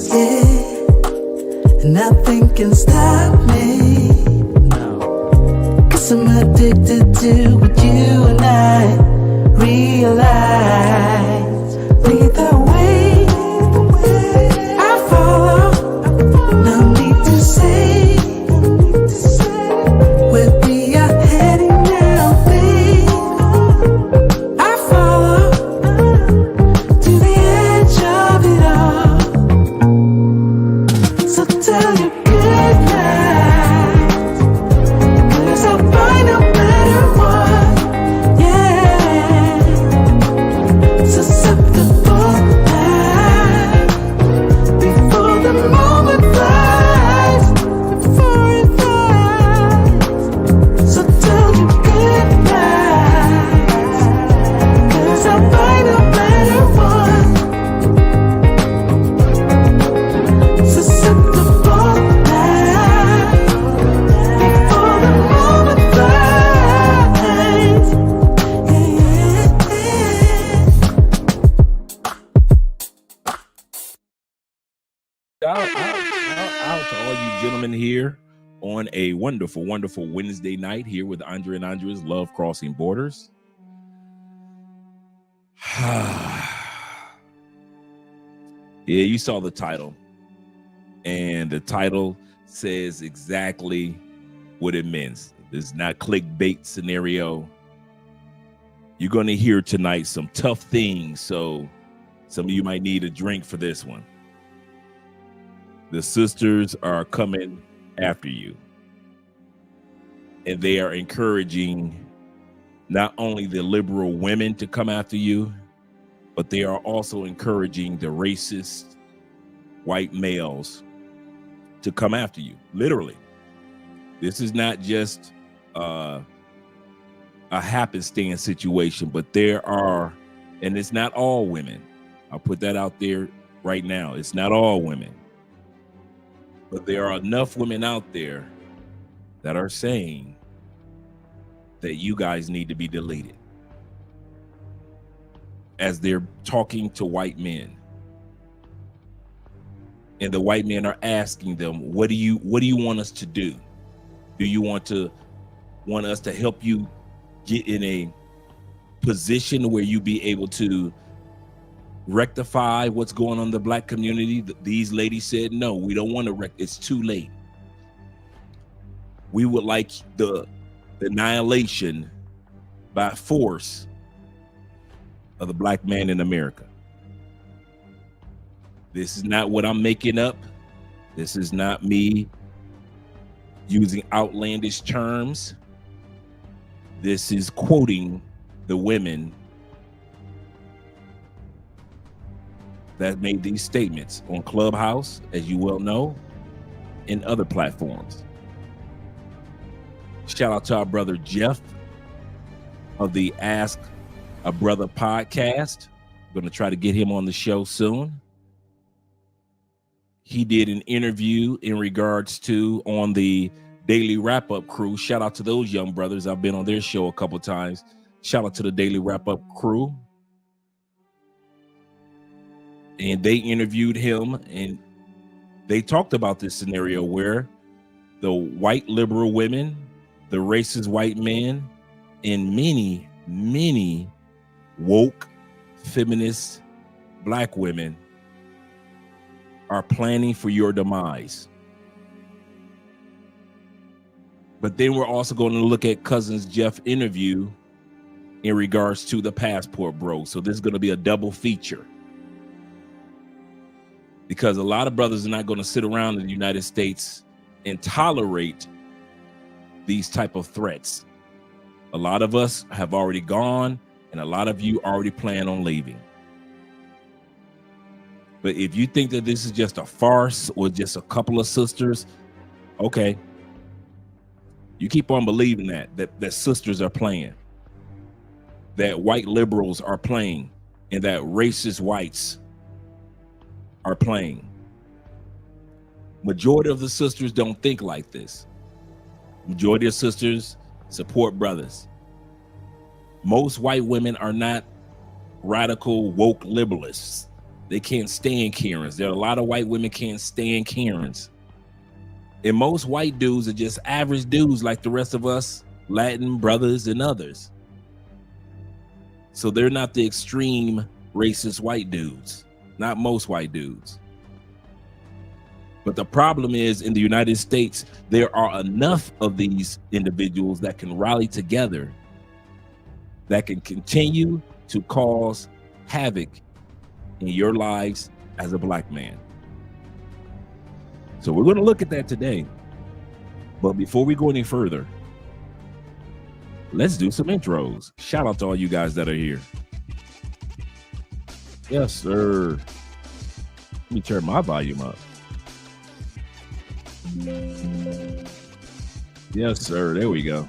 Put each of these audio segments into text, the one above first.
yeah. Nothing can stop me. No. 'Cause I'm addicted to what you and I realize. Lead the way, I follow. No need to say where we are heading now, babe. I follow to the edge of it all. So tell your good night, 'cause I'll find no matter what, yeah. Susceptible night, before the moment flies, before it flies. So tell your good night, 'cause I'll find no matter what. Susceptible night, before the moment flies, yeah. Out to all you gentlemen here on a wonderful, wonderful Wednesday night here with Andre and Andre's Love Crossing Borders. Yeah, you saw the title, and the title says exactly what it means. It's not clickbait scenario. You're going to hear tonight some tough things, so some of you might need a drink for this one. The sisters are coming after you, and they are encouraging not only the liberal women to come after you, but they are also encouraging the racist white males to come after you. Literally, this is not just a happenstance situation, but there are, and it's not all women. I'll put that out there right now. It's not all women. But there are enough women out there that are saying that you guys need to be deleted, as they're talking to white men. And the white men are asking them, what do you want us to do? Do you want us to help you get in a position where you be able to rectify what's going on in the black community? These ladies said, no, we don't want to it's too late. We would like the annihilation by force of the black man in America. This is not what I'm making up. This is not me using outlandish terms. This is quoting the women that made these statements on Clubhouse, as you well know, and other platforms. Shout out to our brother Jeff of the Ask a Brother podcast. I'm going to try to get him on the show soon. He did an interview in regards to on the Daily Wrap-Up crew. Shout out to those young brothers. I've been on their show a couple times. Shout out to the Daily Wrap-Up crew. And they interviewed him, and they talked about this scenario where the white liberal women, the racist white men, and many, many woke feminist black women are planning for your demise. But then we're also going to look at Cousins Jeff interview in regards to the passport bro. So this is going to be a double feature, because a lot of brothers are not going to sit around in the United States and tolerate these type of threats. A lot of us have already gone, and a lot of you already plan on leaving. But if you think that this is just a farce or just a couple of sisters, okay. You keep on believing that sisters are playing, that white liberals are playing, and that racist whites are playing. Majority of the sisters don't think like this. Majority of sisters support brothers. Most white women are not radical woke liberalists. They can't stand Karens. There are a lot of white women can't stand Karens. And most white dudes are just average dudes like the rest of us, Latin brothers and others. So they're not the extreme racist white dudes, not most white dudes. But the problem is, in the United States, there are enough of these individuals that can rally together, that can continue to cause havoc in your lives as a black man. So we're going to look at that today. But before we go any further, let's do some intros. Shout out to all you guys that are here. Yes, sir. Let me turn my volume up. Yes, sir. There we go.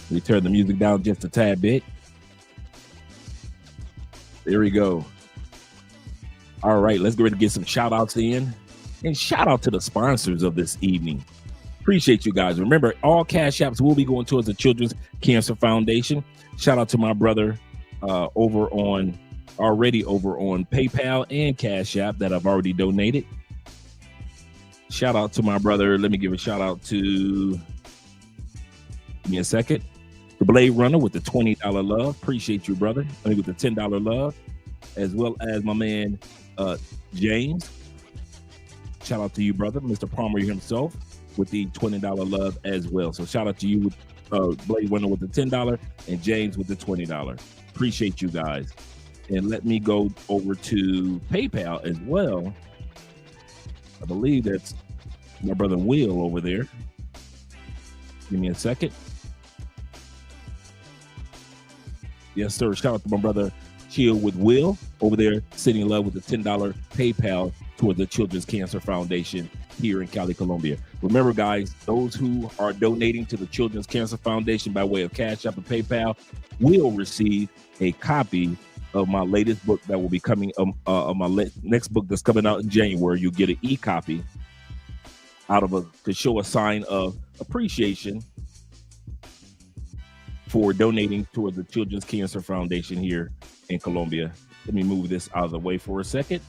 Let me turn the music down just a tad bit. There we go. All right, let's go ahead and get some shout outs in. And shout out to the sponsors of this evening. Appreciate you guys. Remember, all cash apps will be going towards the Children's Cancer Foundation. Shout out to my brother over on PayPal and Cash App that I've already donated. Shout out to my brother. Let me give a shout out to, give me a second, the Blade Runner with the $20 love. Appreciate you, brother. I mean, with the $10 love, as well as my man James. Shout out to you, brother. Mr. Palmer himself with the $20 love as well. So shout out to you, Blade Runner with the $10 and James with the $20. Appreciate you guys. And let me go over to PayPal as well. I believe that's my brother Will over there. Give me a second. Yes, sir. Shout out to my brother Chill with Will over there, sending love with the $10 PayPal toward the Children's Cancer Foundation here in Cali, Colombia. Remember, guys, those who are donating to the Children's Cancer Foundation by way of Cash App and PayPal will receive a copy of my latest book that will be coming, next book that's coming out in January. You'll get an e-copy to show a sign of appreciation for donating toward the Children's Cancer Foundation here in Colombia. Let me move this out of the way for a second,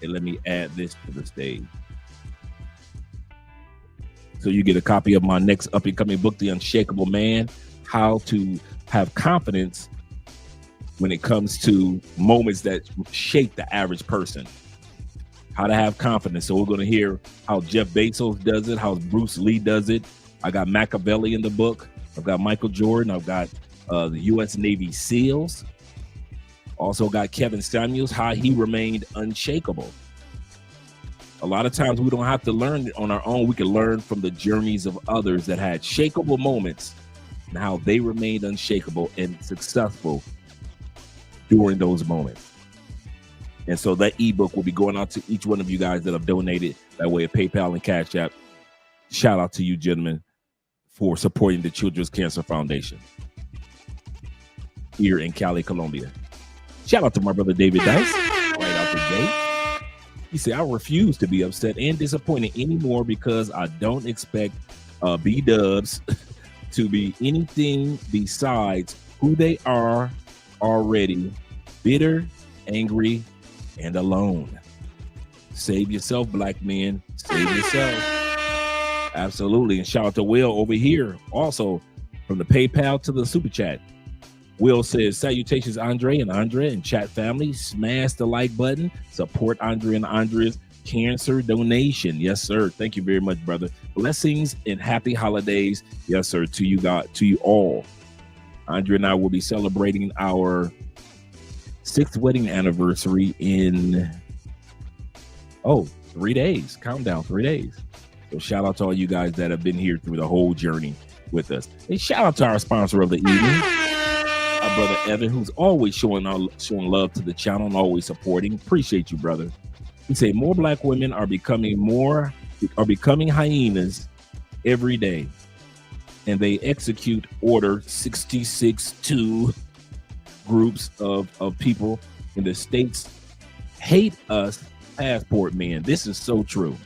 and let me add this to the stage. So you get a copy of my next up-and-coming book, The Unshakable Man, How to Have Confidence when it comes to moments that shake the average person. How to have confidence. So we're going to hear how Jeff Bezos does it, how Bruce Lee does it. I got Machiavelli in the book. I've got Michael Jordan. I've got the U.S. Navy SEALs. Also got Kevin Samuels, how he remained unshakable. A lot of times we don't have to learn it on our own. We can learn from the journeys of others that had shakeable moments and how they remained unshakable and successful during those moments. And so that ebook will be going out to each one of you guys that have donated by way of PayPal and Cash App. Shout out to you, gentlemen, for supporting the Children's Cancer Foundation here in Cali, Colombia. Shout out to my brother David Dice, right out the gate. He said, I refuse to be upset and disappointed anymore because I don't expect B-dubs to be anything besides who they are already, bitter, angry, and alone. Save yourself, black men. Save yourself. Absolutely. And shout out to Will over here, also from the PayPal to the Super Chat. Will says, salutations, Andre and chat family. Smash the like button. Support Andre and Andrea's cancer donation. Yes, sir. Thank you very much, brother. Blessings and happy holidays. Yes, sir. To you guys, to you all. Andre and I will be celebrating our 6th wedding anniversary in 3 days. Countdown, 3 days. So shout out to all you guys that have been here through the whole journey with us. And shout out to our sponsor of the evening, our brother Evan, who's always showing love to the channel and always supporting. Appreciate you, brother. He said more black women are becoming hyenas every day, and they execute order 66-2 groups of people in the states hate us passport men. This is so true.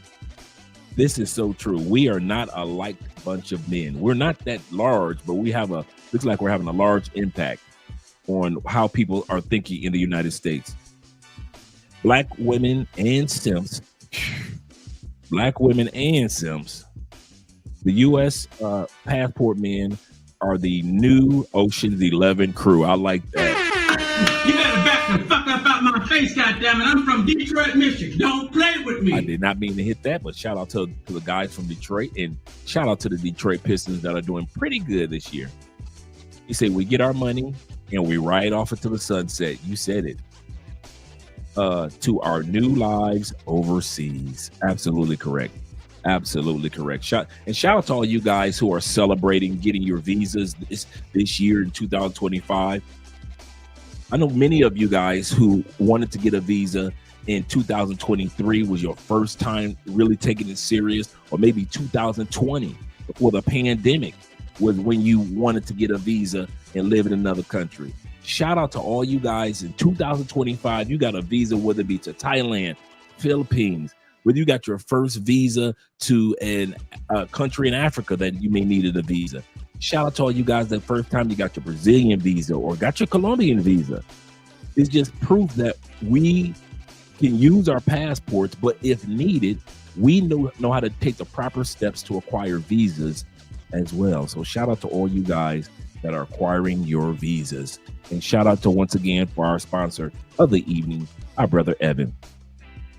This is so true. We are not a liked bunch of men. We're not that large, but looks like we're having a large impact on how people are thinking in the United States. black women and simps, black women and simps, the U.S. passport men are the new Ocean's 11 crew. I like that. You better back the fuck up out my face, goddammit. I'm from Detroit, Michigan. Don't play with me. I did not mean to hit that, but shout out to the guys from Detroit, and shout out to the Detroit Pistons that are doing pretty good this year. You say we get our money and we ride off into the sunset. You said it. To our new lives overseas. Absolutely correct. Absolutely correct. Shout out to all you guys who are celebrating getting your visas this year in 2025. I know many of you guys who wanted to get a visa in 2023 was your first time really taking it serious, or maybe 2020 before the pandemic was when you wanted to get a visa and live in another country. Shout out to all you guys in 2025. You got a visa, whether it be to Thailand, Philippines, whether you got your first visa to a country in Africa that you may needed a visa. Shout out to all you guys that first time you got your Brazilian visa or got your Colombian visa. It's just proof that we can use our passports, but if needed, we know how to take the proper steps to acquire visas as well. So shout out to all you guys that are acquiring your visas. And shout out to, once again, for our sponsor of the evening, our brother Evan.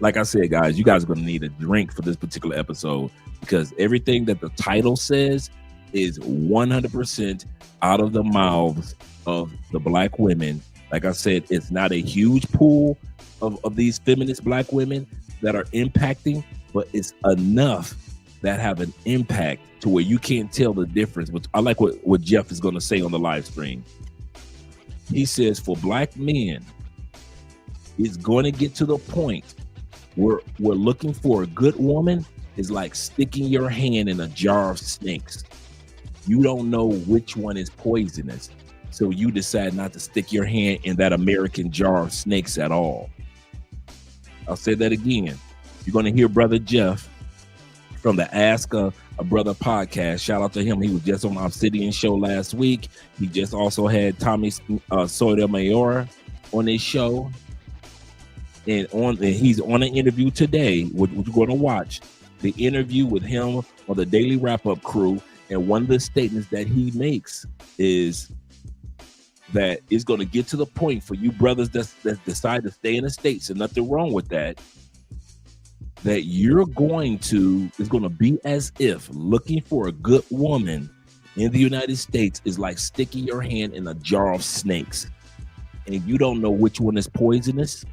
Like I said, guys, you guys are going to need a drink for this particular episode, because everything that the title says is 100% out of the mouths of the black women. Like I said, it's not a huge pool of these feminist black women that are impacting, but it's enough that have an impact to where you can't tell the difference. But I like what Jeff is going to say on the live stream. He says, for black men, it's going to get to the point where we're looking for a good woman is like sticking your hand in a jar of snakes. You don't know which one is poisonous, so you decide not to stick your hand in that American jar of snakes at all. I'll say that again. You're going to hear Brother Jeff from the Ask a Brother podcast. Shout out to him. He was just on Obsidian show last week. He just also had Tommy Sotomayor on his show. And he's on an interview today, which we're going to watch. The interview with him on the Daily Wrap-Up crew. And one of the statements that he makes is that it's going to get to the point for you brothers that decide to stay in the States, and nothing wrong with that, that it's going to be as if looking for a good woman in the United States is like sticking your hand in a jar of snakes. And you don't know which one is poisonous,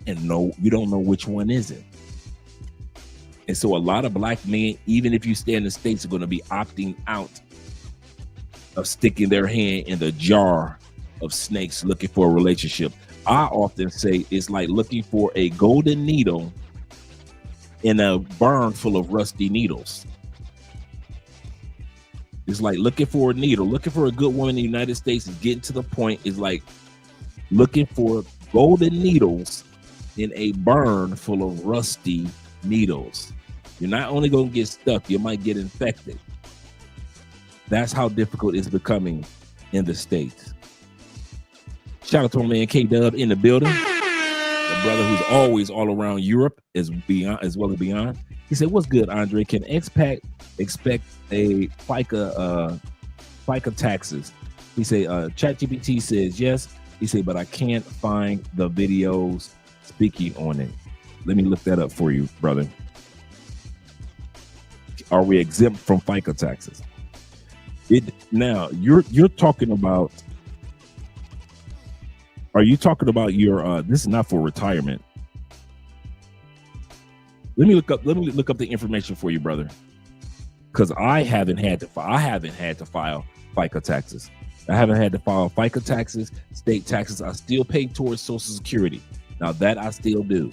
and you don't know which one isn't. And so a lot of black men, even if you stay in the States, are going to be opting out of sticking their hand in the jar of snakes looking for a relationship. I often say it's like looking for a golden needle in a barn full of rusty needles. It's like looking for a needle. Looking for a good woman in the United States is getting to the point is like looking for golden needles in a barn full of rusty needles. You're not only going to get stuck, you might get infected. That's how difficult it's becoming in the States. Shout out to my man K-Dub in the building. The brother who's always all around Europe as well as beyond. He said, what's good, Andre? Can expat expect a FICA taxes? He said, ChatGPT says yes. He said, but I can't find the videos speaking on it. Let me look that up for you, brother. Are we exempt from FICA taxes? Now you're talking about. Are you talking about your? This is not for retirement. Let me look up the information for you, brother, because I haven't had to file FICA taxes. I haven't had to file FICA taxes, state taxes. I still pay towards Social Security. Now that I still do.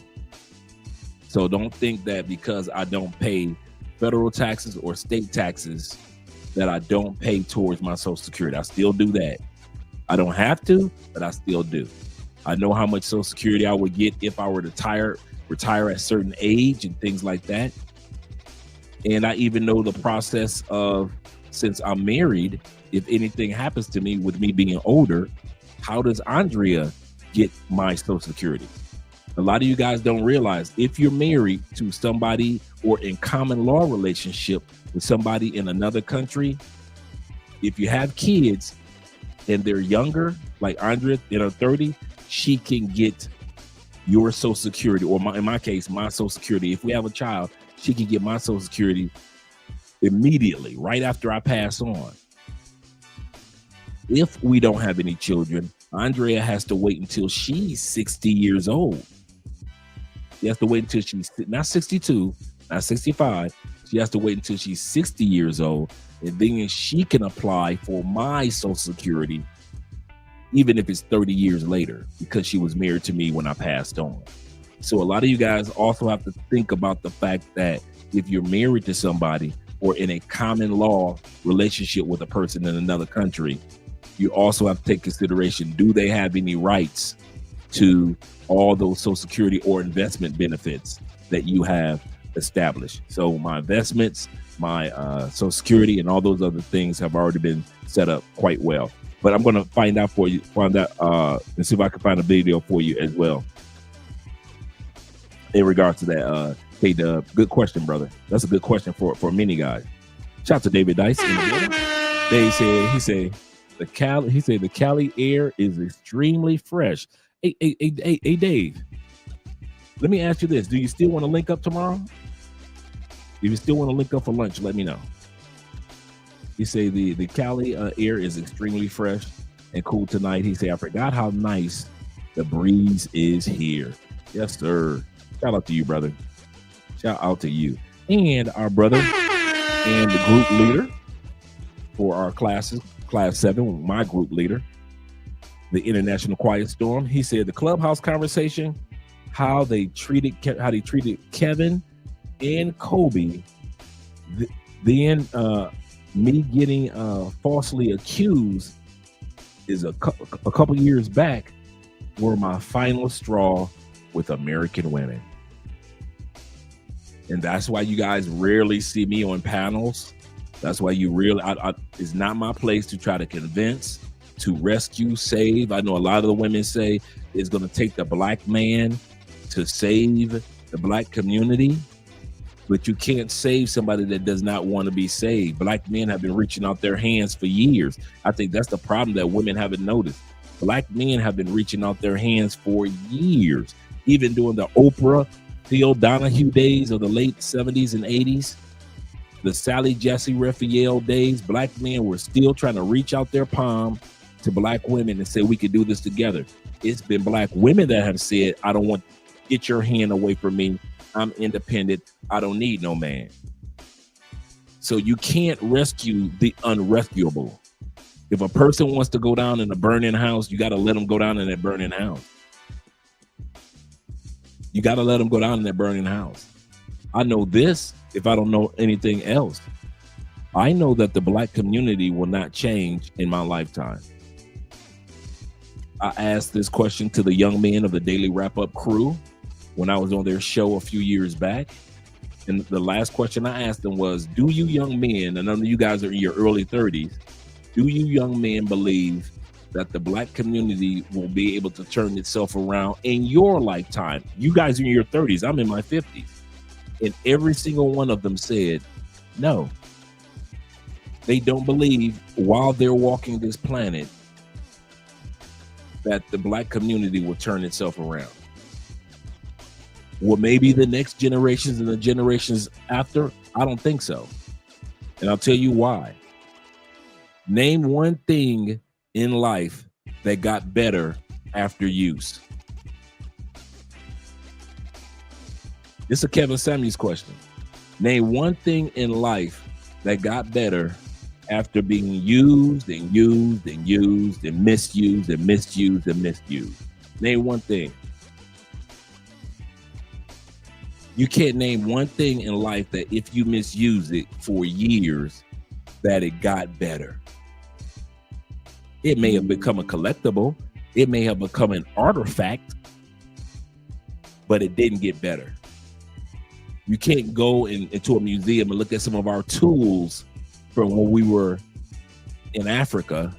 So don't think that because I don't pay federal taxes or state taxes that I don't pay towards my Social Security. I still do that. I don't have to, but I still do. I know how much Social Security I would get if I were to retire at a certain age and things like that. And I even know the process of, since I'm married, if anything happens to me with me being older, how does Andrea get my Social Security? A lot of you guys don't realize if you're married to somebody or in common law relationship with somebody in another country, if you have kids and they're younger, like Andrea in her 30s, she can get your Social Security, or in my case, my Social Security. If we have a child, she can get my Social Security immediately, right after I pass on. If we don't have any children, Andrea has to wait until she's 60 years old. She has to wait until she's not 62, not 65. She has to wait until she's 60 years old, and then she can apply for my Social Security, even if it's 30 years later, because she was married to me when I passed on. So a lot of you guys also have to think about the fact that if you're married to somebody or in a common law relationship with a person in another country, you also have to take consideration, do they have any rights to all those Social Security or investment benefits that you have established? So my investments, my Social Security, and all those other things have already been set up quite well. But I'm going to find out for you, and see if I can find a video for you as well in regards to that. Hey, Dub, good question, brother. That's a good question for many guys. Shout out to David Dice in the building. He said the Cali air is extremely fresh. Hey, Dave, let me ask you this. Do you still want to link up tomorrow? If you still want to link up for lunch, let me know. He say the Cali air is extremely fresh and cool tonight. He say, I forgot how nice the breeze is here. Yes, sir. Shout out to you, brother. Shout out to you. And our brother and the group leader for our classes, class 7, my group leader, the International Quiet Storm. He said the clubhouse conversation, how they treated Kevin and Kobe, then me getting falsely accused is a couple years back were my final straw with American women. And that's why you guys rarely see me on panels. That's why you really, it's not my place to try to convince, to rescue, save. I know a lot of the women say it's going to take the black man to save the black community, but you can't save somebody that does not want to be saved. Black men have been reaching out their hands for years. I think that's the problem that women haven't noticed. Black men have been reaching out their hands for years, even during the Oprah, Theo Donahue days of the late 70s and 80s, the Sally Jesse Raphael days. Black men were still trying to reach out their palm to black women and say, we could do this together. It's been black women that have said, I don't want, get your hand away from me. I'm independent. I don't need no man. So you can't rescue the unrescuable. If a person wants to go down in a burning house, you got to let them go down in that burning house. You got to let them go down in that burning house. I know this if I don't know anything else. I know that the black community will not change in my lifetime. I asked this question to the young men of the Daily Wrap-Up crew when I was on their show a few years back. And the last question I asked them was, do you young men, and I know you guys are in your early 30s, do you young men believe that the black community will be able to turn itself around in your lifetime? You guys are in your 30s. I'm in my 50s. And every single one of them said, no. They don't believe while they're walking this planet that the black community will turn itself around. Well, maybe the next generations and the generations after, I don't think so. And I'll tell you why. Name one thing in life that got better after use. This is a Kevin Samuels question. Name one thing in life that got better after being used and used and used and misused and misused and misused. Name one thing. You can't name one thing in life that if you misuse it for years, that it got better. It may have become a collectible. It may have become an artifact, but it didn't get better. You can't go into a museum and look at some of our tools from when we were in Africa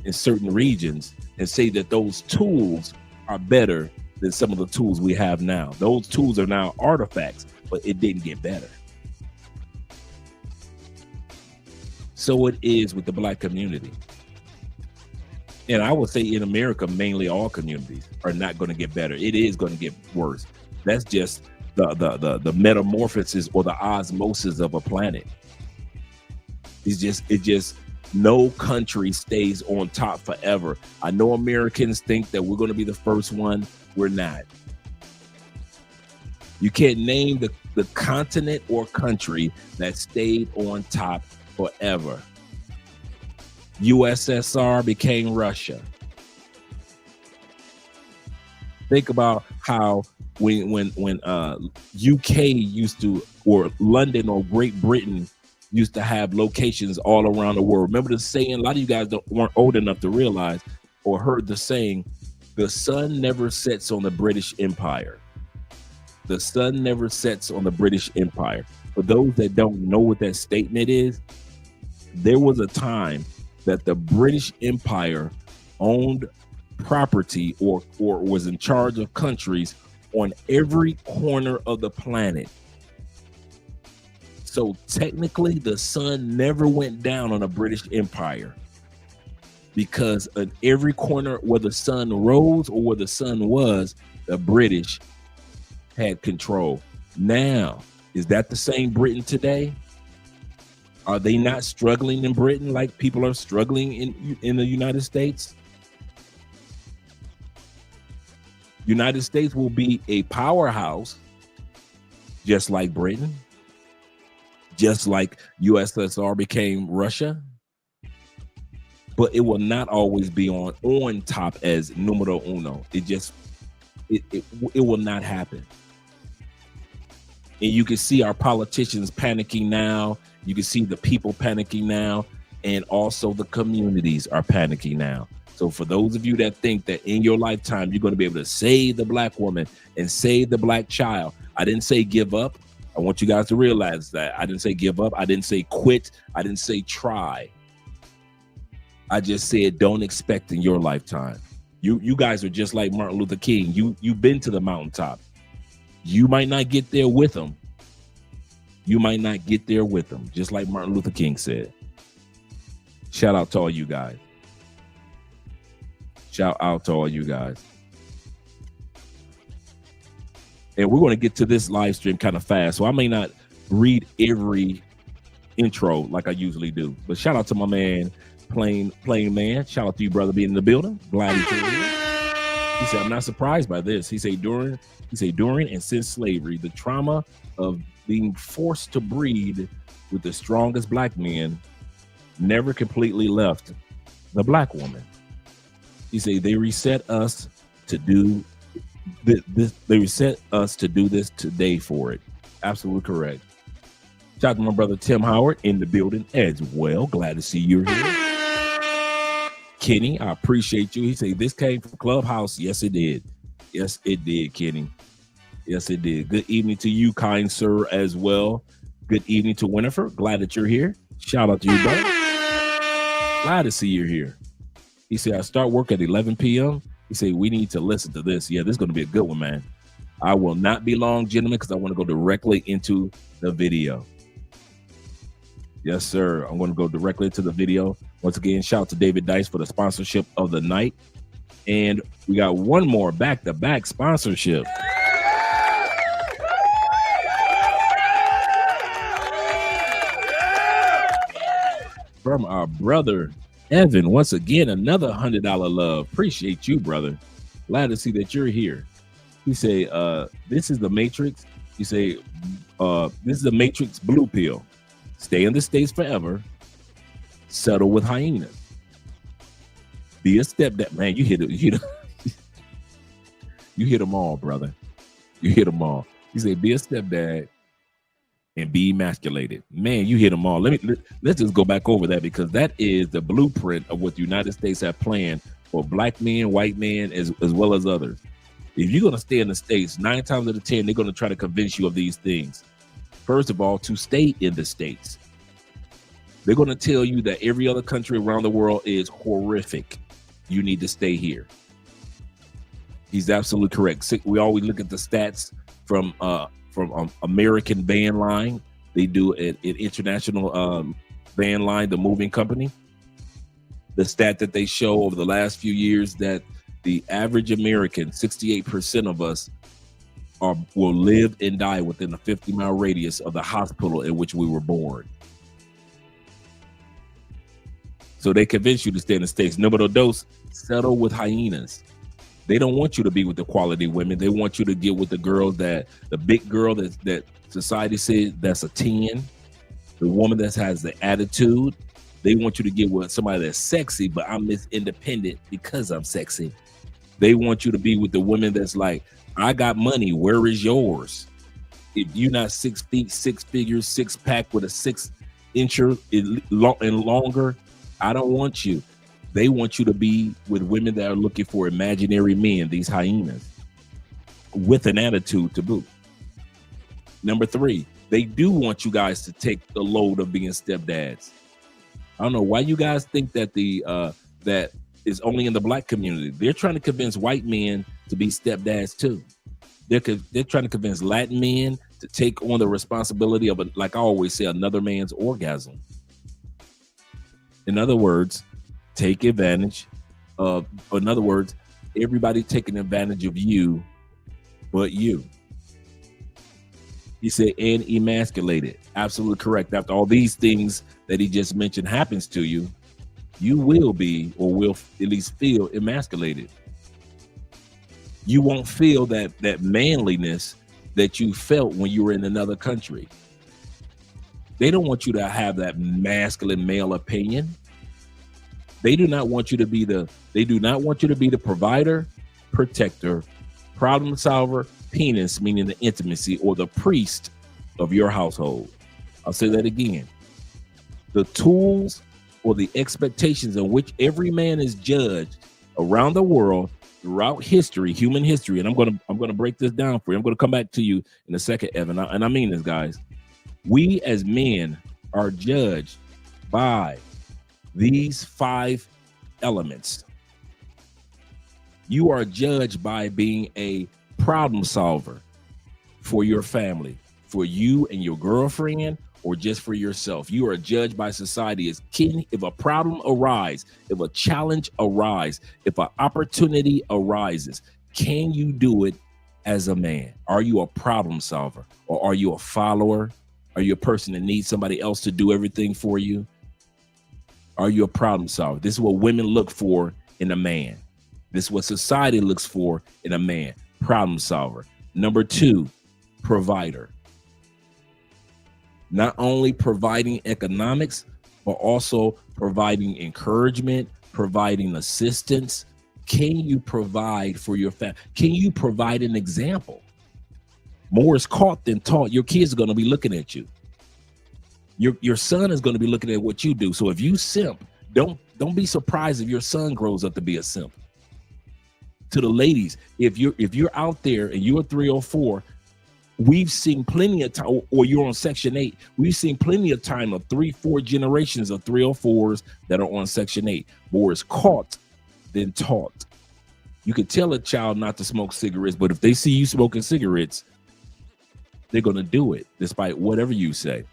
in certain regions and say that those tools are better than some of the tools we have now. Those tools are now artifacts, but it didn't get better. So it is with the Black community. And I would say in America, mainly all communities are not going to get better. It is going to get worse. That's just the metamorphosis or the osmosis of a planet. It just no country stays on top forever. I know Americans think that we're going to be the first one. We're not. You can't name the continent or country that stayed on top forever. USSR became Russia. Think about how when UK used to, or London or Great Britain used to have locations all around the world. Remember the saying? A lot of you guys weren't old enough to realize or heard the saying, the sun never sets on the British Empire. The sun never sets on the British Empire. For those that don't know what that statement is, there was a time that the British Empire owned property or was in charge of countries on every corner of the planet. So technically, the sun never went down on a British Empire, because in every corner where the sun rose or where the sun was, the British had control. Now, is that the same Britain today? Are they not struggling in Britain like people are struggling in the United States? United States will be a powerhouse, just like Britain, just like USSR became Russia, but it will not always be on top as numero uno. It will not happen. And you can see our politicians panicking now. You can see the people panicking now, and also the communities are panicking now. So for those of you that think that in your lifetime you're going to be able to save the Black woman and save the Black child, I didn't say give up. I want you guys to realize that I didn't say give up. I didn't say quit. I didn't say try. I just said don't expect in your lifetime. You guys are just like Martin Luther King. You've been to the mountaintop. You might not get there with them. You might not get there with them, just like Martin Luther King said. Shout out to all you guys. Shout out to all you guys. And we're going to get to this live stream kind of fast, so I may not read every intro like I usually do. But shout out to my man, Plain Man. Shout out to you, brother, being in the building. Glad he's here. He said, I'm not surprised by this. He said, during and since slavery, the trauma of being forced to breed with the strongest Black men never completely left the Black woman. He said, they reset us to do this. They reset us to do this today for it. Absolutely correct. Shout out to my brother Tim Howard in the building as well. Glad to see you here. Kenny, I appreciate you. He said, this came from Clubhouse. Yes, it did. Yes, it did, Kenny. Yes, it did. Good evening to you, kind sir, as well. Good evening to Winifred. Glad that you're here. Shout out to you, brother. Glad to see you here. He said, I start work at 11 p.m. He said, we need to listen to this. Yeah, this is going to be a good one, man. I will not be long, gentlemen, because I want to go directly into the video. Yes, sir. I'm going to go directly into the video. Once again, shout out to David Dice for the sponsorship of the night. And we got one more back-to-back sponsorship. From our brother, Evan. Once again, another $100 love. Appreciate you, brother. Glad to see that you're here. He say, this is the Matrix. You say, this is the Matrix blue pill. Stay in the States forever. Settle with hyenas. Be a stepdad. Man, you hit them all, brother. You hit them all. You say, be a stepdad and be emasculated. Man, you hit them all. Let's just go back over that, because that is the blueprint of what the United States have planned for Black men, white men, as well as others. If you're going to stay in the States, 9 times out of 10, they're going to try to convince you of these things. First of all, to stay in the States. They're going to tell you that every other country around the world is horrific. You need to stay here. He's absolutely correct. We always look at the stats from American Van Line. They do an international van line, the moving company. The stat that they show over the last few years that the average American, 68% of us, will live and die within a 50-mile radius of the hospital in which we were born. So they convince you to stay in the States. Numero dos, settle with hyenas. They don't want you to be with the quality women. They want you to get with the girl the big girl that society says that's a 10, the woman that has the attitude. They want you to get with somebody that's sexy, but I'm independent because I'm sexy. They want you to be with the women that's like, I got money, where is yours? If you're not 6 feet, 6 figures, 6-pack with a 6-incher and longer, I don't want you. They want you to be with women that are looking for imaginary men, these hyenas, with an attitude to boot. Number 3, they do want you guys to take the load of being stepdads. I don't know why you guys think that that is only in the black community. They're trying to convince white men to be stepdads too. They're trying to convince Latin men to take on the responsibility of, like I always say, another man's orgasm. In other words, take advantage of, in other words, everybody taking advantage of you, but you. He said, and emasculated. Absolutely correct. After all these things that he just mentioned happens to you, you will be, or will at least feel, emasculated. You won't feel that manliness that you felt when you were in another country. They don't want you to have that masculine male opinion. They do not want you to be the provider, protector, problem solver, penis, meaning the intimacy, or the priest of your household. I'll say that again. The tools or the expectations in which every man is judged around the world throughout history, human history, and I'm gonna break this down for you. I'm gonna come back to you in a second, Evan, and I mean this, guys. We as men are judged by these 5 elements. You are judged by being a problem solver for your family, for you and your girlfriend, or just for yourself. You are judged by society as if a problem arises, if a challenge arises, if an opportunity arises, can you do it as a man? Are you a problem solver, or are you a follower? Are you a person that needs somebody else to do everything for you? Are you a problem solver? This is what women look for in a man. This is what society looks for in a man. Problem solver. Number 2, provider. Not only providing economics, but also providing encouragement, providing assistance. Can you provide for your family? Can you provide an example? More is caught than taught. Your kids are going to be looking at you. Your son is going to be looking at what you do. So if you simp, don't be surprised if your son grows up to be a simp. To the ladies, if you're out there and you're 304, we've seen plenty of time, or you're on Section 8, we've seen plenty of time of 3-4 generations of 304s that are on Section 8. More is caught than taught. You can tell a child not to smoke cigarettes, but if they see you smoking cigarettes, they're going to do it despite whatever you say.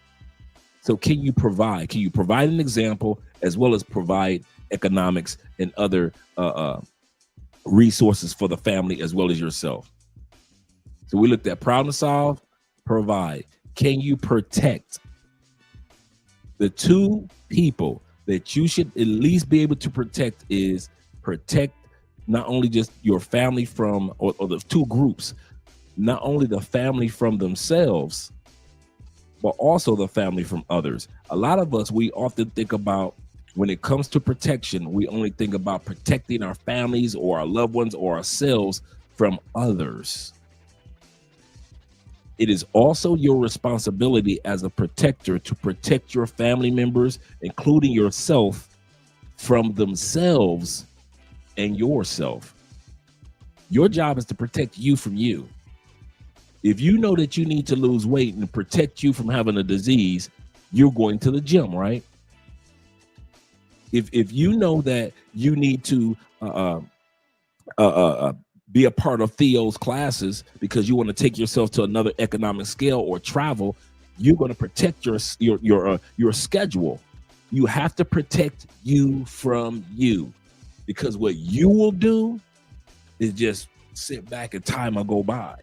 So can you provide? Can you provide an example as well as provide economics and other resources for the family as well as yourself? So we looked at problem solve, provide. Can you protect? The 2 people that you should at least be able to protect is protect not only just your family from, or the 2 groups, not only the family from themselves, but also the family from others. A lot of us, we often think about, when it comes to protection, we only think about protecting our families or our loved ones or ourselves from others. It is also your responsibility as a protector to protect your family members, including yourself, from themselves and yourself. Your job is to protect you from you. If you know that you need to lose weight and protect you from having a disease, you're going to the gym, right? If you know that you need to be a part of Theo's classes because you want to take yourself to another economic scale or travel, you're going to protect your schedule. You have to protect you from you, because what you will do is just sit back and time will go by.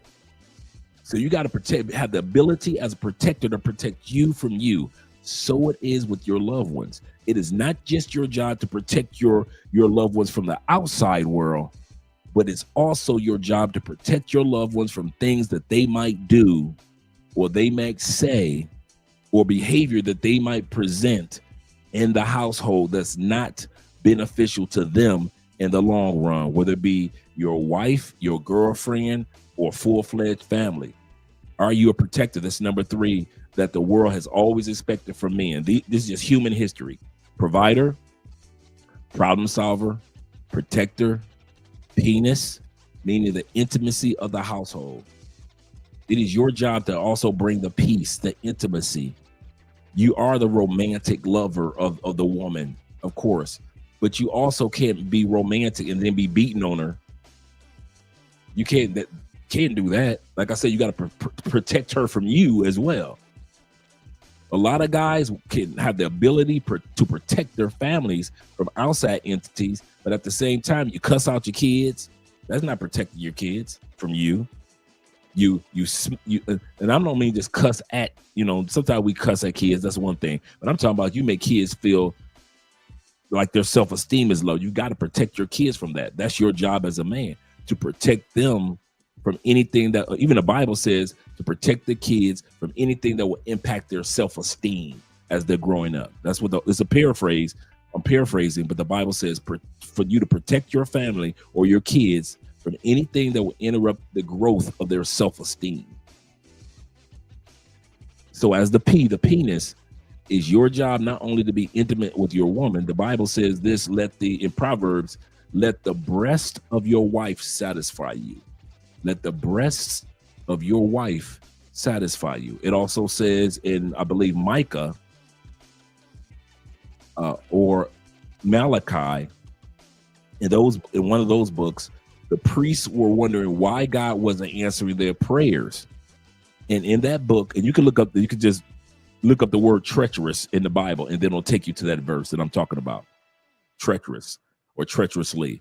So you got to have the ability as a protector to protect you from you. So it is with your loved ones. It is not just your job to protect your loved ones from the outside world, but it's also your job to protect your loved ones from things that they might do or they might say or behavior that they might present in the household that's not beneficial to them in the long run, whether it be your wife, your girlfriend, or full-fledged family. Are you a protector? That's number 3 that the world has always expected from men. This is just human history. Provider, problem solver, protector, penis, meaning the intimacy of the household. It is your job to also bring the peace, the intimacy. You are the romantic lover of the woman, of course, but you also can't be romantic and then be beating on her. You can't do that. Like I said, you got to protect her from you as well. A lot of guys can have the ability to protect their families from outside entities, but at the same time, you cuss out your kids. That's not protecting your kids from you. You and I don't mean just cuss at, sometimes we cuss at kids. That's one thing, but I'm talking about you make kids feel like their self-esteem is low. You got to protect your kids from that. That's your job as a man, to protect them from anything that, even the Bible says, to protect the kids from anything that will impact their self-esteem as they're growing up. That's what it's a paraphrase. I'm paraphrasing, but the Bible says for you to protect your family or your kids from anything that will interrupt the growth of their self-esteem. So as the penis is your job not only to be intimate with your woman. The Bible says this, in Proverbs, let the breast of your wife satisfy you. Let the breasts of your wife satisfy you. It also says in, I believe, Micah or Malachi, in one of those books, the priests were wondering why God wasn't answering their prayers. And in that book, and you could just look up the word treacherous in the Bible, and then it'll take you to that verse that I'm talking about. Treacherous or treacherously.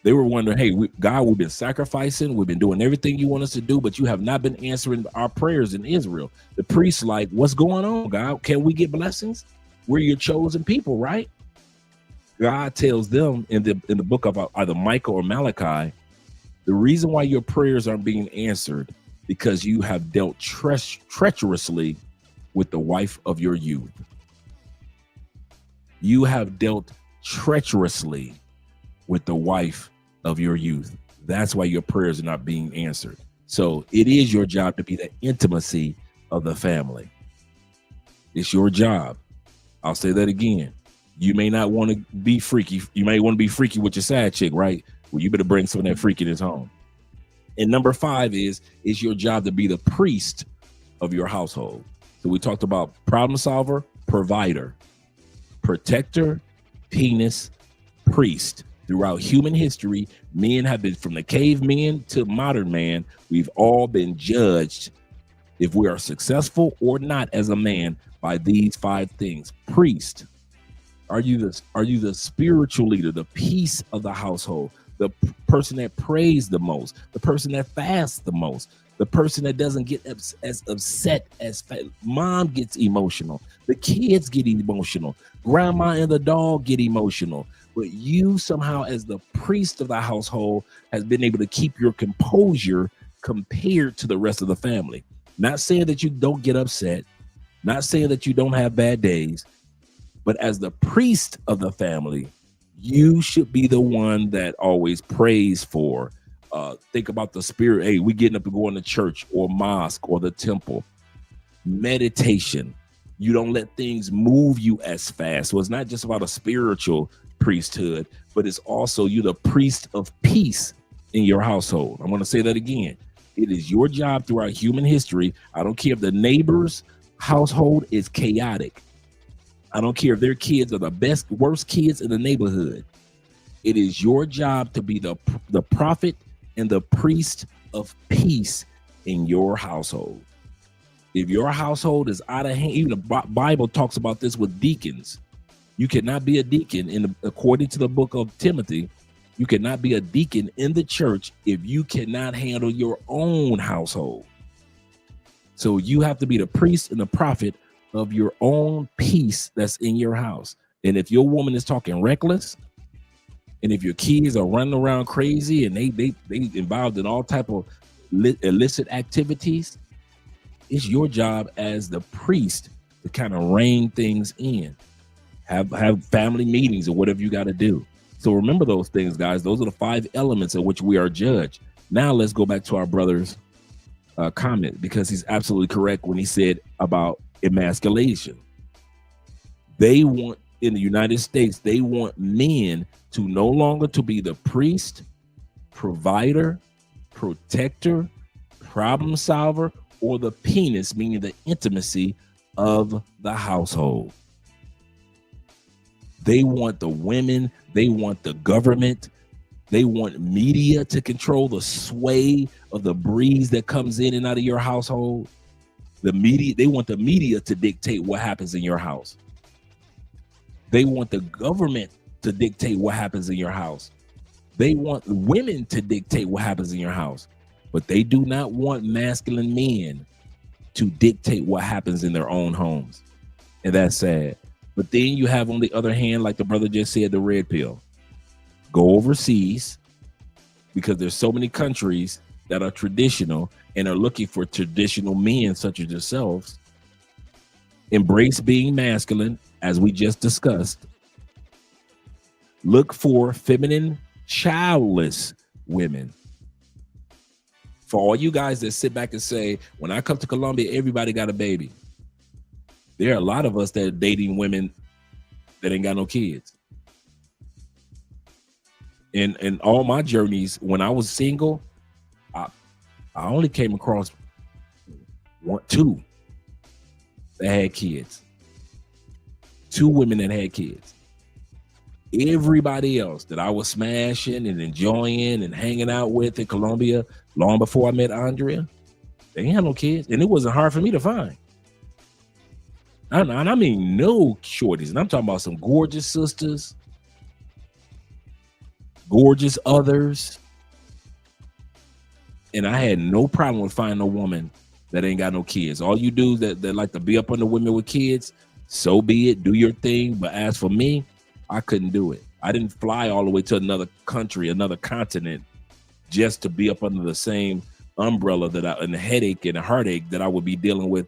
They were wondering, hey, God, we've been sacrificing. We've been doing everything you want us to do, but you have not been answering our prayers in Israel. The priests like, what's going on, God? Can we get blessings? We're your chosen people, right? God tells them in the book of either Micah or Malachi, the reason why your prayers aren't being answered because you have dealt treacherously with the wife of your youth. You have dealt treacherously with the wife of your youth. That's why your prayers are not being answered. So it is your job to be the intimacy of the family. It's your job. I'll say that again. You may not want to be freaky. You may want to be freaky with your side chick, right? Well, you better bring some of that freakiness home. And number 5 is your job to be the priest of your household. So we talked about problem solver, provider, protector, penis, priest. Throughout human history, men have been, from the cavemen to modern man, we've all been judged if we are successful or not as a man by these 5 things. Priest. Are you the spiritual leader, the peace of the household, the person that prays the most, the person that fasts the most, the person that doesn't get as upset as mom gets emotional, the kids get emotional, grandma and the dog get emotional, but you somehow as the priest of the household has been able to keep your composure compared to the rest of the family. Not saying that you don't get upset, not saying that you don't have bad days, but as the priest of the family, you should be the one that always prays for. Think about the spirit. Hey, we getting up to go in the church or mosque or the temple. Meditation. You don't let things move you as fast. So it's not just about a spiritual priesthood, but it's also you the priest of peace in your household. I want to say that again. It is your job throughout human history. I don't care if the neighbor's household is chaotic. I don't care if their kids are the worst kids in the neighborhood. It is your job to be the prophet and the priest of peace in your household. If your household is out of hand, even the Bible talks about this with deacons. You cannot be a deacon according to the book of Timothy. You cannot be a deacon in the church if you cannot handle your own household. So you have to be the priest and the prophet of your own peace that's in your house. And if your woman is talking reckless, and if your kids are running around crazy and they involved in all type of illicit activities, it's your job as the priest to kind of rein things in. Have family meetings or whatever you got to do. So remember those things, guys. Those are the 5 elements in which we are judged. Now let's go back to our brother's comment, because he's absolutely correct when he said about emasculation. They want, in the United States, they want men to no longer to be the priest, provider, protector, problem solver, or the penis, meaning the intimacy of the household. They want the women, they want the government, they want media to control the sway of the breeze that comes in and out of your household. The media, they want the media to dictate what happens in your house. They want the government to dictate what happens in your house. They want women to dictate what happens in your house, but they do not want masculine men to dictate what happens in their own homes. And that's sad. But then you have, on the other hand, like the brother just said, the red pill. Go overseas, because there's so many countries that are traditional and are looking for traditional men such as yourselves. Embrace being masculine, as we just discussed. Look for feminine, childless women. For all you guys that sit back and say, when I come to Colombia, everybody got a baby. There are a lot of us that are dating women that ain't got no kids. In all my journeys, when I was single, I only came across 2 that had kids. 2 women that had kids. Everybody else that I was smashing and enjoying and hanging out with in Colombia, long before I met Andrea, they ain't had no kids, and it wasn't hard for me to find. And I mean no shorties, and I'm talking about some gorgeous sisters, gorgeous others, and I had no problem with finding a woman that ain't got no kids. All you do that like to be up under women with kids, so be it, do your thing. But as for me, I couldn't do it. I didn't fly all the way to another country, another continent, just to be up under the same umbrella and the headache and the heartache that I would be dealing with,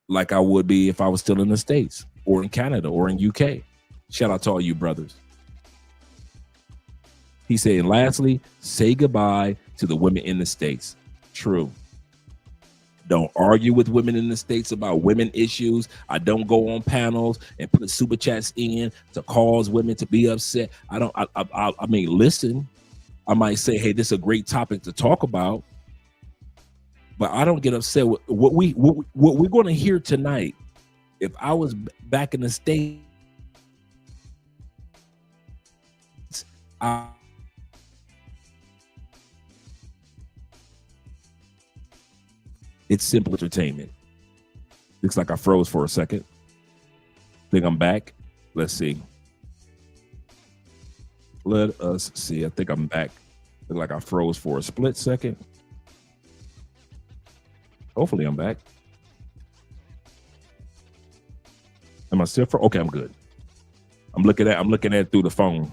like I would be if I was still in the States or in Canada or in UK. Shout out to all you brothers. He said, and lastly, say goodbye to the women in the States. True. Don't argue with women in the States about women issues. I don't go on panels and put super chats in to cause women to be upset. I mean, listen, I might say, hey, this is a great topic to talk about, but I don't get upset with what we're going to hear tonight. If I was back in the States, it's simple entertainment. Looks like I froze for a second. Think I'm back. Let's see. Let us see. I think I'm back. Look like I froze for a split second. Hopefully I'm back. Am I still for? Okay, I'm good. I'm looking at it through the phone.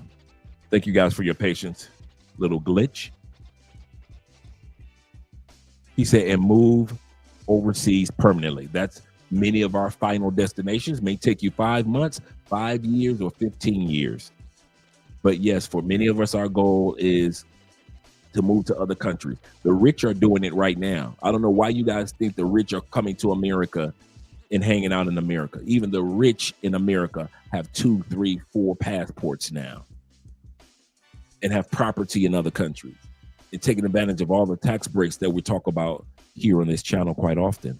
Thank you guys for your patience. Little glitch. He said, and move overseas permanently. That's many of our final destinations. May take you 5 months, 5 years, or 15 years. But yes, for many of us, our goal is to move to other countries. The rich are doing it right now. I don't know why you guys think the rich are coming to America and hanging out in America. Even the rich in America have 2, 3, 4 passports now and have property in other countries and taking advantage of all the tax breaks that we talk about here on this channel quite often.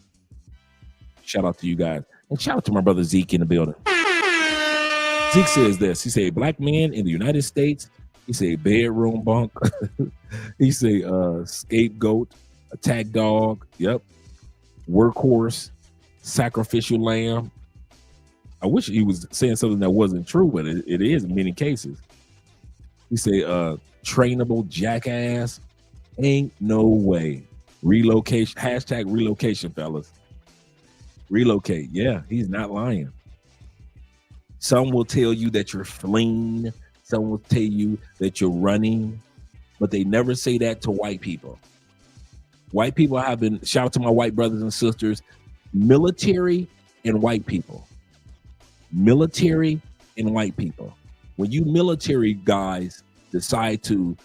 Shout out to you guys. And shout out to my brother Zeke in the building. Zeke says this. He said, black men in the United States He say bedroom bunk. He say scapegoat, attack dog. Yep. Workhorse, sacrificial lamb. I wish he was saying something that wasn't true, but it is in many cases. He say trainable jackass. Ain't no way. Relocation, hashtag relocation, fellas. Relocate. Yeah, he's not lying. Some will tell you that you're fleeing. Some will tell you that you're running, but they never say that to white people. White people have been, shout out to my white brothers and sisters, military and white people. Military and white people. When you military guys decide to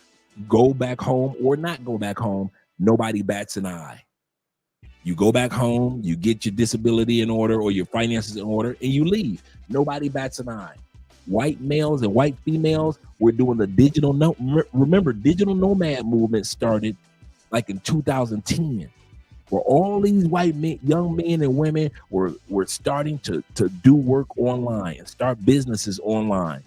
go back home or not go back home, nobody bats an eye. You go back home, you get your disability in order or your finances in order, and you leave. Nobody bats an eye. White males and white females were doing the digital remember, digital nomad movement started like in 2010, where all these white men, young men and women were starting to do work online and start businesses online.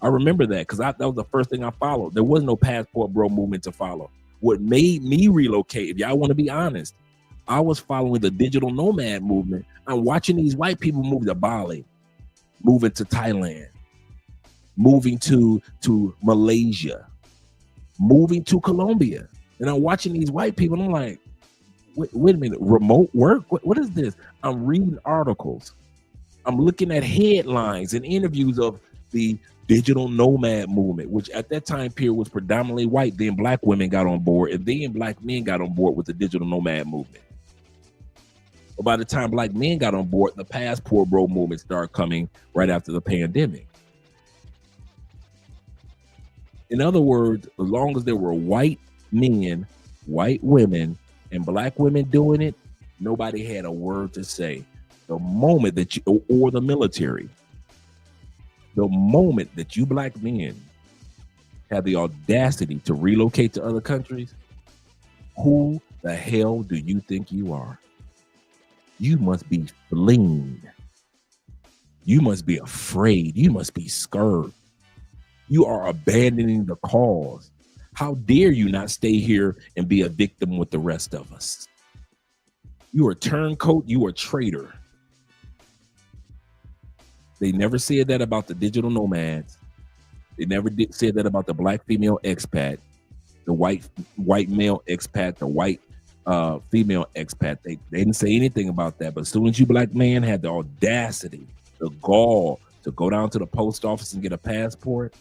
I remember that because that was the first thing I followed. There was no passport bro movement to follow. What made me relocate, if y'all want to be honest, I was following the digital nomad movement. I'm watching these white people move to Bali, moving to Thailand, moving to Malaysia, moving to Colombia. And I'm watching these white people and I'm like, wait a minute, remote work? What is this? I'm reading articles. I'm looking at headlines and interviews of the digital nomad movement, which at that time period was predominantly white. Then black women got on board and then black men got on board with the digital nomad movement. But by the time black men got on board, the passport bro movement started coming right after the pandemic. In other words, as long as there were white men, white women, and black women doing it, nobody had a word to say. The moment that you, or the military, the moment that you black men have the audacity to relocate to other countries, who the hell do you think you are? You must be fleeing. You must be afraid. You must be scared. You are abandoning the cause. How dare you not stay here and be a victim with the rest of us? You are a turncoat. You are a traitor. They never said that about the digital nomads. They never said that about the black female expat, the white male expat, the white female expat. They didn't say anything about that. But as soon as you black man had the audacity, the gall to go down to the post office and get a passport,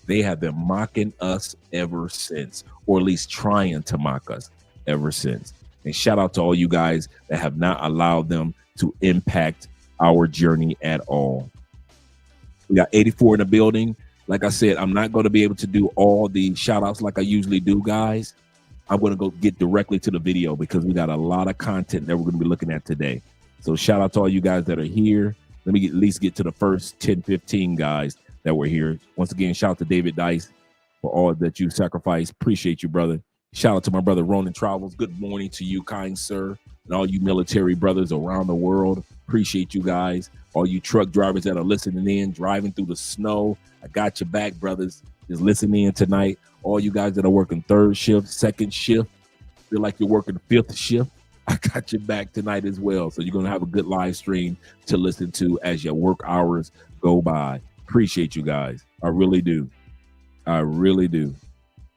they have been mocking us ever since, or at least trying to mock us ever since. And shout out to all you guys that have not allowed them to impact our journey at all. We got 84 in the building. Like I said, I'm not going to be able to do all the shout outs like I usually do, guys. I'm going to go get directly to the video because we got a lot of content that we're going to be looking at today. So shout out to all you guys that are here. Let me at least get to the first 10, 15 guys that were here. Once again, shout out to David Dice for all that you sacrificed. Appreciate you, brother. Shout out to my brother Ronan Travels. Good morning to you, kind sir, and all you military brothers around the world. Appreciate you guys. All you truck drivers that are listening in, driving through the snow. I got your back, brothers. Just listening in tonight. All you guys that are working third shift, second shift, feel like you're working fifth shift. I got your back tonight as well. So you're going to have a good live stream to listen to as your work hours go by. Appreciate you guys. I really do. I really do.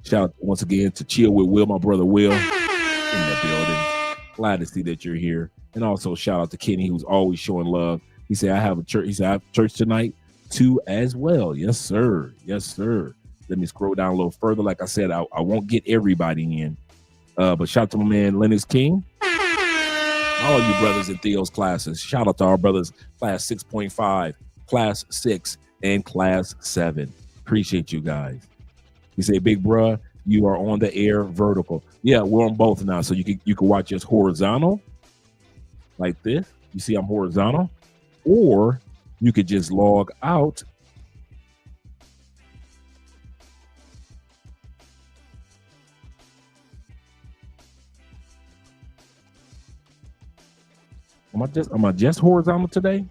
Shout out once again to Chill with Will, my brother Will in the building. Glad to see that you're here. And also shout out to Kenny, who's always showing love. He said, I have a church. He said, I have church tonight too as well. Yes, sir. Yes, sir. Let me scroll down a little further. Like I said, I won't get everybody in. But shout out to my man, Lennox King. All you brothers in Theo's classes. Shout out to our brothers, class 6.5, class 6, and class 7. Appreciate you guys. He said, big bruh, you are on the air vertical. Yeah, we're on both now. So you can watch us horizontal like this. You see I'm horizontal. Or you could just log out. Am I just horizontal today?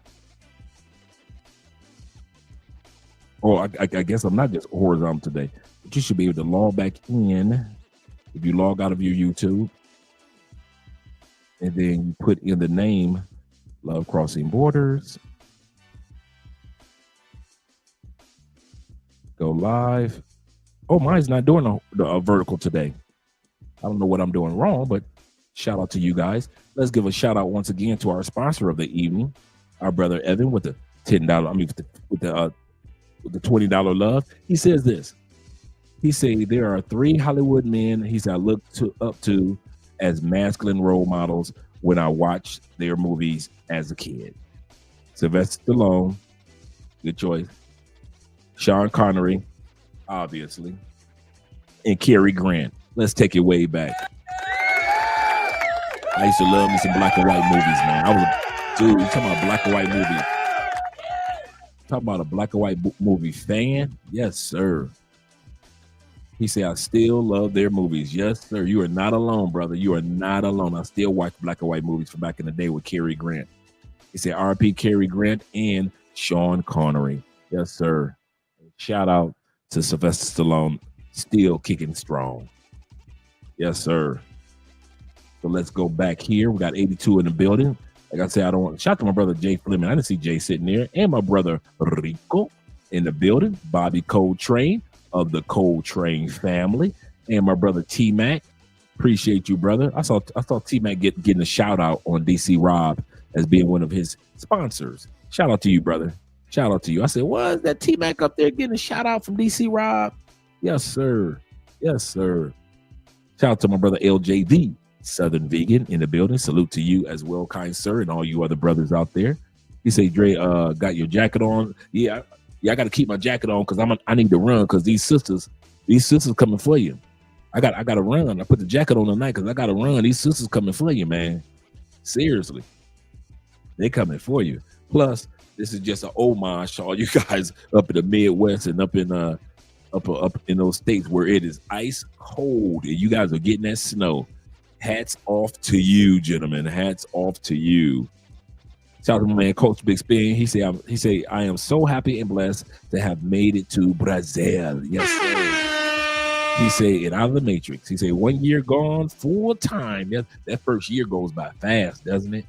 I guess I'm not just horizontal today, but you should be able to log back in if you log out of your YouTube, and then you put in the name Love Crossing Borders. Go live. Oh, mine's not doing a vertical today. I don't know what I'm doing wrong, but shout out to you guys. Let's give a shout out once again to our sponsor of the evening, our brother Evan, with the $10. I mean, with the $20 love. He says this. He said there are 3 Hollywood men he said I look up to as masculine role models when I watched their movies as a kid. Sylvester Stallone, good choice. Sean Connery, obviously, and Cary Grant. Let's take it way back. I used to love me some black and white movies, man. Dude, you talking about black and white movie? Talking about a black and white movie fan? Yes, sir. He said, I still love their movies. Yes, sir. You are not alone, brother. You are not alone. I still watch black and white movies from back in the day with Cary Grant. He said, R.P. Cary Grant and Sean Connery. Yes, sir. Shout out to Sylvester Stallone, still kicking strong. Yes, sir. So let's go back here. We got 82 in the building. Like I said, I don't want to shout out to my brother Jay Fleming. I didn't see Jay sitting there. And my brother Rico in the building. Bobby Coltrane of the Coltrane family. And my brother T-Mac. Appreciate you, brother. I saw T-Mac getting a shout out on DC Rob as being one of his sponsors. Shout out to you, brother. Shout out to you. I said, what is that T-Mac up there getting a shout out from DC Rob? Yes, sir. Yes, sir. Shout out to my brother LJV, Southern Vegan in the building. Salute to you as well, kind sir, and all you other brothers out there. He say, Dre, got your jacket on? Yeah, I got to keep my jacket on because I need to run because these sisters coming for you. I got to run. I put the jacket on tonight because I got to run. These sisters coming for you, man. Seriously, they coming for you. Plus, this is just an homage to all you guys up in the Midwest and up in those states where it is ice cold and you guys are getting that snow. Hats off to you, gentlemen. Hats off to you. Shout out to my man, Coach Big Spin. He say, I am so happy and blessed to have made it to Brazil. Yes, sir. He say, and out of the matrix. He say, 1 year gone full time. That first year goes by fast, doesn't it?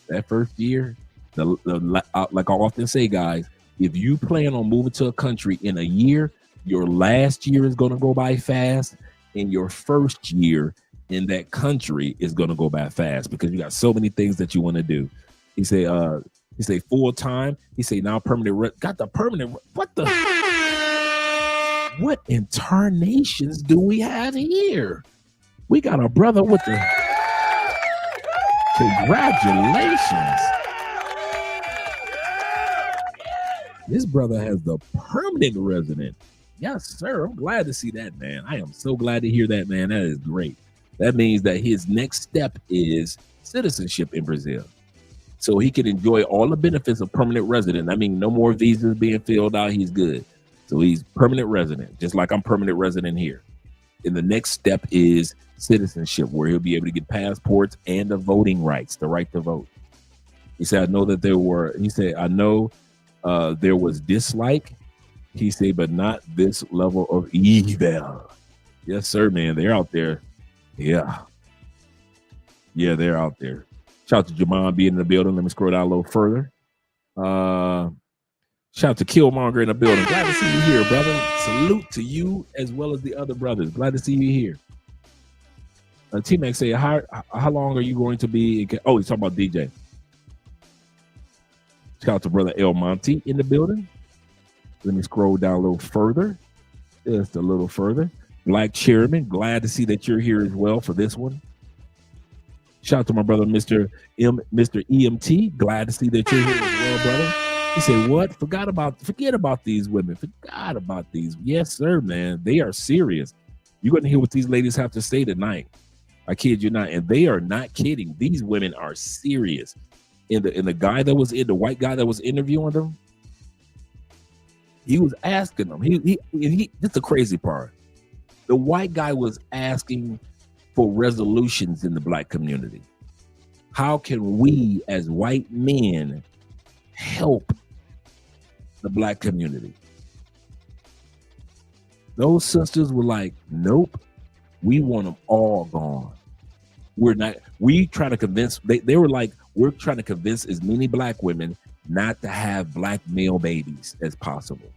That first year. Like I often say, guys, if you plan on moving to a country in a year, your last year is going to go by fast, and your first year in that country is going to go by fast because you got so many things that you want to do. He say full time. He say now permanent. Got the permanent. What incarnations do we have here? We got a brother with the congratulations. This brother has the permanent resident. Yes, sir. I'm glad to see that, man. I am so glad to hear that, man. That is great. That means that his next step is citizenship in Brazil. So he can enjoy all the benefits of permanent resident. I mean, no more visas being filled out. He's good. So he's permanent resident, just like I'm permanent resident here. And the next step is citizenship, where he'll be able to get passports and the voting rights, the right to vote. He said, I know there was dislike. He said, but not this level of evil. Yes, sir, man. They're out there. Yeah, they're out there. Shout out to Jamon being in the building. Let me scroll down a little further. Shout out to Killmonger in the building. Glad to see you here, brother. Salute to you as well as the other brothers. Glad to see you here. T-Mac say, how long are you going to be? Oh, he's talking about DJ. Shout out to brother El Monte in the building. Let me scroll down a little further. Just a little further. Black Chairman, glad to see that you're here as well for this one. Shout out to my brother, Mr. EMT. Glad to see that you're here as well, brother. He said, what? Forget about these women. Forgot about these. Yes, sir, man. They are serious. You're going to hear what these ladies have to say tonight. I kid you not. And they are not kidding. These women are serious. And the guy that was the white guy that was interviewing them, he was asking them. He that's the crazy part. The white guy was asking for resolutions in the black community. How can we as white men help the black community? Those sisters were like, nope, we want them all gone. We try to convince, they were like, we're trying to convince as many black women not to have black male babies as possible.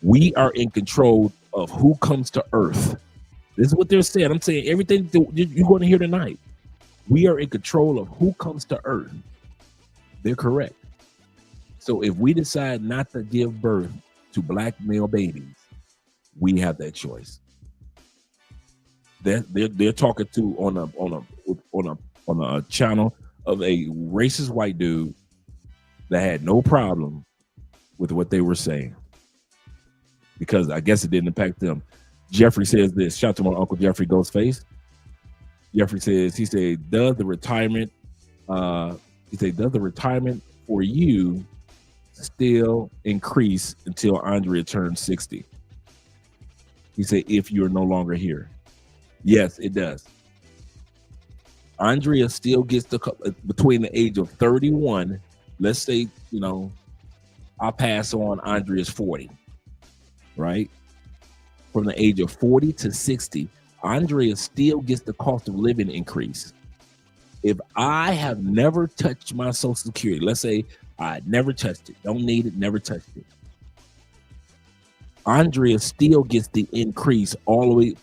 We are in control of who comes to Earth. This is what they're saying. I'm saying everything you're going to hear tonight. We are in control of who comes to Earth. They're correct. So if we decide not to give birth to black male babies, we have that choice. They're talking to on a channel of a racist white dude that had no problem with what they were saying, because I guess it didn't impact them. Jeffrey says this. Shout out to my Uncle Jeffrey Ghostface. Jeffrey says, he said, does the retirement for you still increase until Andrea turns 60? He said, if you're no longer here. Yes, it does. Andrea still gets between the age of 31. Let's say, I'll pass on Andrea's 40, right? From the age of 40 to 60, Andrea still gets the cost of living increase. If I have never touched my Social Security, let's say I never touched it, don't need it, never touched it, Andrea still gets the increase all the way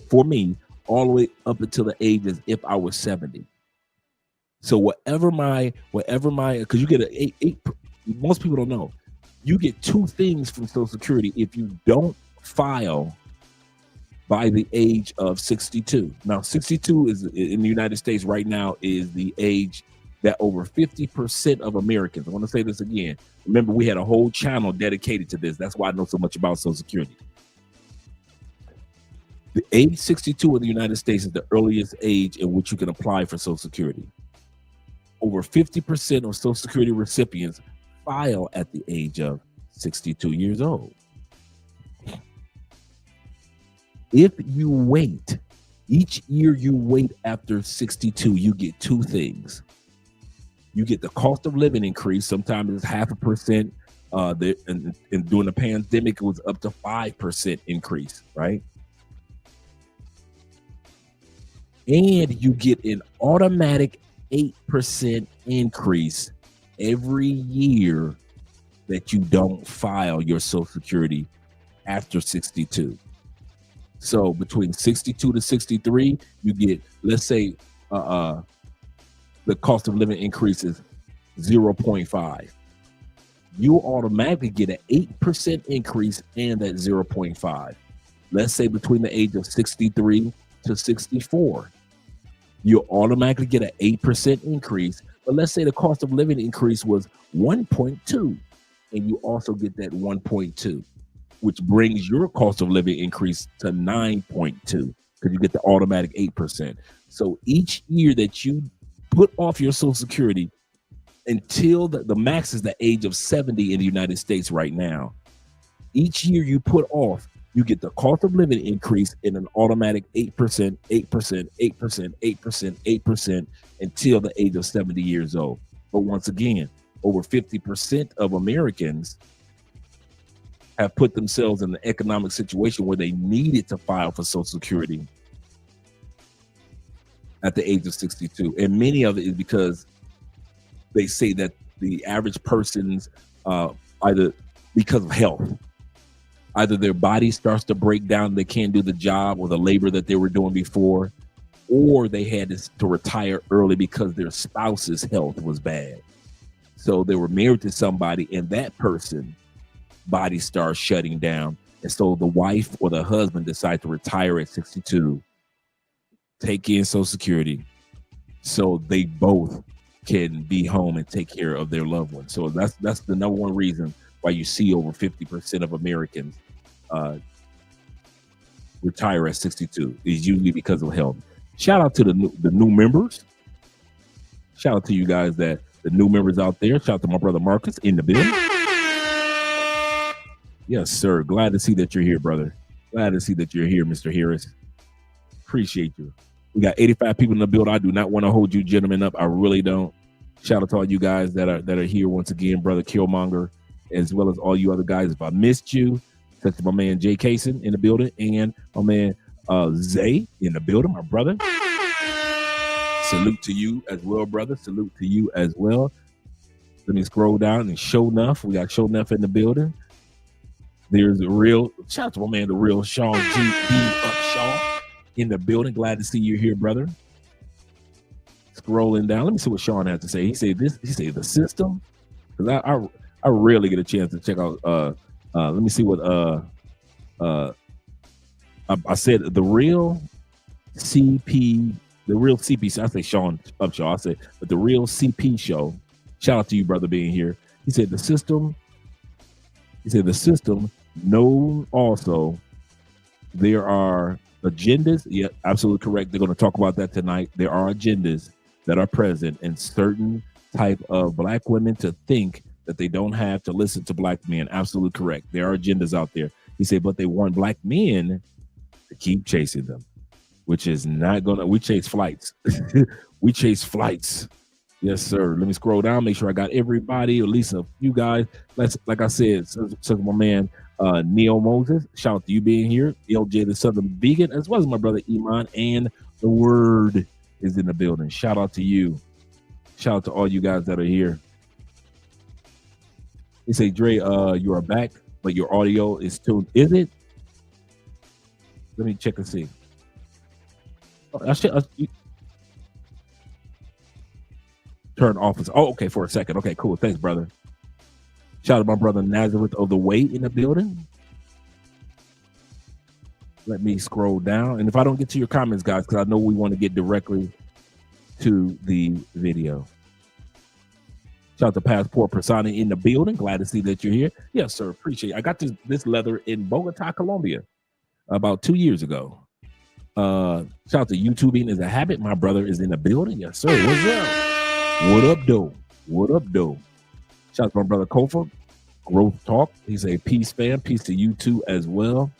for me, all the way up until the age as if I was 70. So whatever my, because you get most people don't know, you get two things from Social Security if you don't file by the age of 62. Now, 62 is in the United States right now is the age that over 50% of Americans, I want to say this again. Remember, we had a whole channel dedicated to this. That's why I know so much about Social Security. The age 62 in the United States is the earliest age in which you can apply for Social Security. Over 50% of Social Security recipients file at the age of 62 years old. If you wait, each year you wait after 62, you get two things. You get the cost of living increase. Sometimes it's 0.5%. And during the pandemic, it was up to 5% increase, right? And you get an automatic 8% increase every year that you don't file your Social Security after 62. So between 62 to 63, you get, let's say, the cost of living increases 0.5. You automatically get an 8% increase and that 0.5. Let's say between the age of 63 to 64, you automatically get an 8% increase. But let's say the cost of living increase was 1.2, and you also get that 1.2, which brings your cost of living increase to 9.2 because you get the automatic 8%. So each year that you put off your Social Security until the max is the age of 70 in the United States right now, each year you put off, you get the cost of living increase in an automatic 8%, 8%, 8%, 8%, 8% until the age of 70 years old. But once again, over 50% of Americans have put themselves in an economic situation where they needed to file for Social Security at the age of 62. And many of it is because they say that the average person's either because of health, either their body starts to break down, they can't do the job or the labor that they were doing before, or they had to retire early because their spouse's health was bad. So they were married to somebody and that person body starts shutting down. And so the wife or the husband decide to retire at 62, take in Social Security so they both can be home and take care of their loved ones. So that's the number one reason why you see over 50% of Americans retire at 62 is usually because of health. Shout out to the new members. Shout out to you guys, the new members out there. Shout out to my brother Marcus in the building. Yes, sir. Glad to see that you're here, brother. Glad to see that you're here, Mr. Harris. Appreciate you. We got 85 people in the building. I do not want to hold you gentlemen up. I really don't. Shout out to all you guys that are here once again, brother Killmonger, as well as all you other guys. If I missed you, Such as my man Jay Kaysen in the building, and my man Zay in the building, my brother. Salute to you as well, brother. Salute to you as well. Let me scroll down and Show Nuff. We got Show Nuff in the building. There's a real shout out to my man, the real Sean G. Upshaw in the building. Glad to see you here, brother. Scrolling down. Let me see what Sean has to say. He said this. He said the system. Because I rarely get a chance to check out. Let me see what I said. The real CP. The real CP. I say Sean Upshaw. I said, but the real CP show. Shout out to you, brother, being here. He said the system. He said the system. Known also, there are agendas. Yeah, absolutely correct. They're going to talk about that tonight. There are agendas that are present in certain type of black women to think that they don't have to listen to black men. Absolutely correct. There are agendas out there. He said, but they want black men to keep chasing them, which is not gonna. We chase flights. We chase flights. Yes, sir. Let me scroll down. Make sure I got everybody, or at least a few guys. Like I said, so my man Neil Moses. Shout out to you being here. LJ the Southern Vegan, as well as my brother Iman, and the Word is in the building. Shout out to you. Shout out to all you guys that are here. They say, Dre, you are back, but your audio is tuned. Is it? Let me check and see. Turn off. Oh, okay, for a second. Okay, cool. Thanks, brother. Shout out to my brother Nazareth of the Way in the building. Let me scroll down. And if I don't get to your comments, guys, because I know we want to get directly to the video. Shout out to Passport Persona in the building. Glad to see that you're here. Yes, sir. Appreciate it. I got this leather in Bogota, Colombia about 2 years ago. Shout out to YouTubing is a habit. My brother is in the building. Yes, sir. What's up? What up, though? What up, though? Shout out to my brother Kofa. Growth Talk. He's a peace fan. Peace to you too as well.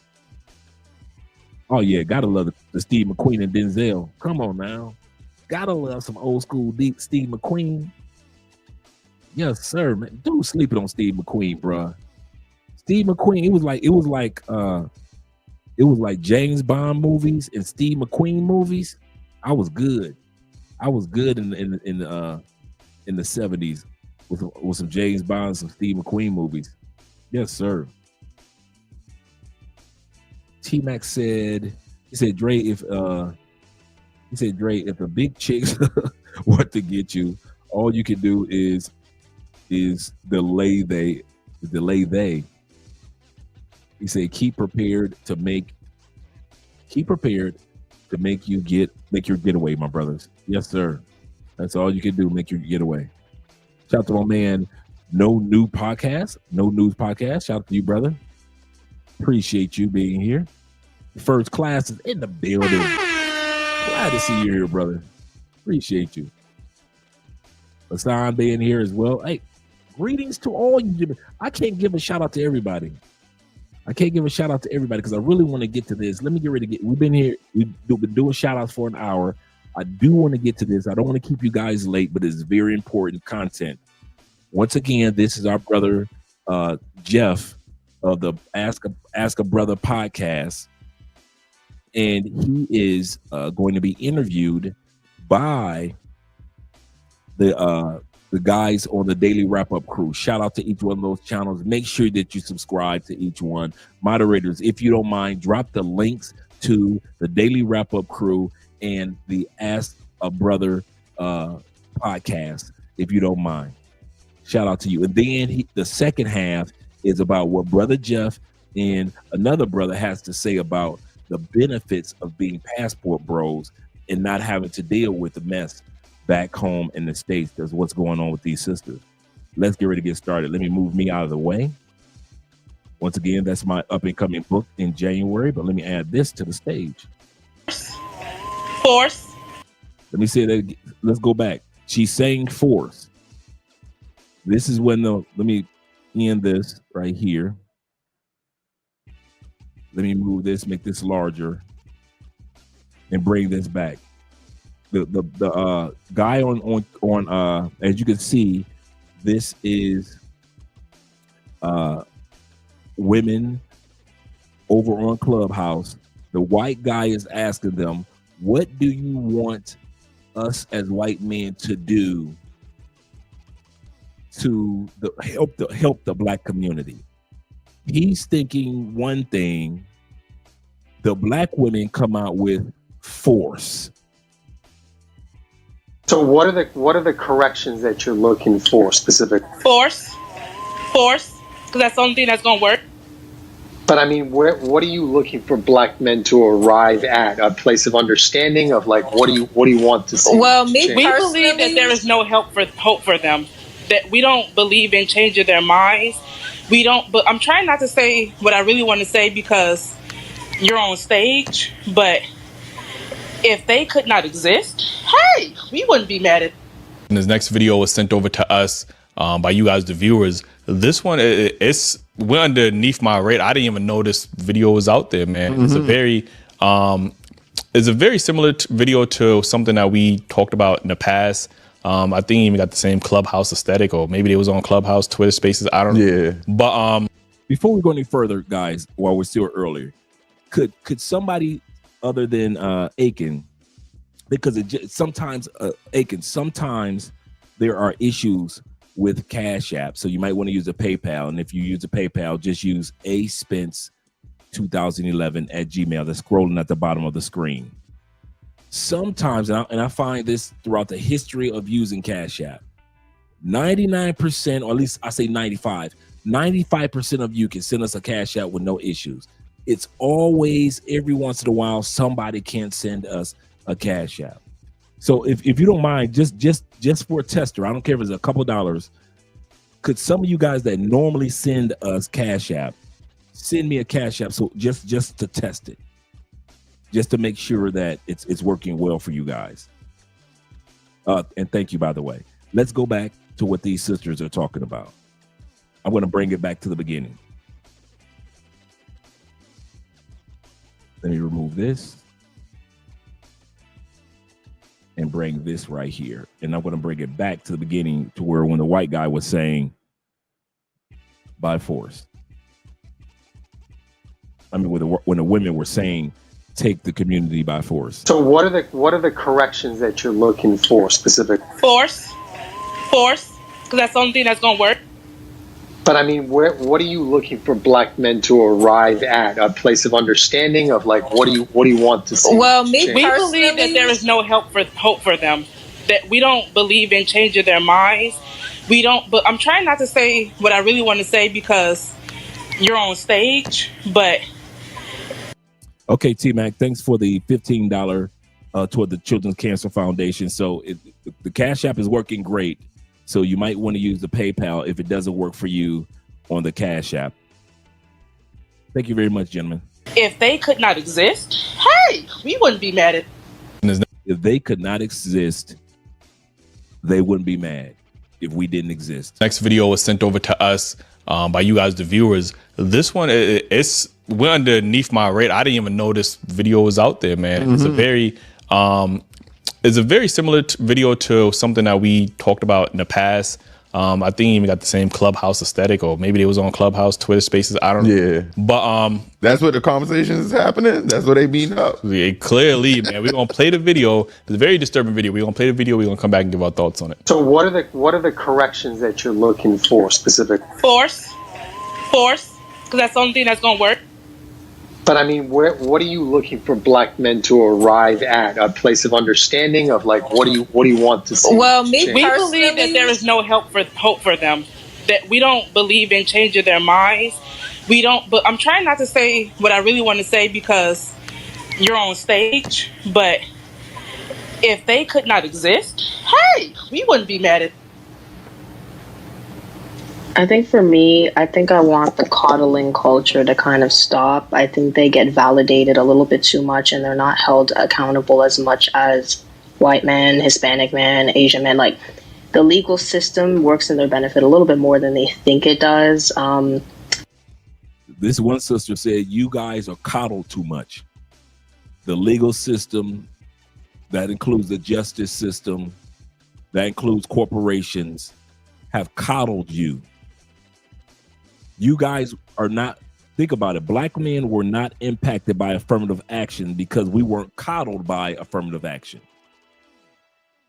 Oh, yeah. Gotta love the Steve McQueen and Denzel. Come on now. Gotta love some old school deep Steve McQueen. Yes, sir, man. Dude sleeping on Steve McQueen, bro. Steve McQueen, it was like James Bond movies and Steve McQueen movies. I was good in the 70s with some James Bond, some Steve McQueen movies. Yes, sir. T-Mac said, Dre, if the big chicks want to get you, all you can do is delay they. He said, keep prepared to make your getaway, my brothers. Yes, sir. That's all you can do, make your getaway. Shout out to my man, No News Podcast. Shout out to you, brother. Appreciate you being here. First Class is in the building. Glad to see you here, brother. Appreciate you. Hassan being here as well. Hey, greetings to all you. I can't give a shout out to everybody. Because I really want to get to this. Let me get ready to get. We've been here. We've been doing shout outs for an hour. I do want to get to this. I don't want to keep you guys late, but it's very important content. Once again, this is our brother Jeff of the Ask a Brother podcast, and he is going to be interviewed by the guys on the Daily Wrap-Up crew. Shout out to each one of those channels. Make sure that you subscribe to each one. Moderators, if you don't mind, drop the links to the Daily Wrap-Up crew and the Ask a Brother podcast, if you don't mind. Shout out to you. And then the second half is about what Brother Jeff and another brother has to say about the benefits of being passport bros and not having to deal with the mess back home in the States. That's what's going on with these sisters. Let's get ready to get started. Let me move me out of the way. Once again, that's my up and coming book in January, but let me add this to the stage. Force. Let me say that. Let's go back. She's saying force. This is when let me end this right here. Let me move this, make this larger, and bring this back. The guy on as you can see, this is women over on Clubhouse. The white guy is asking them, what do you want us as white men to do to help the black community? He's thinking one thing. The black women come out with force. So what are the corrections that you're looking for specifically? Force, because that's the only thing that's gonna work. But I mean, what are you looking for black men to arrive at? A place of understanding of like, what do you want to see? Well, we believe that there is no hope for them. That we don't believe in changing their minds. We don't. But I'm trying not to say what I really want to say because you're on stage. But if they could not exist, hey, we wouldn't be mad at. And this next video was sent over to us by you guys, the viewers. This one, it's went underneath my radar. I didn't even know this video was out there, man. It's a very similar video to something that we talked about in the past. I think even got the same Clubhouse aesthetic, or maybe it was on Clubhouse, Twitter Spaces. I don't know. Yeah. But before we go any further, guys, while we're still earlier, could somebody other than Aiken, because sometimes there are issues with Cash App, so you might want to use a PayPal, and if you use a PayPal, just use aspence2011@gmail. That's scrolling at the bottom of the screen. Sometimes, and I find this throughout the history of using Cash App, 99%, or at least I say 95% of you can send us a Cash App with no issues. It's always, every once in a while, somebody can send us a Cash App. So if you don't mind, just for a tester, I don't care if it's a couple dollars, could some of you guys that normally send us Cash App, send me a Cash App, so just to test it, just to make sure that it's working well for you guys. And thank you, by the way. Let's go back to what these sisters are talking about. I'm going to bring it back to the beginning. Let me remove this and bring this right here. And I'm going to bring it back to the beginning to where when the white guy was saying by force. I mean, when the women were saying take the community by force. So what are the corrections that you're looking for specifically? Force, because that's the only thing that's gonna work. But I mean, what are you looking for black men to arrive at? A place of understanding of like, what do you want to see? Well, we believe that there is no hope for them. That we don't believe in changing their minds. We don't. But I'm trying not to say what I really want to say because you're on stage. But okay, T-Mac, thanks for the $15 toward the Children's Cancer Foundation. So the Cash App is working great. So you might want to use the PayPal if it doesn't work for you on the Cash App. Thank you very much, gentlemen. If they could not exist, hey, we wouldn't be mad at. If they could not exist, they wouldn't be mad if we didn't exist. next video was sent over to us by you guys, the viewers. This one, it's went underneath my radar. I didn't even know this video was out there, man. It's a very similar video to something that we talked about in the past. I think even got the same Clubhouse aesthetic, or maybe it was on Clubhouse, Twitter Spaces. I don't know. Yeah. But that's what the conversation is happening. That's what they beating up. Clearly, man, we're gonna play the video. It's a very disturbing video. We're gonna play the video. We're gonna come back and give our thoughts on it. So what are the corrections that you're looking for specifically? Force, because that's the only thing that's gonna work. But I mean, what are you looking for black men to arrive at? A place of understanding of like, what do you want to see? Well, we believe that there is no hope for them. That we don't believe in changing their minds. We don't. But I'm trying not to say what I really want to say because you're on stage. But if they could not exist, hey, we wouldn't be mad at. I think for me, I want the coddling culture to kind of stop. I think they get validated a little bit too much and they're not held accountable as much as white men, Hispanic men, Asian men. Like, the legal system works in their benefit a little bit more than they think it does. This one sister said, you guys are coddled too much. The legal system, that includes the justice system, that includes corporations, have coddled you. You guys are not Think about it. Black men were not impacted by affirmative action because we weren't coddled by affirmative action.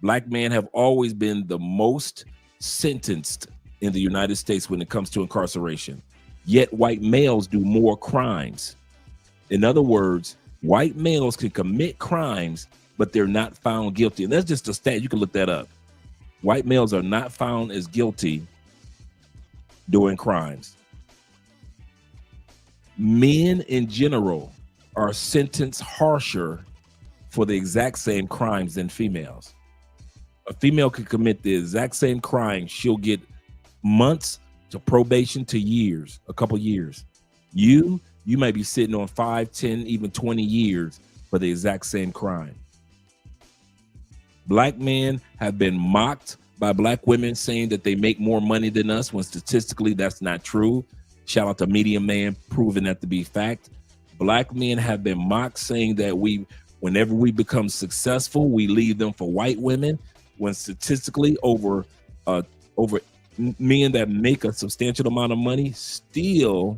Black men have always been the most sentenced in the United States when it comes to incarceration. Yet white males do more crimes. In other words, white males can commit crimes, but they're not found guilty. And that's just a stat. You can look that up. White males are not found as guilty doing crimes. Men in general are sentenced harsher for the exact same crimes than females. A female can commit the exact same crime. She'll get months to probation to years, a couple years. You might be sitting on 5, 10, even 20 years for the exact same crime. Black men have been mocked by black women saying that they make more money than us when statistically that's not true. Shout out to Medium Man proving that to be fact. Black men have been mocked saying that whenever we become successful, we leave them for white women, when statistically over men that make a substantial amount of money still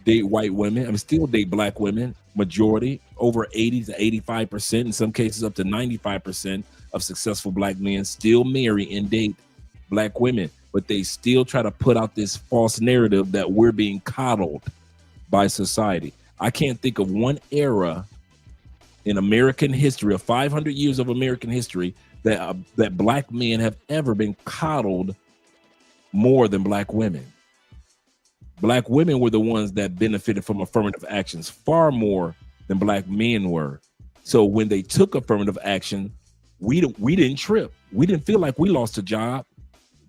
date white women. I mean, still date black women. Majority, over 80 to 85%, in some cases up to 95% of successful black men still marry and date black women. But they still try to put out this false narrative that we're being coddled by society. I can't think of one era in American history, of 500 years of American history, that black men have ever been coddled more than black women. Black women were the ones that benefited from affirmative actions far more than black men were. So when they took affirmative action, we didn't trip. We didn't feel like we lost a job.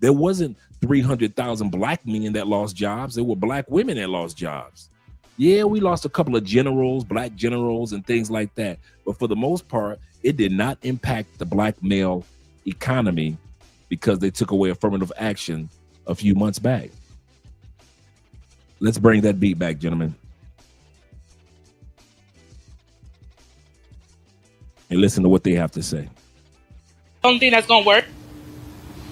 There wasn't 300,000 black men that lost jobs. There were black women that lost jobs. Yeah, we lost a couple of generals, black generals and things like that. But for the most part, it did not impact the black male economy because they took away affirmative action a few months back. Let's bring that beat back, gentlemen. And listen to what they have to say. Only thing that's gonna work.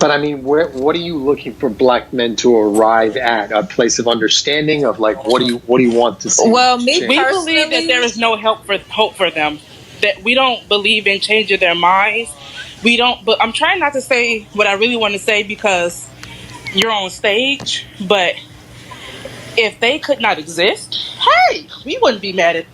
But I mean, what are you looking for black men to arrive at? A place of understanding of like, what do you want to see? Well, me We believe that there is no hope for them. That we don't believe in changing their minds. We don't. But I'm trying not to say what I really want to say because you're on stage. But if they could not exist, hey, we wouldn't be mad at.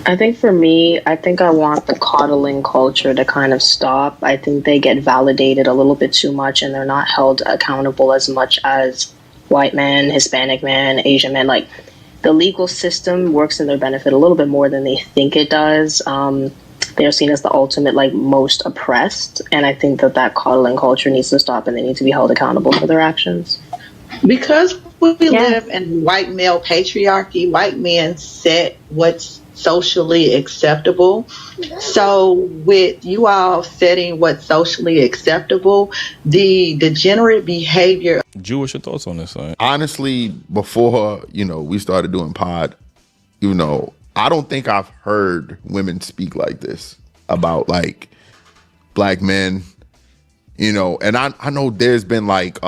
I think for me, I think I want the coddling culture to kind of stop. I think they get validated a little bit too much and they're not held accountable as much as white men, Hispanic men, Asian men. Like, the legal system works in their benefit a little bit more than they think it does. They're seen as the ultimate, like, most oppressed. And I think that coddling culture needs to stop and they need to be held accountable for their actions. Because we live in white male patriarchy, white men set what's socially acceptable. So with you all setting what's socially acceptable, the degenerate behavior. Jew, what's your thoughts on this? Honestly, before we started doing pod, I don't think I've heard women speak like this about like black men, and I know there's been like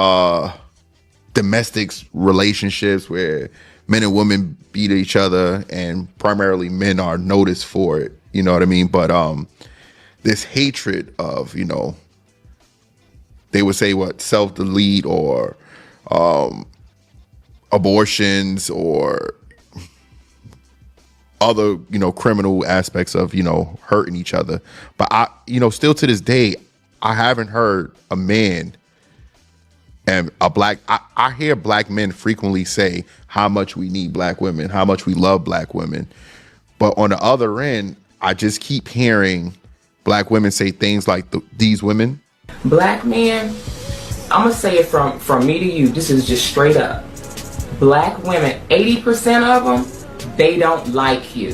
domestic relationships where men and women beat each other and primarily men are noticed for it. You know what I mean? But this hatred of, they would say what, self-delete or abortions or other, criminal aspects of, hurting each other. But I, still to this day, I haven't heard a man and I hear black men frequently say how much we need black women, how much we love black women. But on the other end, I just keep hearing black women say things like these women. Black men, I'm going to say it from me to you. This is just straight up. Black women, 80% of them, they don't like you.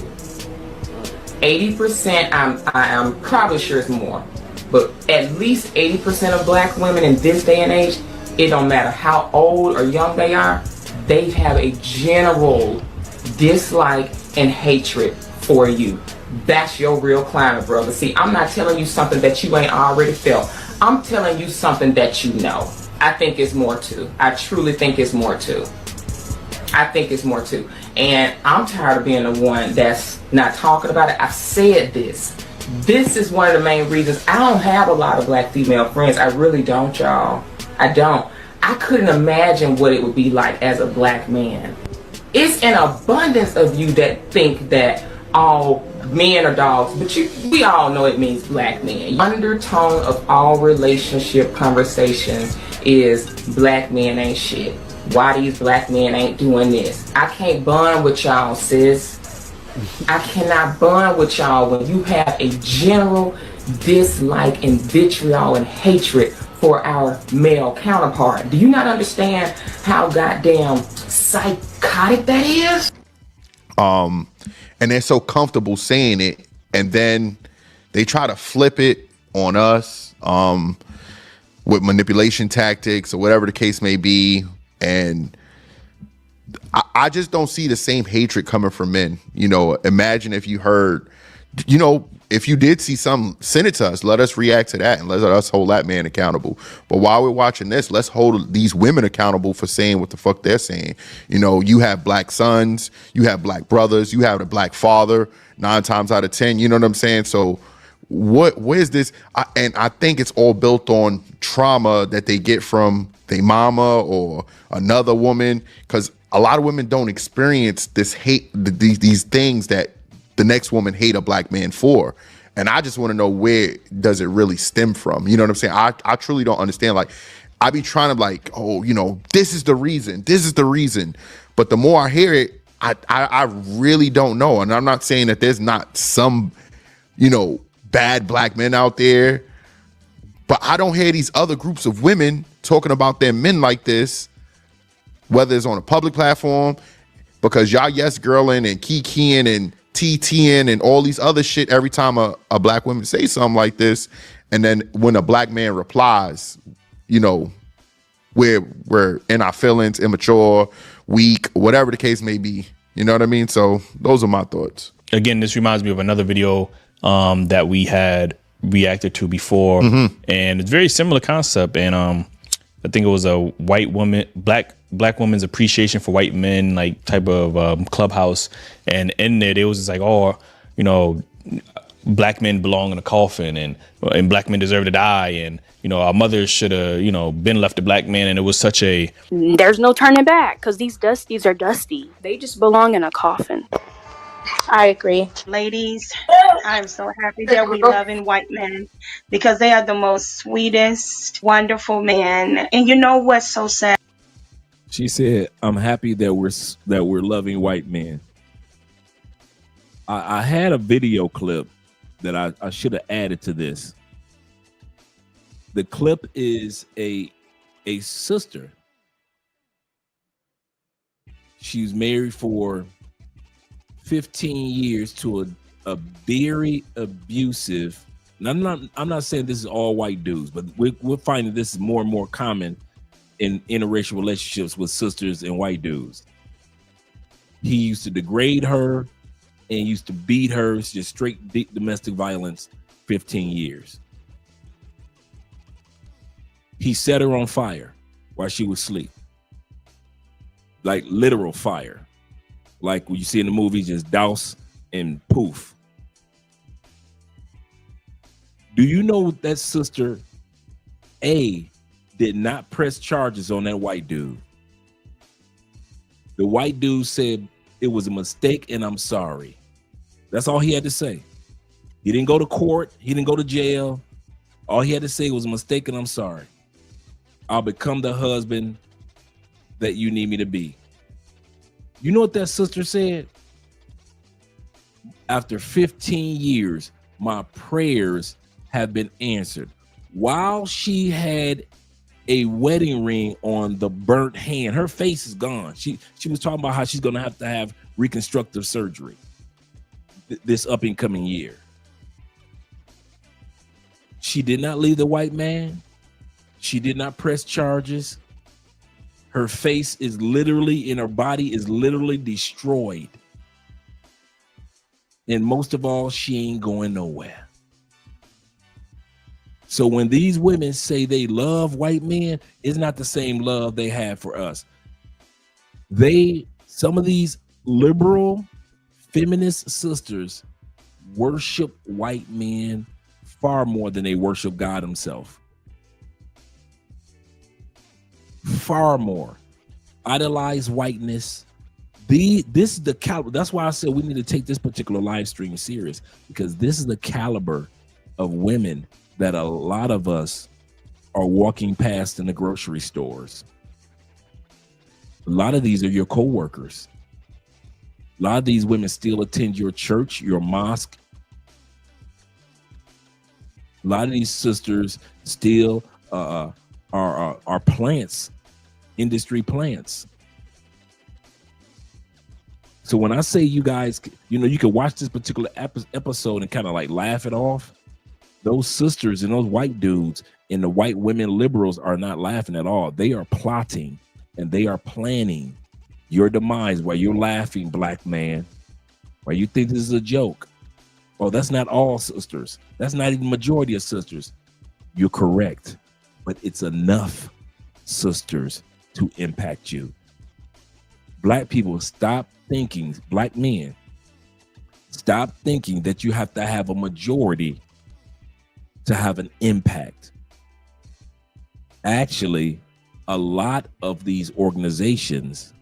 80%, I'm probably sure it's more. But at least 80% of black women in this day and age, it don't matter how old or young they are, they have a general dislike and hatred for you. That's your real climate, brother. See, I'm not telling you something that you ain't already felt. I'm telling you something that you know. I think it's more too. I truly think it's more too. I think it's more too. And I'm tired of being the one that's not talking about it. I've said this. This is one of the main reasons I don't have a lot of black female friends. I really don't, y'all. I don't. I couldn't imagine what it would be like as a black man. It's an abundance of you that think that all men are dogs, but we all know it means black men. Undertone of all relationship conversations is black men ain't shit. Why these black men ain't doing this? I can't bond with y'all, sis. I cannot bond with y'all when you have a general dislike and vitriol and hatred for our male counterpart. Do you not understand how goddamn psychotic that is? And they're so comfortable saying it, and then they try to flip it on us with manipulation tactics or whatever the case may be. And I just don't see the same hatred coming from men. You know, imagine if you heard, you know, if you did see some, send it to us. Let us react to that and let us hold that man accountable. But while we're watching this, let's hold these women accountable for saying what the fuck they're saying. You know, you have black sons, you have black brothers, you have a black father 9 times out of 10. You know what I'm saying? So where's this? And I think it's all built on trauma that they get from their mama or another woman, because a lot of women don't experience this hate, these things that the next woman hate a black man for. And I just want to know, where does it really stem from? You know what I'm saying? I truly don't understand. Like, I be trying to like, oh, you know, this is the reason. This is the reason. But the more I hear it, I really don't know. And I'm not saying that there's not some, you know, bad black men out there, but I don't hear these other groups of women talking about their men like this, whether it's on a public platform, because y'all yes girling and kikiing and TTing and all these other shit every time a black woman say something like this. And then when a black man replies, you know, we're in our feelings, immature, weak, whatever the case may be. You know what I mean? So those are my thoughts. Again, this reminds me of another video that we had reacted to before, and it's very similar concept. And I think it was a white woman, black woman's appreciation for white men, like type of clubhouse. And in there, they was just like, oh, you know, black men belong in a coffin, and black men deserve to die, and you know, our mothers should have, you know, been left to black men. And it was such a, there's no turning back, because these dusties are dusty. They just belong in a coffin. I agree. Ladies, I'm so happy that we loving white men, because they are the most sweetest, wonderful men. And you know what's so sad? She said, I'm happy that we're loving white men. I had a video clip that I should have added to this. The clip is a sister. She's married for 15 years to a very abusive. And I'm not saying this is all white dudes, but we're finding this is more and more common in interracial relationships with sisters and white dudes. He used to degrade her and used to beat her. It's just straight domestic violence. 15 years. He set her on fire while she was asleep, like literal fire. Like what you see in the movies, just douse and poof. Do you know that sister did not press charges on that white dude? The white dude said it was a mistake and I'm sorry. That's all he had to say. He didn't go to court. He didn't go to jail. All he had to say was a mistake and I'm sorry. I'll become the husband that you need me to be. You know what that sister said? After 15 years, my prayers have been answered. While she had a wedding ring on the burnt hand, her face is gone. She was talking about how she's going to have reconstructive surgery this up and coming year. She did not leave the white man. She did not press charges. Her face is literally, and her body is literally destroyed. And most of all, she ain't going nowhere. So when these women say they love white men, it's not the same love they have for us. They Some of these liberal feminist sisters worship white men far more than they worship God himself. Far more. Idolize whiteness. This is the caliber. That's why I said we need to take this particular live stream serious, because this is the caliber of women that a lot of us are walking past in the grocery stores. A lot of these are your co-workers. A lot of these women still attend your church, your mosque. A lot of these sisters still are plants, industry plants. So when I say you guys, you know, you can watch this particular episode and kind of like laugh it off. Those sisters and those white dudes and the white women liberals are not laughing at all. They are plotting and they are planning your demise while you're laughing, black man, while you think this is a joke. Oh, that's not all sisters. That's not even the majority of sisters. You're correct, but it's enough sisters to impact you. Black people, stop thinking, black men, stop thinking that you have to have a majority to have an impact. Actually, a lot of these organizations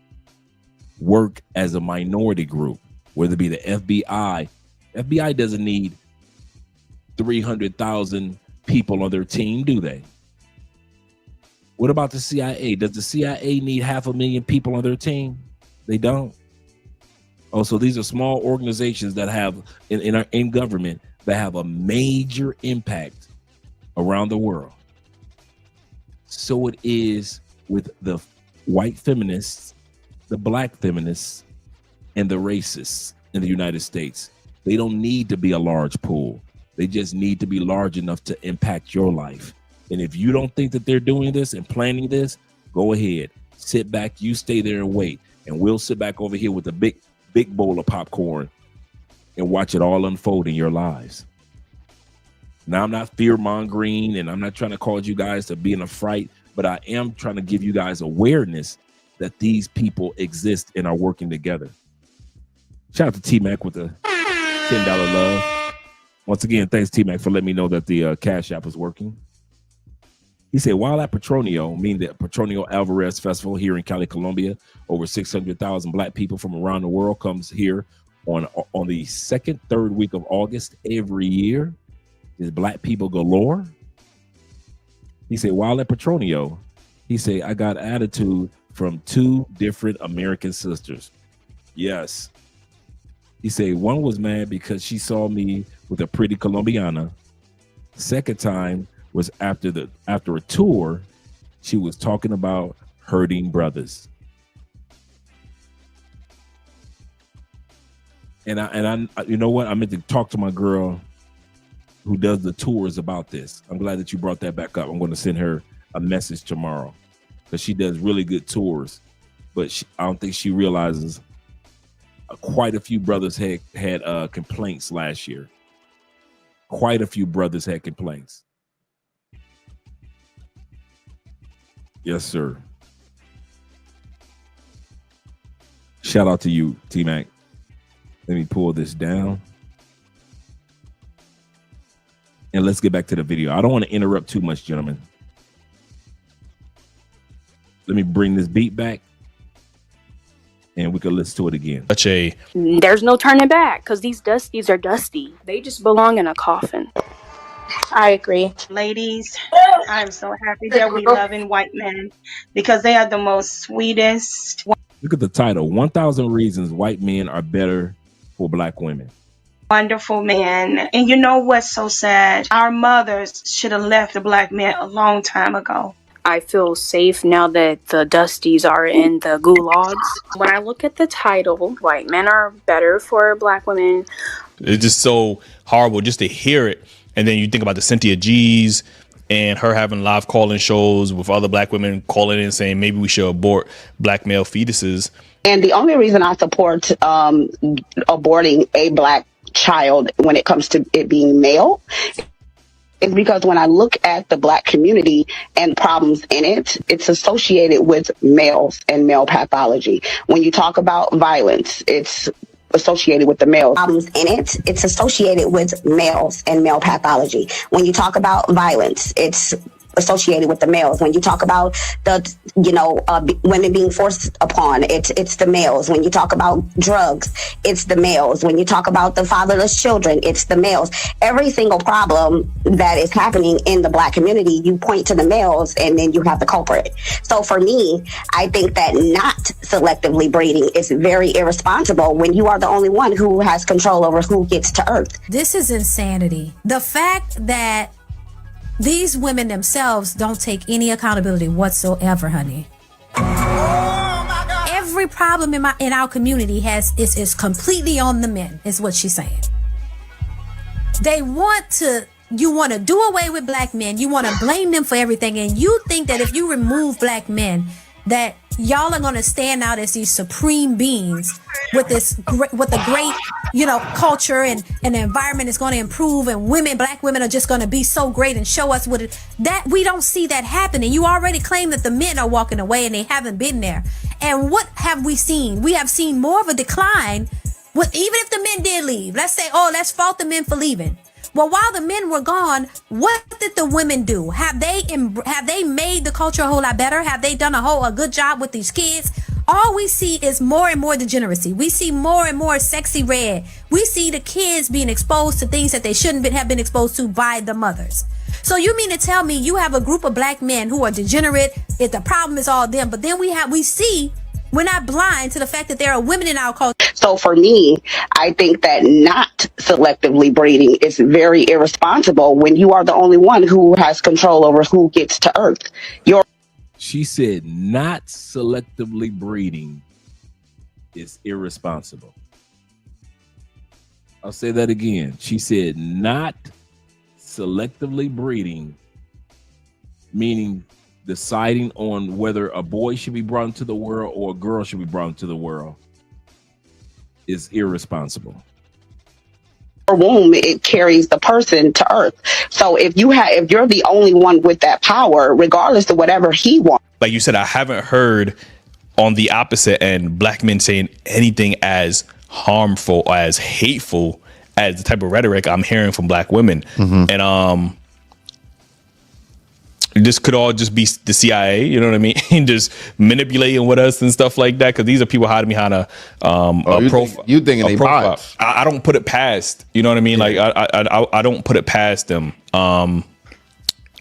work as a minority group, whether it be the FBI. FBI doesn't need 300,000 people on their team, do they? What about the CIA? Does the CIA need 500,000 people on their team? They don't. Oh, so these are small organizations that have in government that have a major impact around the world. So it is with the white feminists, the black feminists, and the racists in the United States. They don't need to be a large pool. They just need to be large enough to impact your life. And if you don't think that they're doing this and planning this, go ahead, sit back, you stay there and wait. And we'll sit back over here with a big bowl of popcorn and watch it all unfold in your lives. Now, I'm not fear-mongering and I'm not trying to cause you guys to be in a fright, but I am trying to give you guys awareness that these people exist and are working together. Shout out to T-Mac with the $10 love. Once again, thanks, T-Mac, for letting me know that the Cash App is working. He said, while at Petronio, meaning the Petronio Alvarez Festival here in Cali, Colombia, over 600,000 black people from around the world comes here on the second, third week of August every year. There's black people galore. He said, while at Petronio, he said, I got attitude from 2 different American sisters. Yes. He said, one was mad because she saw me with a pretty Colombiana. Second time was after a tour, she was talking about hurting brothers. And I you know what? I meant to talk to my girl who does the tours about this. I'm glad that you brought that back up. I'm going to send her a message tomorrow because she does really good tours, but I don't think she realizes quite a few brothers had complaints last year. Quite a few brothers had complaints. Yes, sir. Shout out to you, T-Mac. Let me pull this down. And let's get back to the video. I don't want to interrupt too much, gentlemen. Let me bring this beat back and we can listen to it again. There's no turning back because these dusties are dusty. They just belong in a coffin. I agree. Ladies, I'm so happy that we love in white men because they are the most sweetest. Look at the title, 1,000 Reasons White Men Are Better for Black Women. Wonderful man. And you know what's so sad? Our mothers should have left the black men a long time ago. I feel safe now that the dusties are in the gulags. When I look at the title, white men are better for black women. It's just so horrible just to hear it. And then you think about the Cynthia G's and her having live call-in shows with other black women calling in saying maybe we should abort black male fetuses. And the only reason I support aborting a black child when it comes to it being male is because when I look at the Black community and problems in it, it's associated with males and male pathology. When you talk about violence, it's associated with the males. Problems in it, it's associated with males and male pathology. When you talk about violence, it's associated with the males. When you talk about the, women being forced upon, it's the males. When you talk about drugs, it's the males. When you talk about the fatherless children, it's the males. Every single problem that is happening in the Black community, you point to the males and then you have the culprit. So for me, I think that not selectively breeding is very irresponsible when you are the only one who has control over who gets to Earth. This is insanity. The fact that these women themselves don't take any accountability whatsoever, honey. Every problem in our community is completely on the men, is what she's saying. You want to do away with Black men. You want to blame them for everything. And you think that if you remove Black men, that y'all are going to stand out as these supreme beings with the great, culture and the environment is going to improve, and Black women are just going to be so great and show us that we don't see that happening. You already claim that the men are walking away and they haven't been there. And what have we seen? We have seen more of a decline even if the men did leave. Let's say, let's fault the men for leaving. Well, while the men were gone, what did the women do? Have they made the culture a whole lot better? Have they done a good job with these kids? All we see is more and more degeneracy. We see more and more sexy red. We see the kids being exposed to things that they shouldn't have been exposed to by the mothers. So you mean to tell me you have a group of Black men who are degenerate, if the problem is all them, but then we're not blind to the fact that there are women in our culture. So for me, I think that not selectively breeding is very irresponsible when you are the only one who has control over who gets to Earth. She said not selectively breeding is irresponsible. I'll say that again. She said not selectively breeding, meaning deciding on whether a boy should be brought into the world or a girl should be brought into the world, is irresponsible. Womb, it carries the person to Earth. So if you're the only one with that power, regardless of whatever he wants. Like you said, I haven't heard on the opposite end Black men saying anything as harmful or as hateful as the type of rhetoric I'm hearing from Black women. Mm-hmm. And this could all just be the CIA, you know what I mean? Just manipulating with us and stuff like that. Because these are people hiding behind a profile. You thinking they bots? I don't put it past. You know what I mean? Yeah. Like I don't put it past them.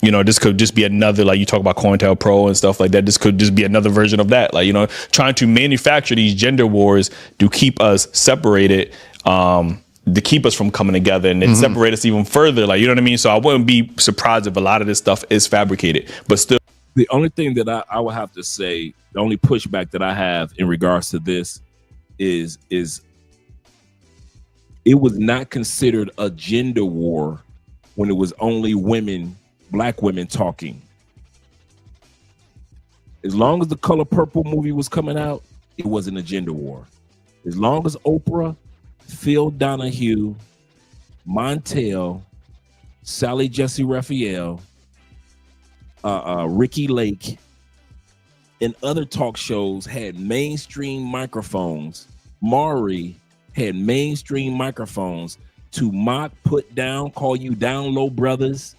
This could just be another, like you talk about COINTELPRO and stuff like that. This could just be another version of that. Like, trying to manufacture these gender wars to keep us separated. To keep us from coming together and then separate us even further. Like, you know what I mean? So I wouldn't be surprised if a lot of this stuff is fabricated, but still. The only thing that I would have to say, the only pushback that I have in regards to this is it was not considered a gender war when it was only women, Black women talking. As long as the Color Purple movie was coming out, it wasn't a gender war. As long as Oprah, Phil Donahue, Montel, Sally Jesse Raphael, Ricky Lake, and other talk shows had mainstream microphones. Maury had mainstream microphones to mock, put down, call you down low brothers.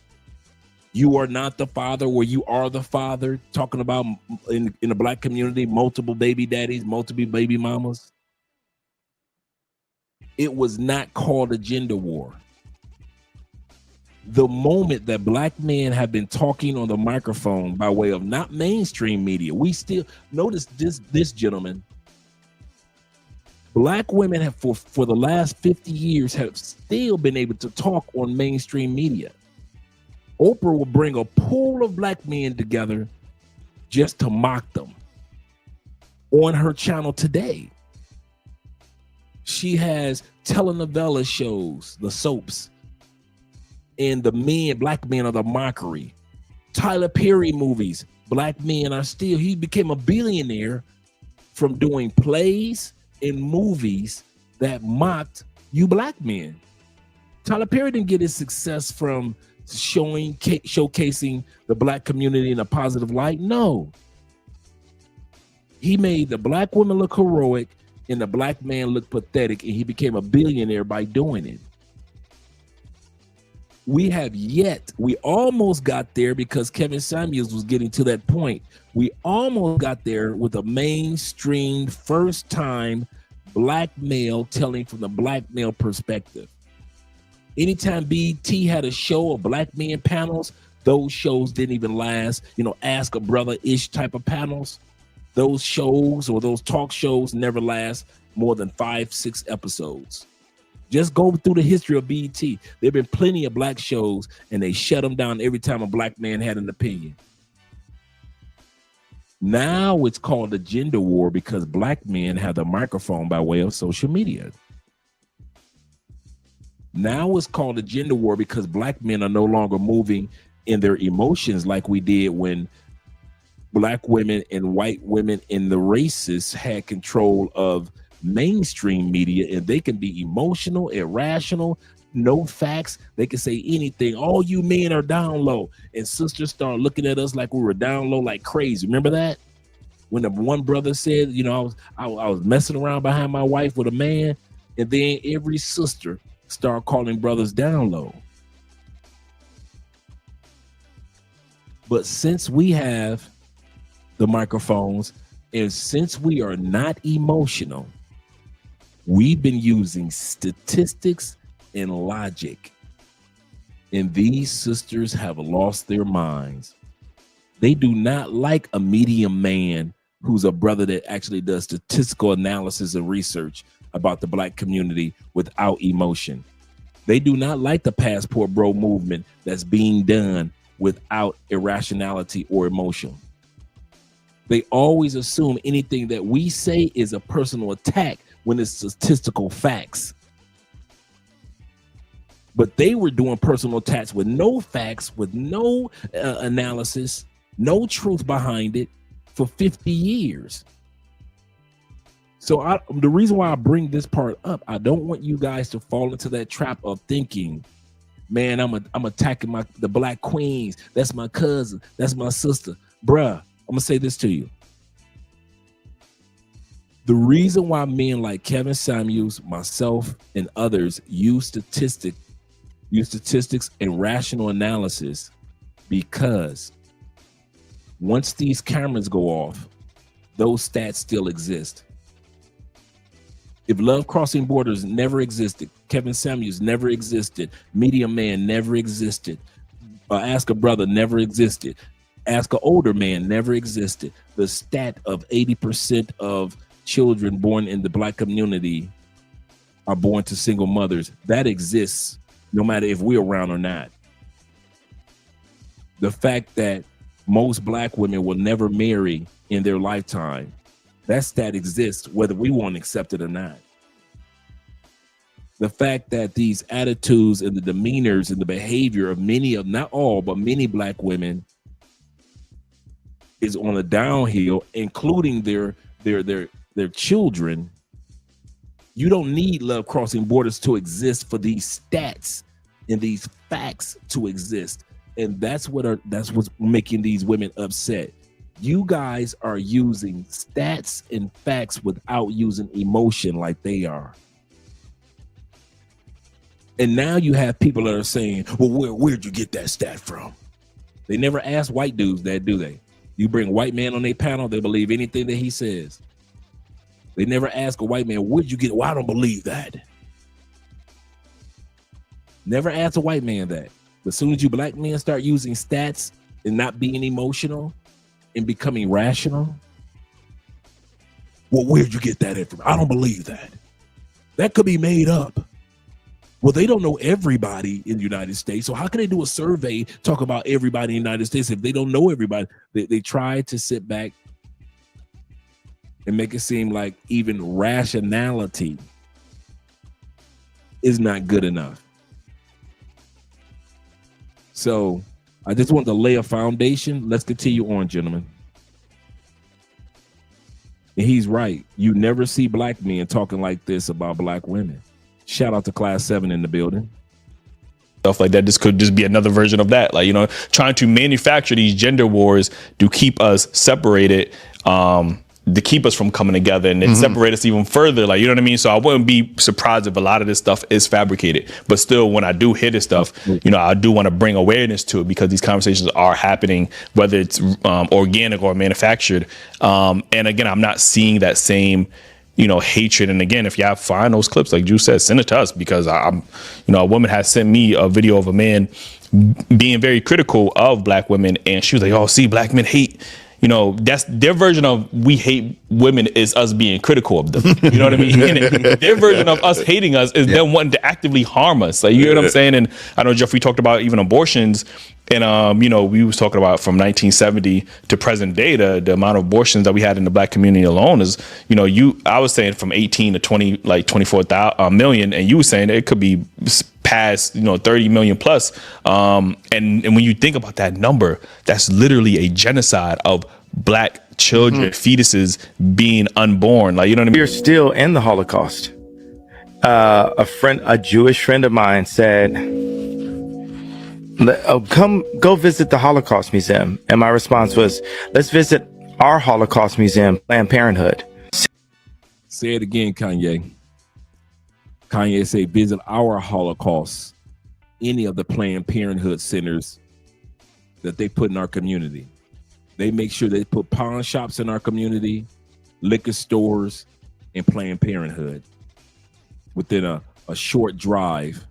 You are not the father where you are the father. Talking about in the Black community, multiple baby daddies, multiple baby mamas. It was not called a gender war. The moment that Black men have been talking on the microphone by way of not mainstream media, we still notice this gentleman. Black women have for the last 50 years have still been able to talk on mainstream media. Oprah will bring a pool of Black men together just to mock them on her channel today. She has telenovela shows, the soaps, and the Black men are the mockery. Tyler Perry movies, Black men are still, he became a billionaire from doing plays and movies that mocked you Black men. Tyler Perry didn't get his success from showcasing the black community in a positive light? No. He made the black woman look heroic and the black man look pathetic, and he became a billionaire by doing it. We almost got there because Kevin Samuels was getting to that point. We almost got there with a mainstream first time black male telling from the black male perspective. Anytime BET had a show of black men panels, those shows didn't even last. Ask a brother-ish type of panels. Those shows or those talk shows never last more than 5-6 episodes. Just go through the history of BET. There have been plenty of black shows, and they shut them down every time a black man had an opinion. Now it's called a gender war because black men have the microphone by way of social media. Now it's called a gender war because black men are no longer moving in their emotions like we did when black women and white women in the races had control of mainstream media, and they can be emotional, irrational, no facts. They can say anything. All you men are down low. And sisters start looking at us like we were down low like crazy. Remember that? When the one brother said, I was messing around behind my wife with a man, and then every sister start calling brothers down low. But since we have the microphones, and since we are not emotional, we've been using statistics and logic, and these sisters have lost their minds. They do not like a medium man who's a brother that actually does statistical analysis and research about the black community without emotion. They do not like the passport bro movement that's being done without irrationality or emotion. They always assume anything that we say is a personal attack when it's statistical facts. But they were doing personal attacks with no facts, with no analysis, no truth behind it for 50 years. So the reason why I bring this part up, I don't want you guys to fall into that trap of thinking, man, I'm attacking the black queens. That's my cousin. That's my sister. Bruh, I'm going to say this to you. The reason why men like Kevin Samuels, myself, and others use statistics and rational analysis, because once these cameras go off, those stats still exist. If Love Crossing Borders never existed, Kevin Samuels never existed, Media Man never existed, Ask a Brother never existed, Ask an Older Man never existed, the stat of 80% of children born in the black community are born to single mothers, that exists no matter if we're around or not. The fact that most black women will never marry in their lifetime, that stat exists whether we want to accept it or not. The fact that these attitudes and the demeanors and the behavior of many of, not all, but many black women is on a downhill, including their children. You don't need Love Crossing Borders to exist for these stats and these facts to exist. And that's what's making these women upset. You guys are using stats and facts without using emotion like they are. And now you have people that are saying, well, where'd you get that stat from? They never ask white dudes that, do they? You bring a white man on their panel, they believe anything that he says. They never ask a white man, where'd you get it? Well, I don't believe that. Never ask a white man that. But as soon as you black men start using stats and not being emotional and becoming rational, well, where'd you get that information? I don't believe that. That could be made up. Well, they don't know everybody in the United States. So how can they do a survey, talk about everybody in the United States if they don't know everybody? They try to sit back and make it seem like even rationality is not good enough. So I just want to lay a foundation. Let's continue on, gentlemen. And he's right. You never see black men talking like this about black women. Shout out to Class 7 in the building. stuff like that. This could just be another version of that. Like, you know, trying to manufacture these gender wars to keep us separated, to keep us from coming together and then separate us even further. Like, you know what I mean? So I wouldn't be surprised if a lot of this stuff is fabricated. But still, when I do hear this stuff, you know, I do want to bring awareness to it because these conversations are happening, whether it's organic or manufactured. And again, I'm not seeing that same, you know, hatred. And again, if y'all find those clips, like Drew said, send it to us, because I'm, you know, a woman has sent me a video of a man being very critical of black women, and she was like, "Oh, see, black men hate." You know, that's their version of we hate women is us being critical of them. You know what I mean? Their version of us hating us is them wanting to actively harm us. Like, you know what I'm saying? And I know, Jeff, we talked about even abortions. And, you know, we was talking about from 1970 to present day, the amount of abortions that we had in the black community alone is, you know, I was saying from 18 to 20, like 24 million. And you were saying it could be past, you know, 30 million plus. And when you think about that number, that's literally a genocide of black children, fetuses being unborn. Like, you know what I mean? We're still in the Holocaust. A Jewish friend of mine said, come go visit the Holocaust Museum. And my response was, let's visit our Holocaust Museum, Planned Parenthood. Say it again, Kanye. Kanye say, visit our Holocaust, any of the Planned Parenthood centers that they put in our community. They make sure they put pawn shops in our community, liquor stores, and Planned Parenthood within a short drive.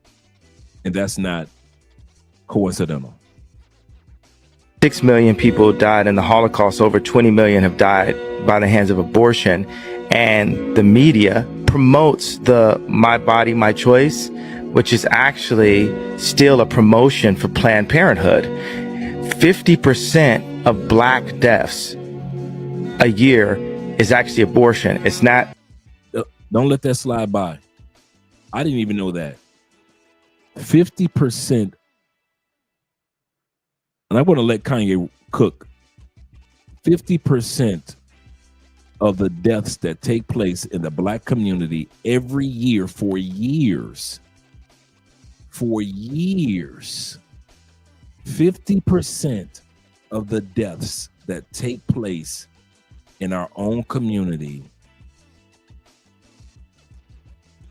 And that's not coincidental. 6 million people died in the Holocaust. Over 20 million have died by the hands of abortion. And the media promotes the My Body, My Choice, which is actually still a promotion for Planned Parenthood. 50% of black deaths a year is actually abortion. It's not. Don't let that slide by. I didn't even know that. 50%. And I want to let Kanye cook. 50% of the deaths that take place in the black community every year for years, 50% of the deaths that take place in our own community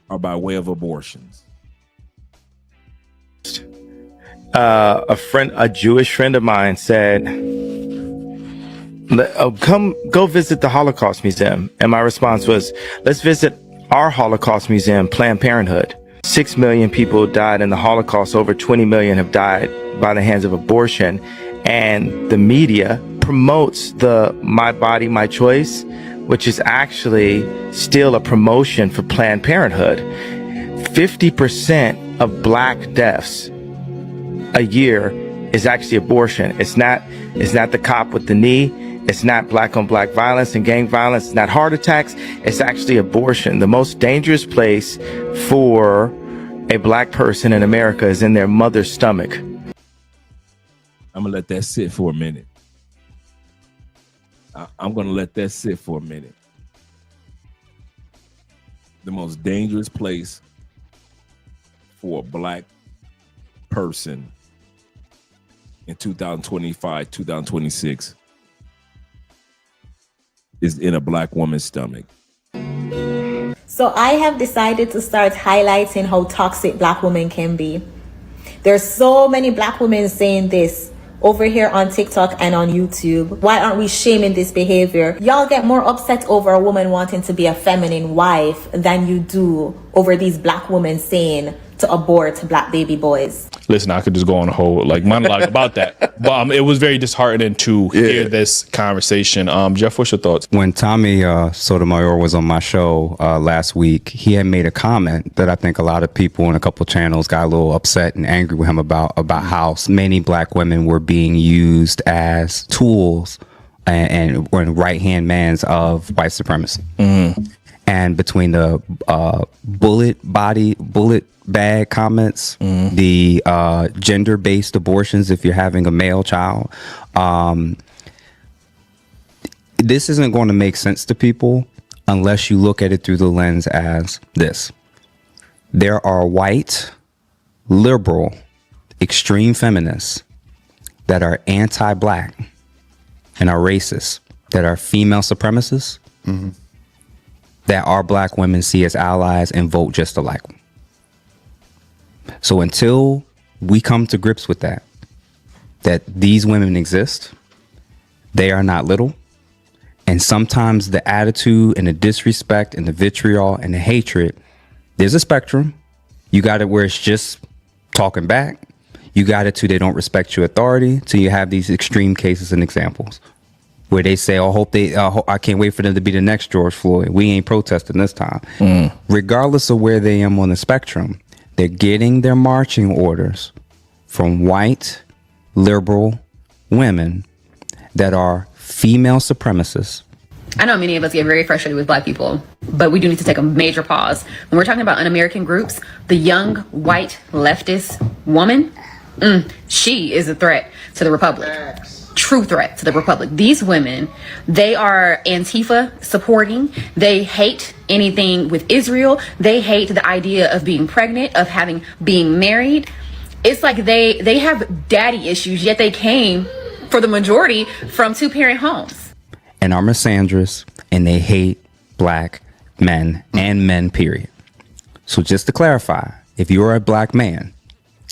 are by way of abortions. A Jewish friend of mine said, come go visit the Holocaust Museum. And my response was, let's visit our Holocaust Museum, Planned Parenthood. 6 million people died in the Holocaust. Over 20 million have died by the hands of abortion. And the media promotes the My Body, My Choice, which is actually still a promotion for Planned Parenthood. 50% of black deaths a year is actually abortion. It's not the cop with the knee. It's not black on black violence and gang violence. It's not heart attacks. It's actually abortion. The most dangerous place for a black person in America is in their mother's stomach. I'm gonna let that sit for a minute. I'm gonna let that sit for a minute. The most dangerous place for a black person in 2025, 2026 is in a black woman's stomach. So I have decided to start highlighting how toxic black women can be. There's so many black women saying this over here on TikTok and on YouTube. Why aren't we shaming this behavior? Y'all get more upset over a woman wanting to be a feminine wife than you do over these black women saying to abort black baby boys. Listen, I could just go on a whole like monologue about that, but it was very disheartening to hear this conversation. Jeff, what's your thoughts? When Tommy Sotomayor was on my show last week, he had made a comment that I think a lot of people in a couple channels got a little upset and angry with him about how many black women were being used as tools and right-hand mans of white supremacy. Mm-hmm. And between the bullet bag comments, the gender-based abortions if you're having a male child, this isn't going to make sense to people unless you look at it through the lens as this. There are white, liberal, extreme feminists that are anti-black and are racist, that are female supremacists, that our black women see as allies and vote just alike. So until we come to grips with that these women exist, they are not little, and sometimes the attitude and the disrespect and the vitriol and the hatred, there's a spectrum. You got it where it's just talking back. You got it to they don't respect your authority, till you have these extreme cases and examples where they say, I can't wait for them to be the next George Floyd. We ain't protesting this time. Regardless of where they am on the spectrum, they're getting their marching orders from white, liberal women that are female supremacists. I know many of us get very frustrated with black people, but we do need to take a major pause. When we're talking about un-American groups, the young, white, leftist woman, she is a threat to the Republic. True threat to the Republic. These women, they are Antifa supporting. They hate anything with Israel. They hate the idea of being pregnant, of being married. It's like they have daddy issues, yet they came, for the majority, from two-parent homes. And are misandrous, and they hate black men and men, period. So just to clarify, if you are a black man,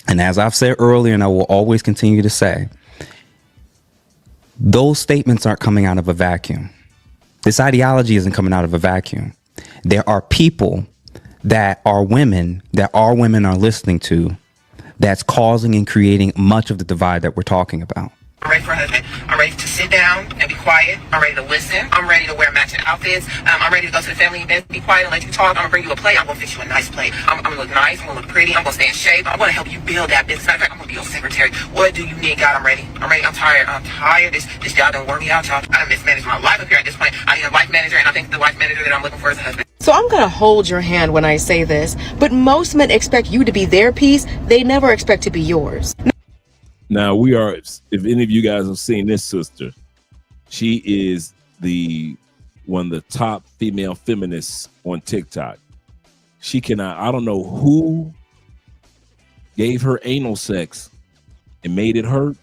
and as I've said earlier, and I will always continue to say, those statements aren't coming out of a vacuum. This ideology isn't coming out of a vacuum. There are people that are women are listening to that's causing and creating much of the divide that we're talking about. I'm ready for a husband. I'm ready to sit down and be quiet. I'm ready to listen. I'm ready to wear matching outfits. I'm ready to go to the family event, be quiet and let you talk. I'm gonna bring you a plate. I'm gonna fix you a nice plate. I'm gonna look nice. I'm gonna look pretty. I'm gonna stay in shape. I wanna help you build that business. Matter of fact, I'm gonna be your secretary. What do you need, God? I'm ready. I'm ready. I'm tired. I'm tired. This job done wore me out, y'all. I done mismanaged my life up here at this point. I need a life manager, and I think the life manager that I'm looking for is a husband. So I'm going to hold your hand when I say this, but most men expect you to be their piece. They never expect to be yours. Now if any of you guys have seen this sister, she is one of the top female feminists on TikTok. I don't know who gave her anal sex and made it hurt.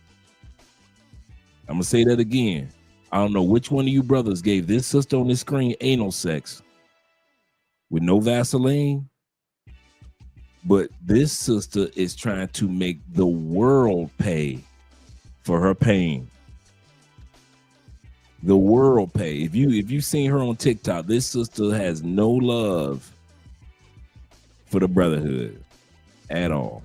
I'm gonna say that again. I don't know which one of you brothers gave this sister on this screen anal sex with no Vaseline, but this sister is trying to make the world pay for her pain. The world pay. If you've seen her on TikTok, this sister has no love for the brotherhood at all.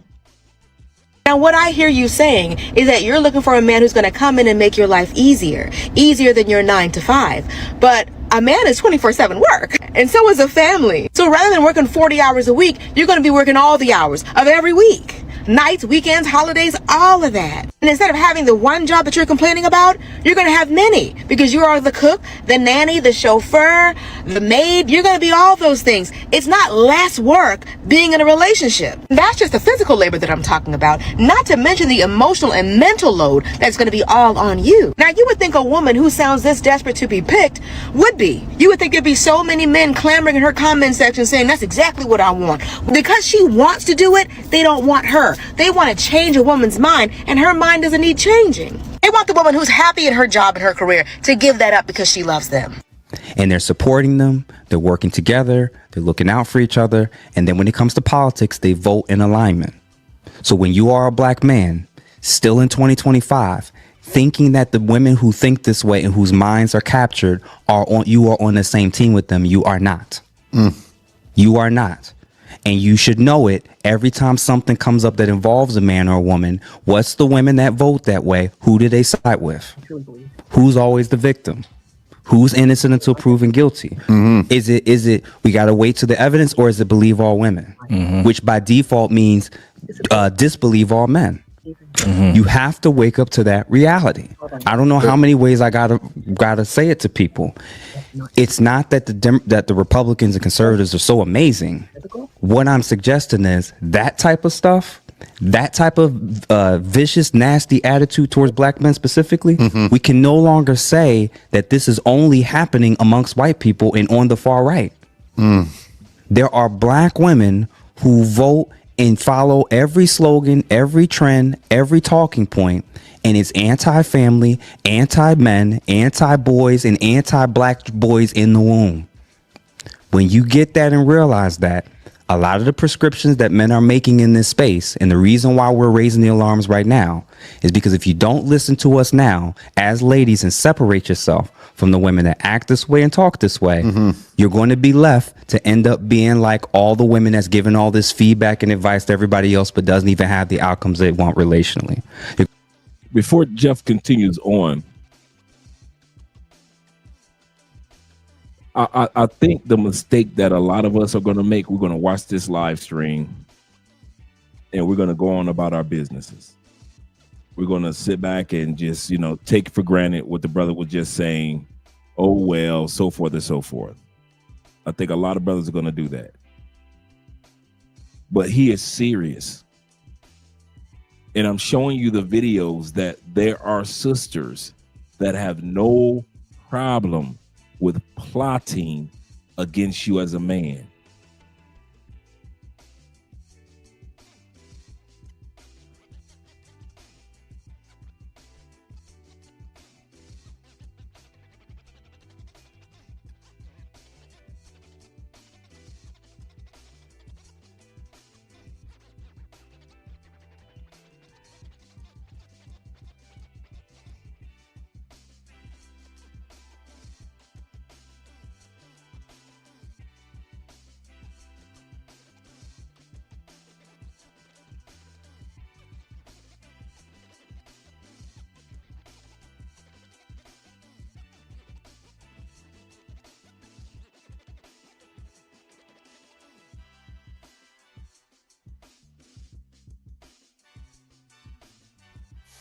Now, what I hear you saying is that you're looking for a man who's going to come in and make your life easier than your 9 to 5. But a man is 24/7 work, and so is a family. So rather than working 40 hours a week, you're going to be working all the hours of every week. Nights, weekends, holidays, all of that. And instead of having the one job that you're complaining about, you're going to have many, because you are the cook, the nanny, the chauffeur, the maid. You're going to be all those things. It's not less work being in a relationship. That's just the physical labor that I'm talking about, not to mention the emotional and mental load that's going to be all on you. Now, you would think a woman who sounds this desperate to be picked would be. You would think there'd be so many men clamoring in her comment section saying, that's exactly what I want. Because she wants to do it, they don't want her. They want to change a woman's mind, and her mind doesn't need changing. They want the woman who's happy in her job and her career to give that up because she loves them. And they're supporting them. They're working together. They're looking out for each other. And then when it comes to politics, they vote in alignment. So when you are a black man, still in 2025, thinking that the women who think this way and whose minds are captured you are on the same team with them, you are not. You are not. And you should know it every time something comes up that involves a man or a woman. What's the women that vote that way? Who do they side with? Who's always the victim? Who's innocent until proven guilty? Is it we got to wait to the evidence, or is it believe all women? Which by default means disbelieve all men. You have to wake up to that reality. I don't know how many ways I gotta say it to people. It's not that the Republicans and conservatives are so amazing. What I'm suggesting is that type of stuff, that type of vicious, nasty attitude towards black men specifically, we can no longer say that this is only happening amongst white people and on the far right. There are black women who vote and follow every slogan, every trend, every talking point, and it's anti-family, anti-men, anti-boys, and anti-black boys in the womb. When you get that and realize that, a lot of the prescriptions that men are making in this space, and the reason why we're raising the alarms right now, is because if you don't listen to us now as ladies and separate yourself from the women that act this way and talk this way, you're going to be left to end up being like all the women that's giving all this feedback and advice to everybody else, but doesn't even have the outcomes they want relationally. Before Jeff continues on, I think the mistake that a lot of us are going to make, we're going to watch this live stream and we're going to go on about our businesses. We're going to sit back and just, take for granted what the brother was just saying. Oh, well, so forth and so forth. I think a lot of brothers are going to do that. But he is serious. And I'm showing you the videos that there are sisters that have no problem with plotting against you as a man.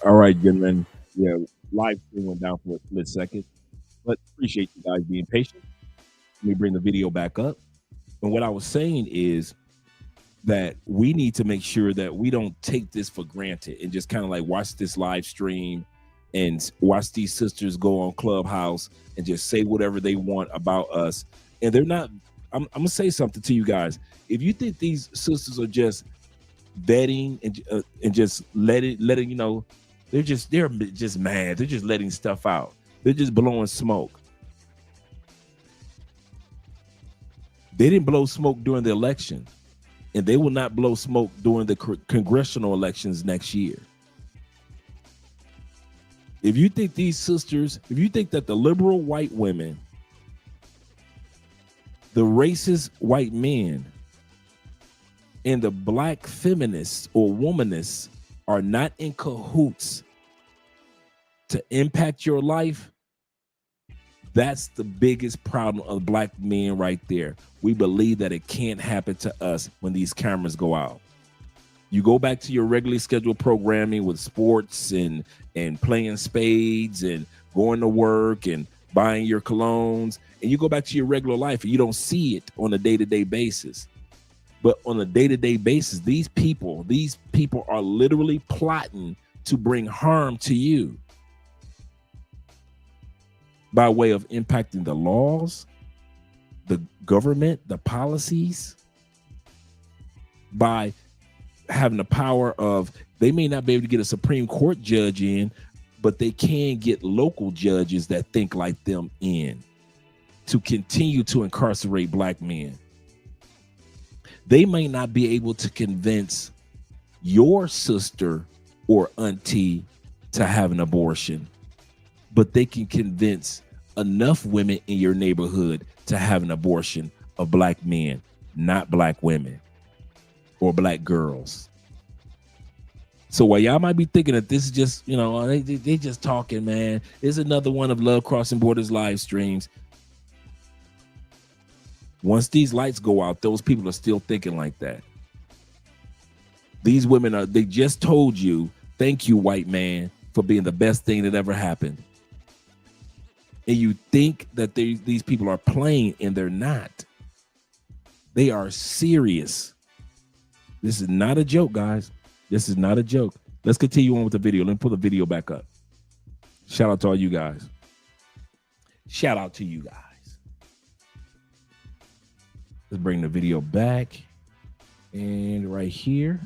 All right, gentlemen. Yeah, live stream went down for a split second, but appreciate you guys being patient. Let me bring the video back up. And what I was saying is that we need to make sure that we don't take this for granted and just kind of like watch this live stream and watch these sisters go on Clubhouse and just say whatever they want about us. And they're not, I'm going to say something to you guys. If you think these sisters are just vetting and just letting they're just mad. They're just letting stuff out. They're just blowing smoke. They didn't blow smoke during the election, and they will not blow smoke during the congressional elections next year. If you think these sisters, if you think that the liberal white women, the racist white men, and the black feminists or womanists are not in cahoots to impact your life, that's the biggest problem of black men right there. We believe that it can't happen to us when these cameras go out. You go back to your regularly scheduled programming with sports and playing spades and going to work and buying your colognes, and you go back to your regular life and you don't see it on a day-to-day basis. But on a day-to-day basis, these people are literally plotting to bring harm to you by way of impacting the laws, the government, the policies, by having the power of, they may not be able to get a Supreme Court judge in, but they can get local judges that think like them in to continue to incarcerate black men. They may not be able to convince your sister or auntie to have an abortion, but they can convince enough women in your neighborhood to have an abortion of black men, not black women or black girls. So while y'all might be thinking that this is just, they just talking, man, it's another one of Love Crossing Borders live streams. Once these lights go out, those people are still thinking like that. These women they just told you, thank you, white man, for being the best thing that ever happened. And you think that these people are playing, and they're not. They are serious. This is not a joke, guys. This is not a joke. Let's continue on with the video. Let me pull the video back up. Shout out to all you guys. Shout out to you guys. Let's bring the video back. And right here.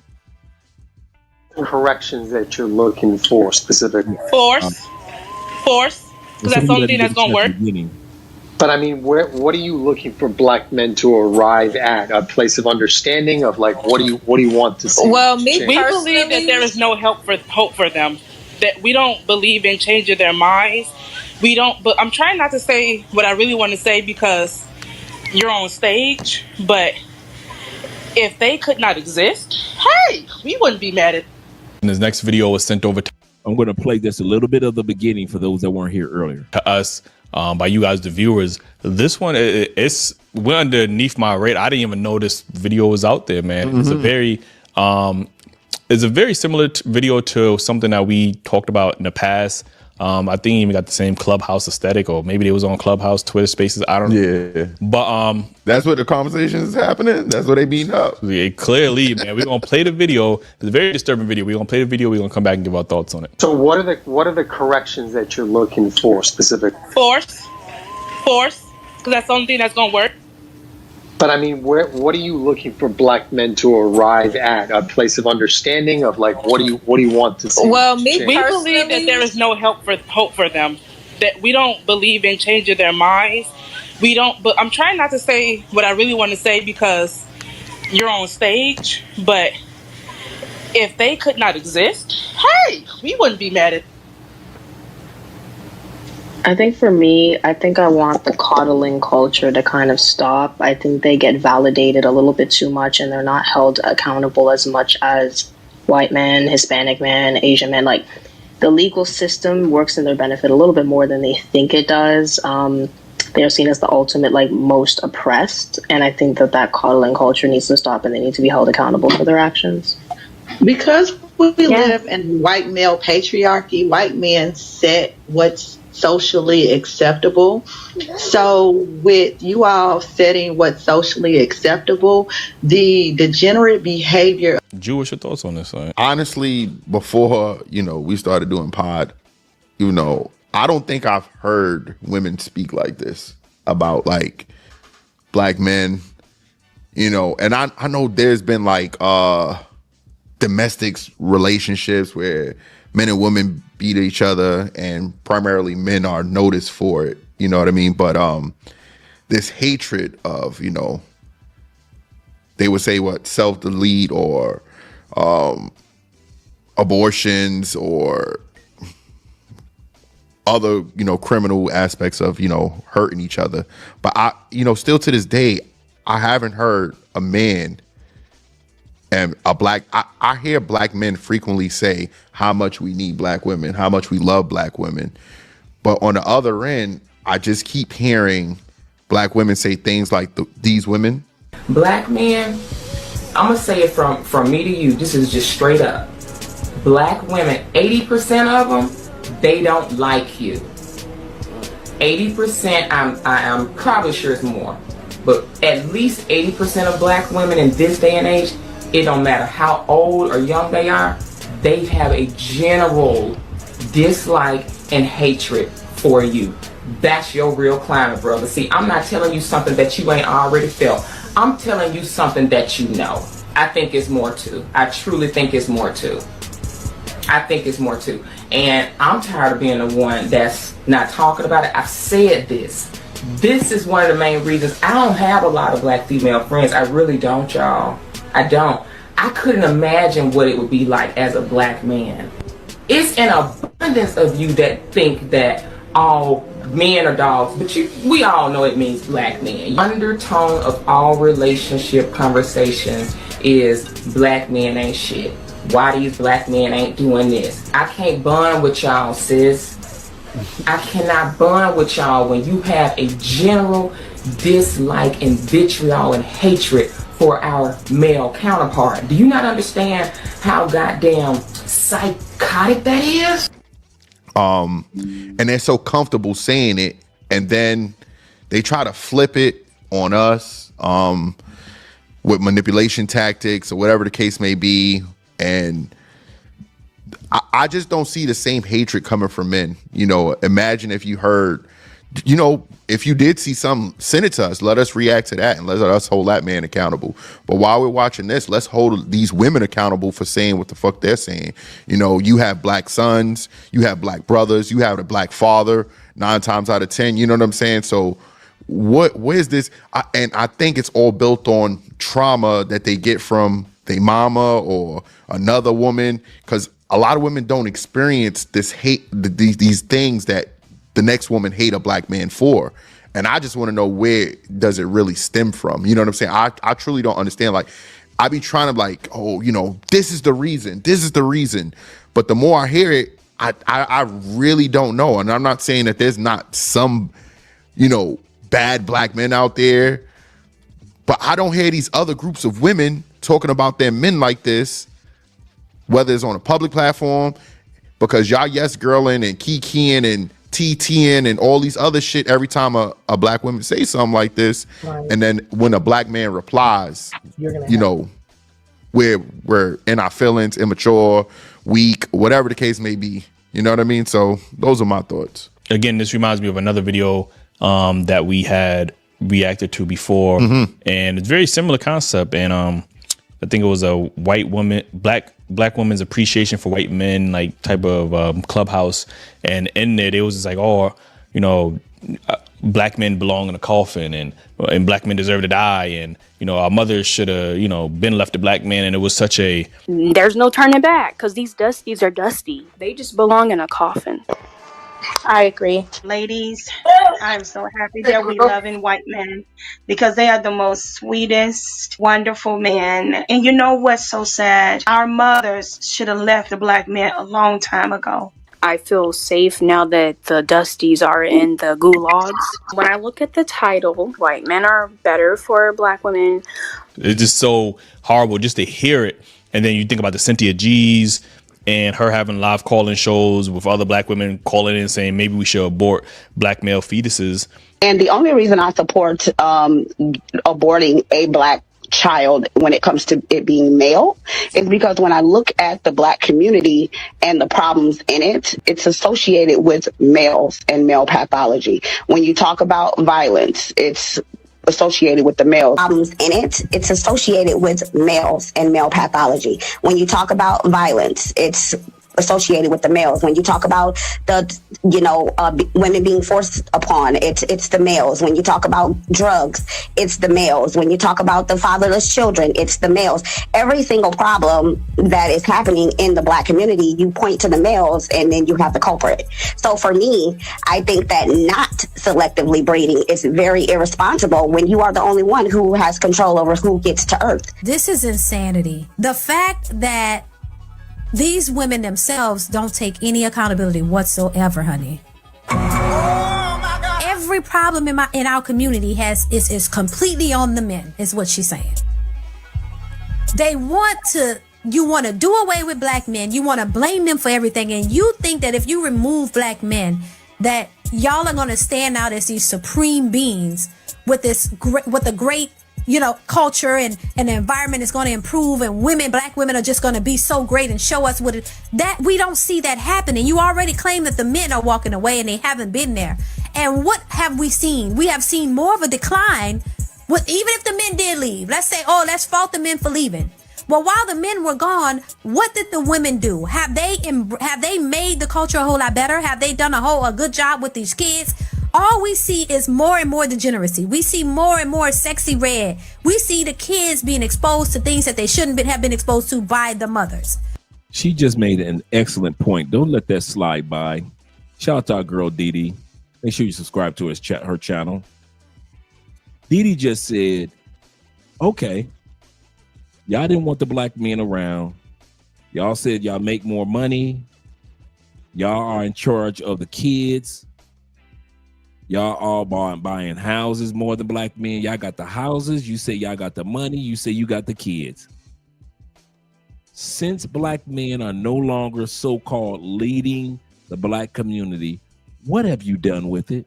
Corrections that you're looking for specifically. Force. Because that's the only thing that's going to work. But I mean, what are you looking for black men to arrive at? A place of understanding of like, what do you want to see? Well, we change? believe that there is no hope for them. That we don't believe in changing their minds. We don't. But I'm trying not to say what I really want to say because you're on stage. But if they could not exist, hey, we wouldn't be mad at. And this next video was sent over to. I'm going to play just a little bit of the beginning for those that weren't here earlier. To us, by you guys, the viewers. This one, it's went underneath my radar. I didn't even know this video was out there, man. Mm-hmm. It's a very similar video to something that we talked about in the past. I think even got the same Clubhouse aesthetic, or maybe it was on Clubhouse, Twitter Spaces. I don't know. Yeah, but that's what the conversation is happening. That's what they beating up. Yeah, clearly, man. We're gonna play the video. It's a very disturbing video. We're gonna play the video. We're gonna come back and give our thoughts on it. So, what are the corrections that you're looking for specifically? Force, because that's the only thing that's gonna work. But I mean, what are you looking for black men to arrive at? A place of understanding of like, what do you want to see? Well, change? we believe that there is no hope for them. That we don't believe in changing their minds. We don't. But I'm trying not to say what I really want to say because you're on stage. But if they could not exist, hey, we wouldn't be mad at. I think for me, I think I want the coddling culture to kind of stop. I think they get validated a little bit too much and they're not held accountable as much as white men, Hispanic men, Asian men. Like, the legal system works in their benefit a little bit more than they think it does. They're seen as the ultimate, like, most oppressed. And I think that coddling culture needs to stop and they need to be held accountable for their actions. Because we live in white male patriarchy, white men set what's socially acceptable. So with you all setting what's socially acceptable, the degenerate behavior. Drew, what's your thoughts on this? Honestly, before, we started doing pod, I don't think I've heard women speak like this about like black men, and I know there's been like domestic relationships where men and women beat each other and primarily men are noticed for it. You know what I mean? But this hatred of, they would say what, self-delete or abortions or other, criminal aspects of, hurting each other. But I, still to this day, I haven't heard a man and I hear black men frequently say how much we need black women, how much we love black women. But on the other end, I just keep hearing black women say things like these women. Black men, I'm going to say it from me to you. This is just straight up. Black women, 80% of them, they don't like you. 80%, I'm probably sure it's more. But at least 80% of black women in this day and age, it don't matter how old or young they are, they have a general dislike and hatred for you. That's your real climate, brother. See, I'm not telling you something that you ain't already felt. I'm telling you something that you know. I think it's more too. I truly think it's more too. I think it's more too. And I'm tired of being the one that's not talking about it. I've said this. This is one of the main reasons I don't have a lot of black female friends. I really don't, y'all. I don't. I couldn't imagine what it would be like as a black man. It's an abundance of you that think that all men are dogs, but we all know it means black men. Undertone of all relationship conversations is black men ain't shit. Why these black men ain't doing this? I can't bond with y'all, sis. I cannot bond with y'all when you have a general dislike and vitriol and hatred for our male counterpart. Do you not understand how goddamn psychotic that is? And they're so comfortable saying it, and then they try to flip it on us with manipulation tactics or whatever the case may be. And I just don't see the same hatred coming from men. Imagine if you heard you know, if you did see something, send it to us. Let us react to that and let us hold that man accountable. But while we're watching this, let's hold these women accountable for saying what the fuck they're saying. You know, you have black sons, you have black brothers, you have a black father 9 times out of 10. You know what I'm saying? So where's this? And I think it's all built on trauma that they get from their mama or another woman, because a lot of women don't experience this hate, these things that the next woman hate a black man for. And I just want to know, where does it really stem from? You know what I'm saying? I truly don't understand. Like, I be trying to like, oh, you know, this is the reason. But the more I hear it, I really don't know. And I'm not saying that there's not some, you know, bad black men out there, but I don't hear these other groups of women talking about their men like this, whether it's on a public platform, because y'all yes girling and kikiing and TTing and all these other shit every time a black woman say something like this. Right. And then when a black man replies, you know, we're in our feelings, immature, weak, whatever the case may be. You know what I mean? So those are my thoughts. Again, this reminds me of another video that we had reacted to before, and it's very similar concept. And I think it was a white woman, black woman's appreciation for white men, like type of clubhouse. And in there, it was just like, oh, you know, black men belong in a coffin, and black men deserve to die, and you know, our mothers should have, you know, been left to black men. And it was such a, there's no turning back, because these dusties are dusty. They just belong in a coffin. I agree. Ladies, I'm so happy that we love in white men, because they are the most sweetest, wonderful men. And you know what's so sad? Our mothers should have left the black men a long time ago. I feel safe now that the dusties are in the gulags. When I look at the title, white men are better for black women. It's just so horrible just to hear it. And then you think about the Cynthia G's and her having live call-in shows with other black women calling in saying maybe we should abort black male fetuses. And the only reason I support aborting a black child when it comes to it being male is because when I look at the black community and the problems in it, it's associated with males and male pathology. When you talk about violence, it's associated with the males. Problems in it, it's associated with males and male pathology. When you talk about violence, it's associated with the males. When you talk about the, you know, women being forced upon, it's the males. When you talk about drugs, it's the males. When you talk about the fatherless children, it's the males. Every single problem that is happening in the black community, you point to the males and then you have the culprit. So for me, I think that not selectively breeding is very irresponsible when you are the only one who has control over who gets to Earth. This is insanity. The fact that these women themselves don't take any accountability whatsoever, honey. Every problem in our community is completely on the men, is what she's saying. You want to do away with black men. You want to blame them for everything. And you think that if you remove black men, that y'all are going to stand out as these supreme beings with the great, you know, culture and the environment is going to improve, and black women are just going to be so great and show us that we don't see that happening. You already claim that the men are walking away and they haven't been there. And what have we seen? We have seen more of a decline even if the men did leave. Let's say, let's fault the men for leaving. Well, while the men were gone, what did the women do? Have they made the culture a whole lot better? Have they done a good job with these kids? All we see is more and more degeneracy. We see more and more sexy red. We see the kids being exposed to things that they shouldn't have been exposed to by the mothers. She just made an excellent point. Don't let that slide by. Shout out to our girl, Dee Dee. Make sure you subscribe to her channel. Dee Dee just said, okay, y'all didn't want the black men around. Y'all said y'all make more money. Y'all are in charge of the kids. Y'all all buying houses more than black men. Y'all got the houses. You say y'all got the money. You say you got the kids. Since black men are no longer so-called leading the black community, what have you done with it?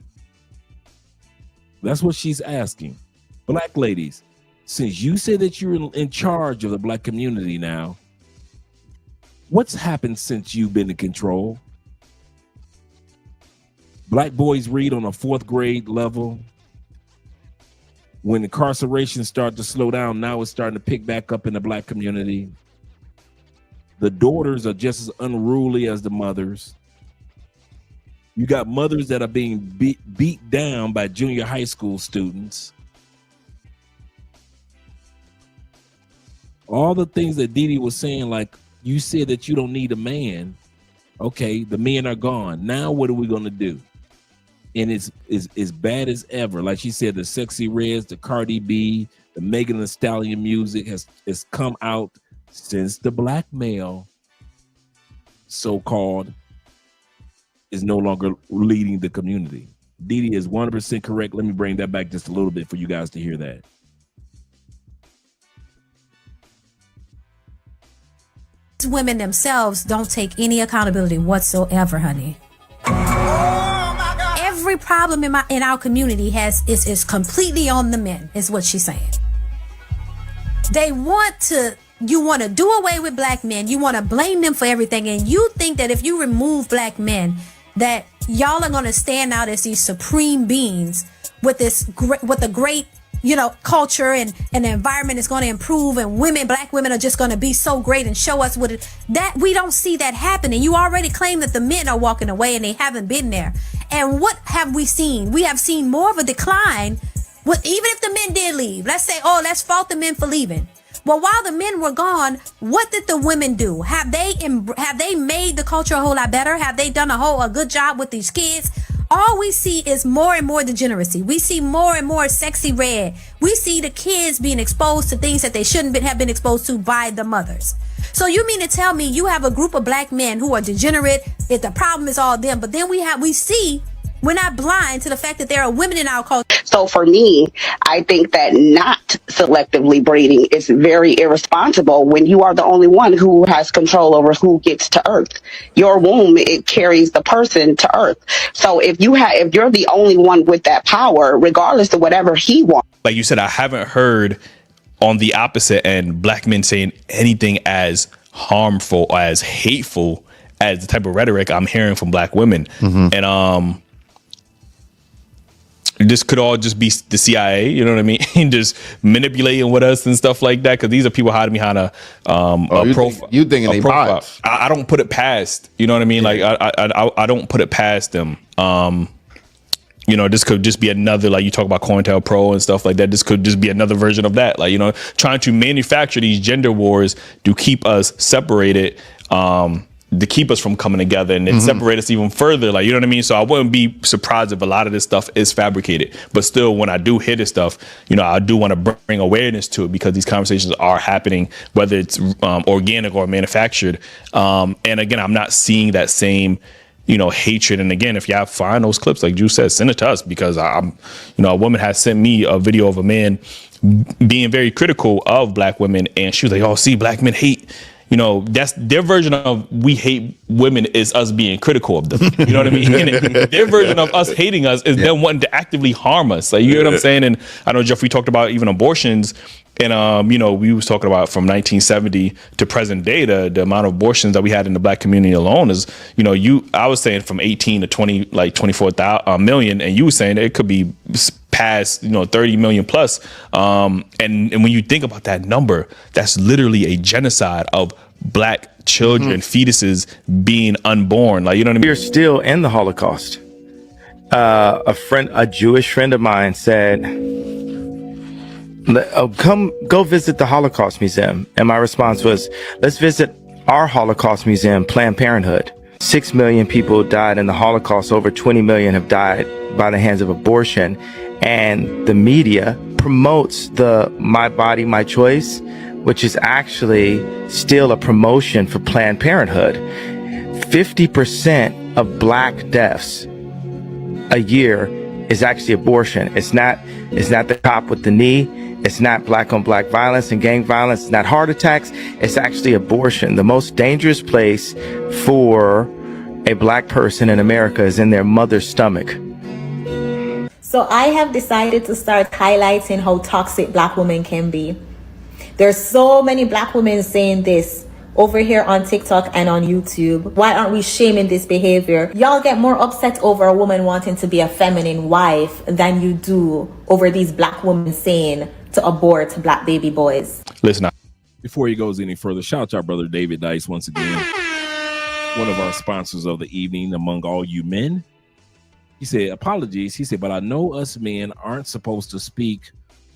That's what she's asking. Black ladies, since you say that you're in charge of the black community now, what's happened since you've been in control? Black boys read on a 4th grade level. When incarceration started to slow down, now it's starting to pick back up in the black community. The daughters are just as unruly as the mothers. You got mothers that are being beat down by junior high school students. All the things that Didi was saying, like you said that you don't need a man. Okay, the men are gone. Now what are we going to do? And it's as bad as ever. Like she said, the Sexy Reds, the Cardi B, the Megan Thee Stallion music has come out since the black male, so-called, is no longer leading the community. Didi is 100% correct. Let me bring that back just a little bit for you guys to hear that. Women themselves don't take any accountability whatsoever, honey. Every problem in our community is completely on the men, is what she's saying. You want to do away with black men. You want to blame them for everything, and you think that if you remove black men, that y'all are going to stand out as these supreme beings with a great, culture and the environment is going to improve, and black women are just going to be so great and show us that we don't see that happening. You already claim that the men are walking away and they haven't been there. And what have we seen? We have seen more of a decline. Even if the men did leave, let's fault the men for leaving. Well, while the men were gone, what did the women do? Have they made the culture a whole lot better? Have they done a good job with these kids? All we see is more and more degeneracy. We see more and more Sexy Red. We see the kids being exposed to things that they shouldn't have been exposed to by the mothers. So you mean to tell me you have a group of black men who are degenerate, if the problem is all them, but then we're not blind to the fact that there are women in our culture. So for me, I think that not selectively breeding is very irresponsible when you are the only one who has control over who gets to Earth. Your womb, it carries the person to Earth. So if you're the only one with that power, regardless of whatever he wants. Like you said, I haven't heard on the opposite end black men saying anything as harmful or as hateful as the type of rhetoric I'm hearing from black women. Mm-hmm. And this could all just be the CIA, you know what I mean? Just manipulating with us and stuff like that. Because these are people hiding behind a profile. You thinking they bots? I don't put it past. You know what I mean? Like I don't put it past them. This could just be another, like you talk about COINTELPRO and stuff like that. This could just be another version of that. Like, trying to manufacture these gender wars to keep us separated. To keep us from coming together and then separate us even further. Like, you know what I mean? So I wouldn't be surprised if a lot of this stuff is fabricated. But still, when I do hear this stuff, I do want to bring awareness to it because these conversations are happening, whether it's organic or manufactured. And again, I'm not seeing that same, hatred. And again, if y'all find those clips, like Drew said, send it to us because a woman has sent me a video of a man being very critical of black women. And she was like, oh, see, black men hate. That's their version of we hate women is us being critical of them. You know what I mean? Their version of us hating us is them wanting to actively harm us. Like, you know what I'm saying? And I know, Jeff, we talked about even abortions. And, we was talking about from 1970 to present day, the amount of abortions that we had in the black community alone is, I was saying from 18 to 20, like 24 million. And you were saying it could be past, 30 million plus. And when you think about that number, that's literally a genocide of black children, fetuses being unborn. Like, you know what I mean? We're still in the Holocaust. A Jewish friend of mine said, go visit the Holocaust Museum. And my response was, let's visit our Holocaust Museum, Planned Parenthood. 6 million people died in the Holocaust. Over 20 million have died by the hands of abortion. And the media promotes the My Body, My Choice, which is actually still a promotion for Planned Parenthood. 50% of black deaths a year is actually abortion. It's not the cop with the knee. It's not black on black violence and gang violence. It's not heart attacks. It's actually abortion. The most dangerous place for a black person in America is in their mother's stomach. So I have decided to start highlighting how toxic black women can be. There's so many black women saying this over here on TikTok and on YouTube? Why aren't we shaming this behavior? Y'all get more upset over a woman wanting to be a feminine wife than you do over these black women saying to abort black baby boys. Listen, before he goes any further, shout out to our brother David Dice once again, one of our sponsors of the evening among all you men. He said, apologies. He said, but I know us men aren't supposed to speak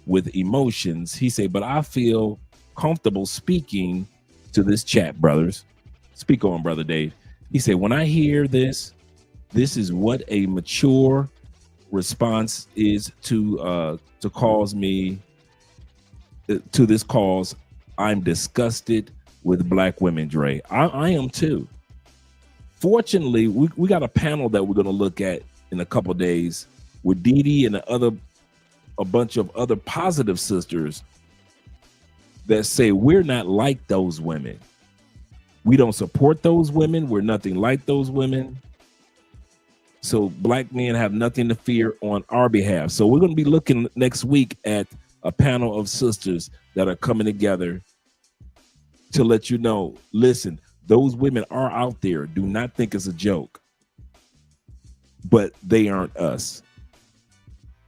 with emotions. He said, but I feel comfortable speaking to this chat, brothers. Speak on, brother Dave. He said, when I hear this is what a mature response is to cause me to this cause. I'm disgusted with black women, Dre. I am too. Fortunately, we got a panel that we're going to look at in a couple days with Dee Dee and a bunch of other positive sisters that say we're not like those women. We don't support those women. We're nothing like those women. So black men have nothing to fear on our behalf. So we're going to be looking next week at a panel of sisters that are coming together to let you know, listen, those women are out there. Do not think it's a joke. But they aren't us.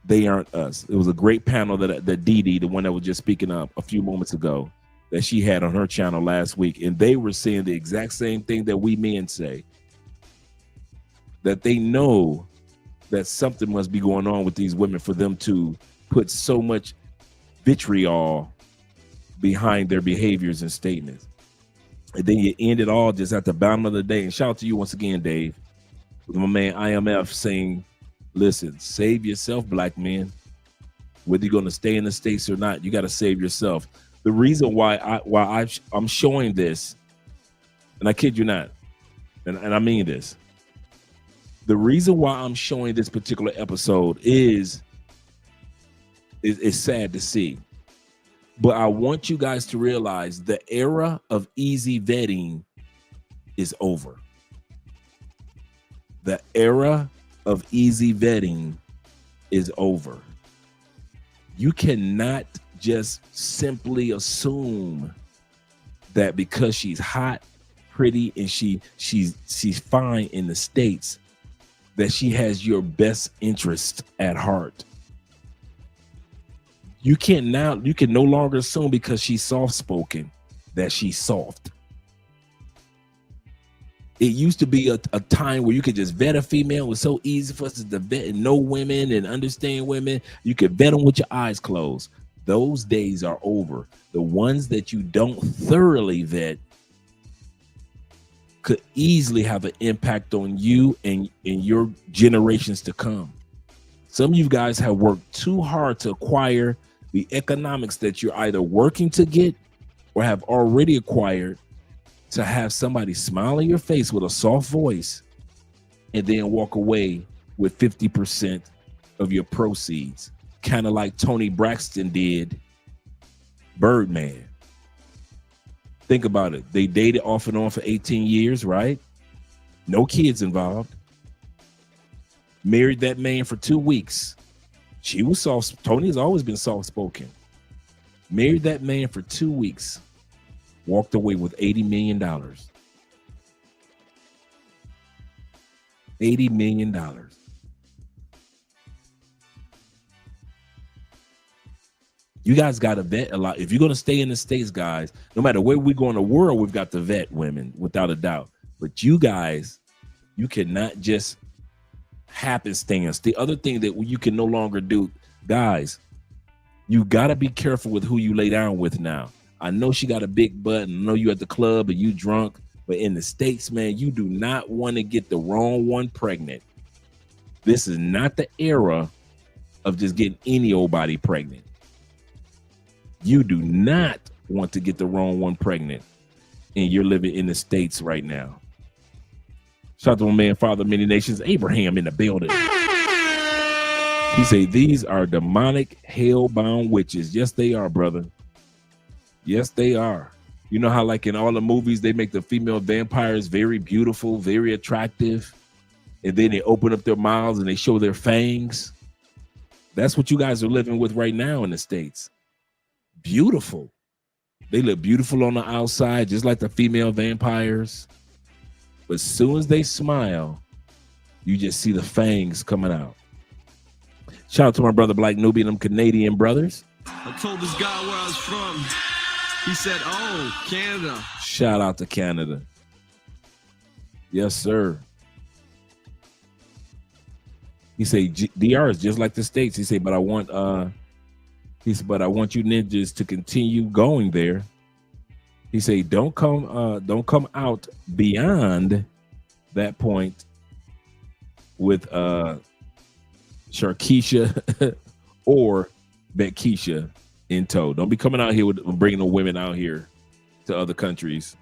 They aren't us. It was a great panel that Dee Dee, the one that was just speaking up a few moments ago, that she had on her channel last week. And they were saying the exact same thing that we men say. That they know that something must be going on with these women for them to put so much vitriol behind their behaviors and statements. And then you end it all just at the bottom of the day. And shout out to you once again, Dave, with my man IMF saying, listen, save yourself, black men. Whether you're going to stay in the States or not, you got to save yourself. The reason why I'm showing this, and I kid you not, and I mean this, the reason why I'm showing this particular episode is sad to see. But I want you guys to realize the era of easy vetting is over. The era of easy vetting is over. You cannot just simply assume that because she's hot, pretty, and she's fine in the States, that she has your best interest at heart. You can no longer assume because she's soft-spoken that she's soft. It used to be a time where you could just vet a female. It was so easy for us to vet and know women and understand women. You could vet them with your eyes closed. Those days are over. The ones that you don't thoroughly vet could easily have an impact on you and your generations to come. Some of you guys have worked too hard to acquire the economics that you're either working to get or have already acquired, to have somebody smile in your face with a soft voice and then walk away with 50% of your proceeds, kind of like Tony Braxton did Birdman. Think about it. They dated off and on for 18 years, right? No kids involved. Married that man for 2 weeks. She was soft. Tony's always been soft-spoken. Married that man for 2 weeks. Walked away with $80 million. $80 million. You guys got to vet a lot. If you're going to stay in the States, guys, no matter where we go in the world, we've got to vet women without a doubt. But you guys, you cannot just happenstance. The other thing that you can no longer do, guys, you got to be careful with who you lay down with now. I know she got a big butt, and I know you at the club and you drunk, but in the States, man, you do not want to get the wrong one pregnant. This is not the era of just getting any old body pregnant. You do not want to get the wrong one pregnant, and you're living in the States right now. Shout out to my man, Father of Many Nations, Abraham, in the building. He say, these are demonic, hell-bound witches. Yes, they are, brother. Yes, they are. You know how, like in all the movies, they make the female vampires very beautiful, very attractive, and then they open up their mouths and they show their fangs? That's what you guys are living with right now in the States. Beautiful. They look beautiful on the outside, just like the female vampires. But as soon as they smile, you just see the fangs coming out. Shout out to my brother Black Newbie and them Canadian brothers. I told this guy where I was from. He said, oh, Canada. Shout out to Canada. Yes, sir. He said DR is just like the States. He said, but I want you ninjas to continue going there. He said, don't come out beyond that point with Sharkeisha or Betkisha in tow. Don't be coming out here with bringing the women out here to other countries.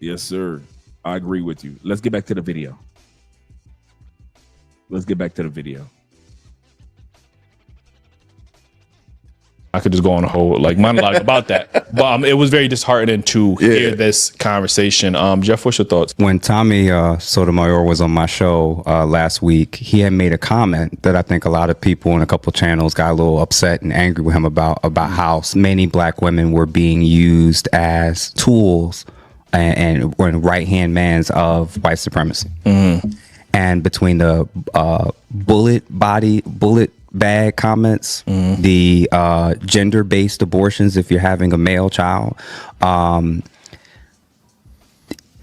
Yes, sir. I agree with you. Let's get back to the video. I could just go on a whole monologue about that, but it was very disheartening to hear this conversation. Jeff, what's your thoughts? When Tommy Sotomayor was on my show last week, he had made a comment that I think a lot of people in a couple channels got a little upset and angry with him about how many black women were being used as tools and were in right-hand mans of white supremacy. Mm-hmm. And between the bullet bag comments, the gender-based abortions if you're having a male child,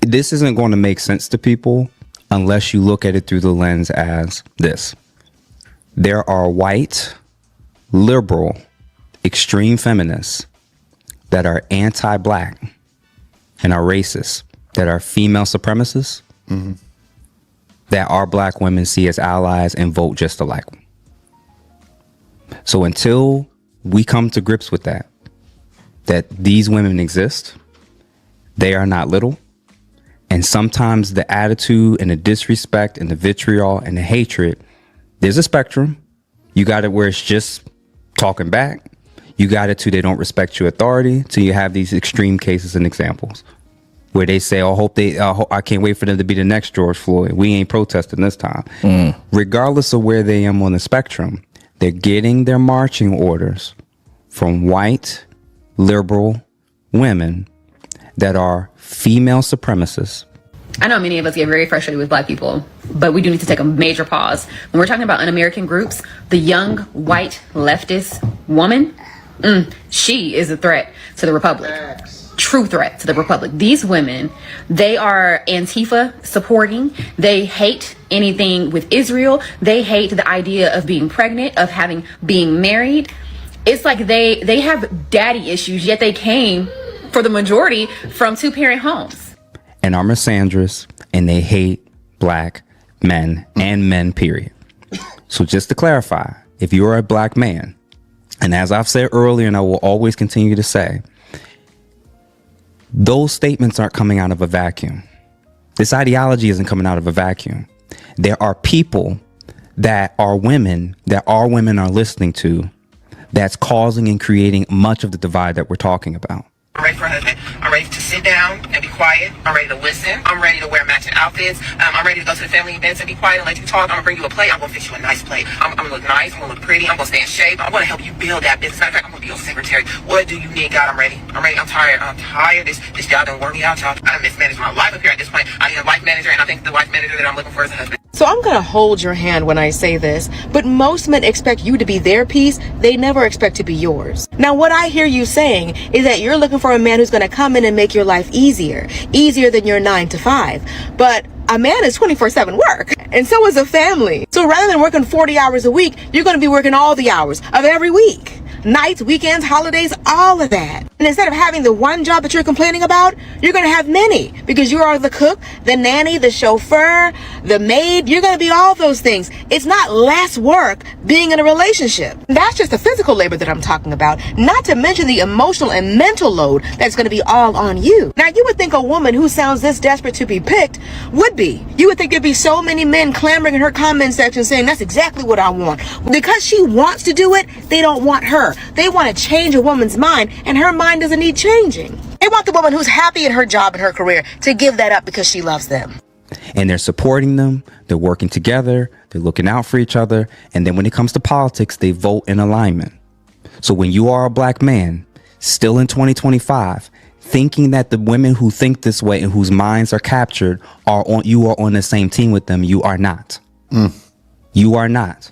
this isn't going to make sense to people unless you look at it through the lens as this. There are white, liberal, extreme feminists that are anti-black and are racist, that are female supremacists, that our black women see as allies and vote just alike. So until we come to grips with that these women exist, they are not little, and sometimes the attitude and the disrespect and the vitriol and the hatred, there's a spectrum. You got it where it's just talking back. You got it too, they don't respect your authority, till you have these extreme cases and examples where they say, I can't wait for them to be the next George Floyd. We ain't protesting this time. Regardless of where they am on the spectrum, they're getting their marching orders from white, liberal women that are female supremacists. I know many of us get very frustrated with black people, but we do need to take a major pause. When we're talking about un-American groups, the young, white, leftist woman, she is a threat to the Republic. True threat to the Republic. These women, they are Antifa supporting. They hate anything with Israel. They hate the idea of being pregnant, of being married. It's like they have daddy issues, yet they came, for the majority, from two-parent homes. And are misandrous, and they hate black men and men, period. So just to clarify, if you're a black man, and as I've said earlier, and I will always continue to say, those statements aren't coming out of a vacuum. This ideology isn't coming out of a vacuum. There are people that are women are listening to that's causing and creating much of the divide that we're talking about. I'm ready for a husband. I'm ready to sit down and be quiet. I'm ready to listen. I'm ready to wear matching outfits. I'm ready to go to the family events and be quiet and let you talk. I'm gonna bring you a plate. I'm gonna fix you a nice plate. I'm gonna look nice. I'm gonna look pretty. I'm gonna stay in shape. I wanna help you build that business. Matter of fact, I'm gonna be your secretary. What do you need, God? I'm ready. I'm ready. I'm tired. This job done wore me out, y'all. I done mismanaged my life up here at this point. I need a life manager, and I think the life manager that I'm looking for is a husband. So I'm going to hold your hand when I say this, but most men expect you to be their piece. They never expect to be yours. Now, what I hear you saying is that you're looking for a man who's going to come in and make your life easier than your 9 to 5. But a man is 24/7 work, and so is a family. So rather than working 40 hours a week, you're going to be working all the hours of every week. Nights, weekends, holidays, all of that. And instead of having the one job that you're complaining about, you're going to have many, because you are the cook, the nanny, the chauffeur, the maid. You're going to be all those things. It's not less work being in a relationship. That's just the physical labor that I'm talking about, not to mention the emotional and mental load that's going to be all on you. Now, you would think a woman who sounds this desperate to be picked would be. You would think there'd be so many men clamoring in her comment section saying, that's exactly what I want. Because she wants to do it, they don't want her. They want to change a woman's mind, and her mind doesn't need changing. They want the woman who's happy in her job and her career to give that up because she loves them. And they're supporting them. They're working together. They're looking out for each other. And then when it comes to politics, they vote in alignment. So when you are a black man, still in 2025, thinking that the women who think this way and whose minds are captured you are on the same team with them. You are not. You are not.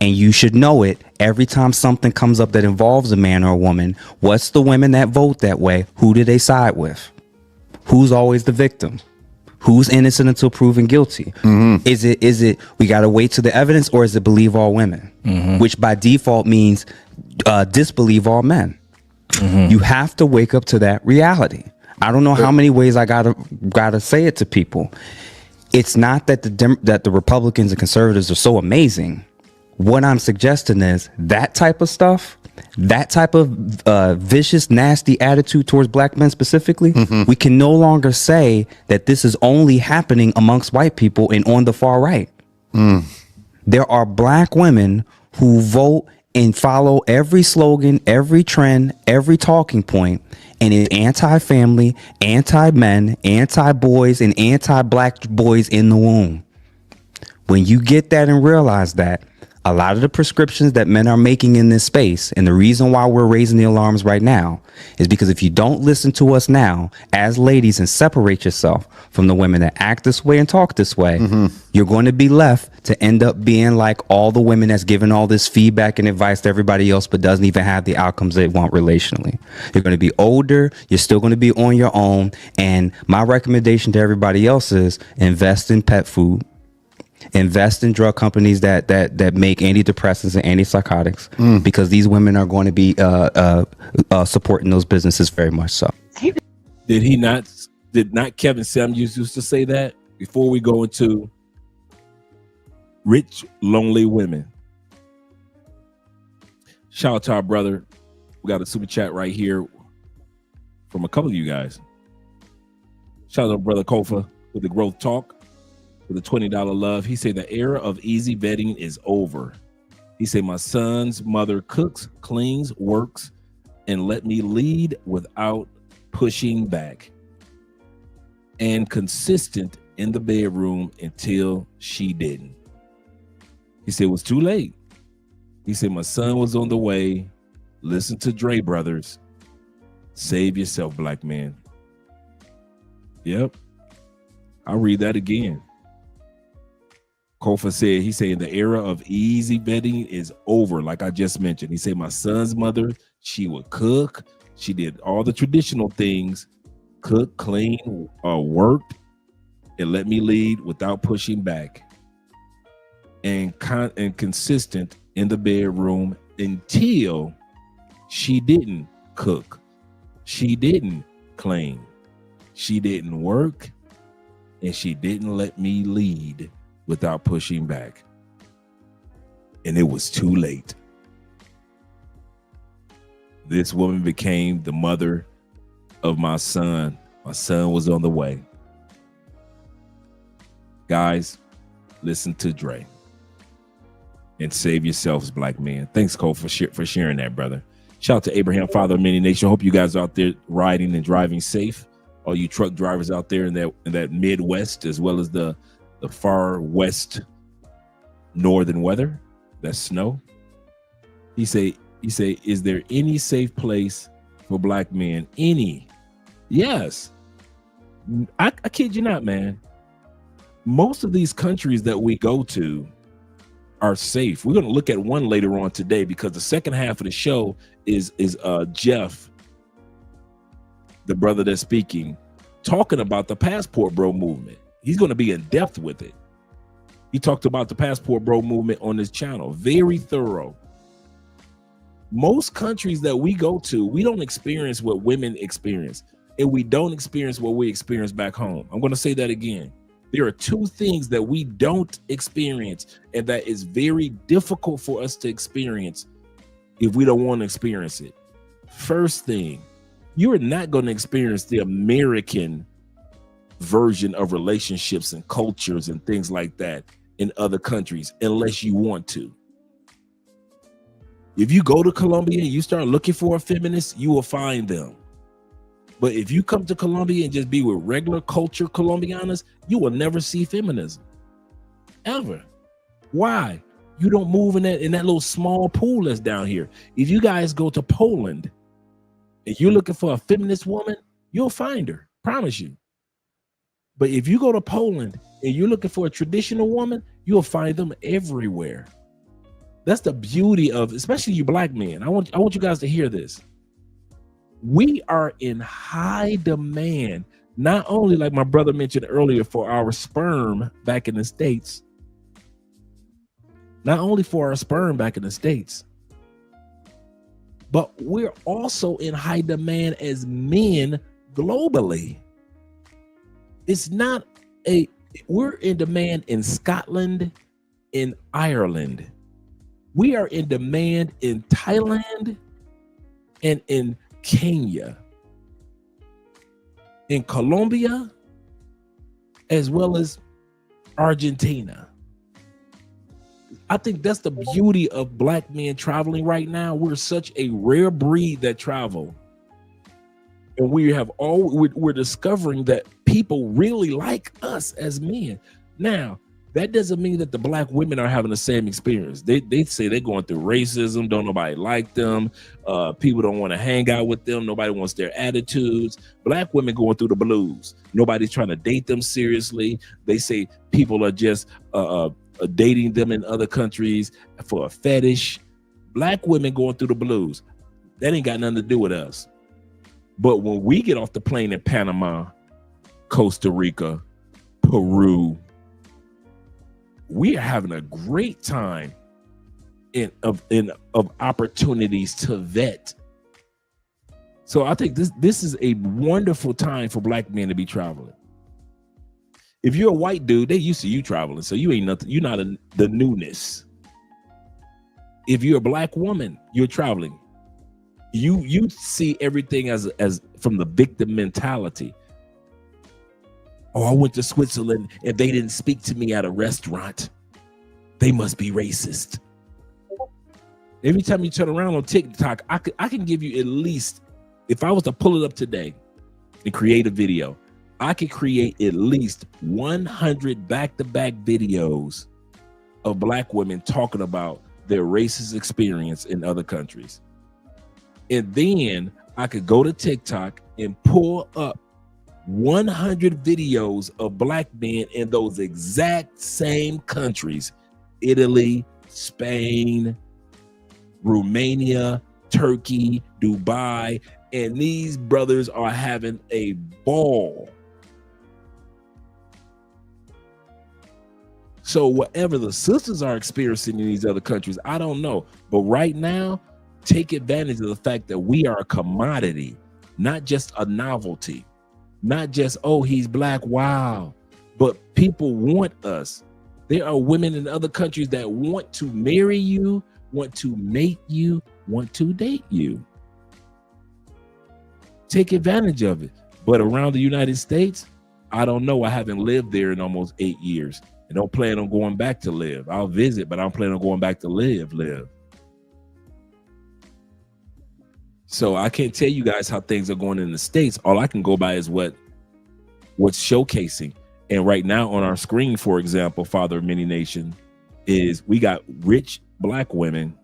And you should know it every time something comes up that involves a man or a woman. What's the women that vote that way? Who do they side with? Who's always the victim? Who's innocent until proven guilty? Is it we got to wait to the evidence, or is it believe all women? Which by default means disbelieve all men. You have to wake up to that reality. I don't know how many ways I gotta say it to people. It's not that the Republicans and conservatives are so amazing. What I'm suggesting is that type of stuff, that type of vicious, nasty attitude towards black men specifically, we can no longer say that this is only happening amongst white people and on the far right. There are black women who vote and follow every slogan, every trend, every talking point, and is anti-family, anti-men, anti-boys, and anti-black boys in the womb. When you get that and realize that, a lot of the prescriptions that men are making in this space, and the reason why we're raising the alarms right now, is because if you don't listen to us now as ladies and separate yourself from the women that act this way and talk this way, you're going to be left to end up being like all the women that's giving all this feedback and advice to everybody else, but doesn't even have the outcomes they want relationally. You're going to be older. You're still going to be on your own. And my recommendation to everybody else is invest in pet food. Invest in drug companies that make antidepressants and antipsychotics, because these women are going to be supporting those businesses very much so. Did not Kevin Samuels used to say that? Before we go into rich, lonely women. Shout out to our brother. We got a super chat right here from a couple of you guys. Shout out to brother Kofa with the Growth Talk. The $20 love. He said the era of easy vetting is over. He said my son's mother cooks, cleans, works, and let me lead without pushing back, and consistent in the bedroom until she didn't. He said it was too late. He said my son was on the way. Listen to Dre Brothers. Save yourself, black man. Yep. I'll read that again. Kofa said, he said the era of easy vetting is over, like I just mentioned. He said my son's mother, she would cook. She did all the traditional things, cook, clean, worked, and let me lead without pushing back. And consistent in the bedroom until she didn't cook. She didn't clean. She didn't work. And she didn't let me lead without pushing back. And it was too late. This woman became the mother of my son. My son was on the way. Guys, listen to Dre. And save yourselves, black men. Thanks, Cole, for sharing that, brother. Shout out to Abraham, father of many nations. Hope you guys are out there riding and driving safe. All you truck drivers out there in that Midwest, as well as the far west northern weather, that's snow. He say, is there any safe place for black men? Any? Yes. I kid you not, man. Most of these countries that we go to are safe. We're going to look at one later on today, because the second half of the show is Jeff, the brother that's speaking, talking about the Passport Bro movement. He's going to be in depth with it. He talked about the Passport Bro movement on his channel. Very thorough. Most countries that we go to, we don't experience what women experience, and we don't experience what we experience back home. I'm going to say that again. There are two things that we don't experience, and that is very difficult for us to experience if we don't want to experience it. First thing, you are not going to experience the American version of relationships and cultures and things like that in other countries unless you want to. If you go to Colombia and you start looking for a feminist, you will find them. But if you come to Colombia and just be with regular culture Colombianas, you will never see feminism. Ever. Why? You don't move in that little small pool that's down here. If you guys go to Poland, If you're looking for a feminist woman, you'll find her. Promise you. But if you go to Poland and you're looking for a traditional woman, you'll find them everywhere. That's the beauty of, especially you black men. I want you guys to hear this. We are in high demand, not only like my brother mentioned earlier, for our sperm back in the States. Not only for our sperm back in the States, but we're also in high demand as men globally. We're in demand in Scotland, in Ireland. We are in demand in Thailand and in Kenya, in Colombia, as well as Argentina. I think that's the beauty of black men traveling right now. We're such a rare breed that travel. And we're discovering that people really like us as men. Now, that doesn't mean that the black women are having the same experience. They say they're going through racism, don't nobody like them, people don't want to hang out with them, nobody wants their attitudes. Black women going through the blues. Nobody's trying to date them seriously. They say people are just dating them in other countries for a fetish. Black women going through the blues. That ain't got nothing to do with us. But when we get off the plane in Panama, Costa Rica, Peru, we are having a great time of opportunities to vet. So I think this is a wonderful time for black men to be traveling. If you're a white dude, they used to you traveling, so you ain't nothing. You're not the newness. If you're a black woman, you're traveling. You see everything as from the victim mentality. Oh, I went to Switzerland and they didn't speak to me at a restaurant. They must be racist. Every time you turn around on TikTok, I can give you at least, if I was to pull it up today and create a video, I could create at least 100 back-to-back videos of black women talking about their racist experience in other countries. And then I could go to TikTok and pull up 100 videos of black men in those exact same countries: Italy, Spain, Romania, Turkey, Dubai, and these brothers are having a ball. So whatever the sisters are experiencing in these other countries, I don't know. But right now, take advantage of the fact that we are a commodity, not just a novelty. Not just, oh, he's black, wow. But people want us. There are women in other countries that want to marry you, want to mate you, want to date you. Take advantage of it. But around the United States, I don't know. I haven't lived there in almost 8 years. I don't plan on going back to live. I'll visit, but I don't plan on going back to live. So I can't tell you guys how things are going in the States. All I can go by is what's showcasing. And right now on our screen, for example, Father of Many Nations, is we got rich black women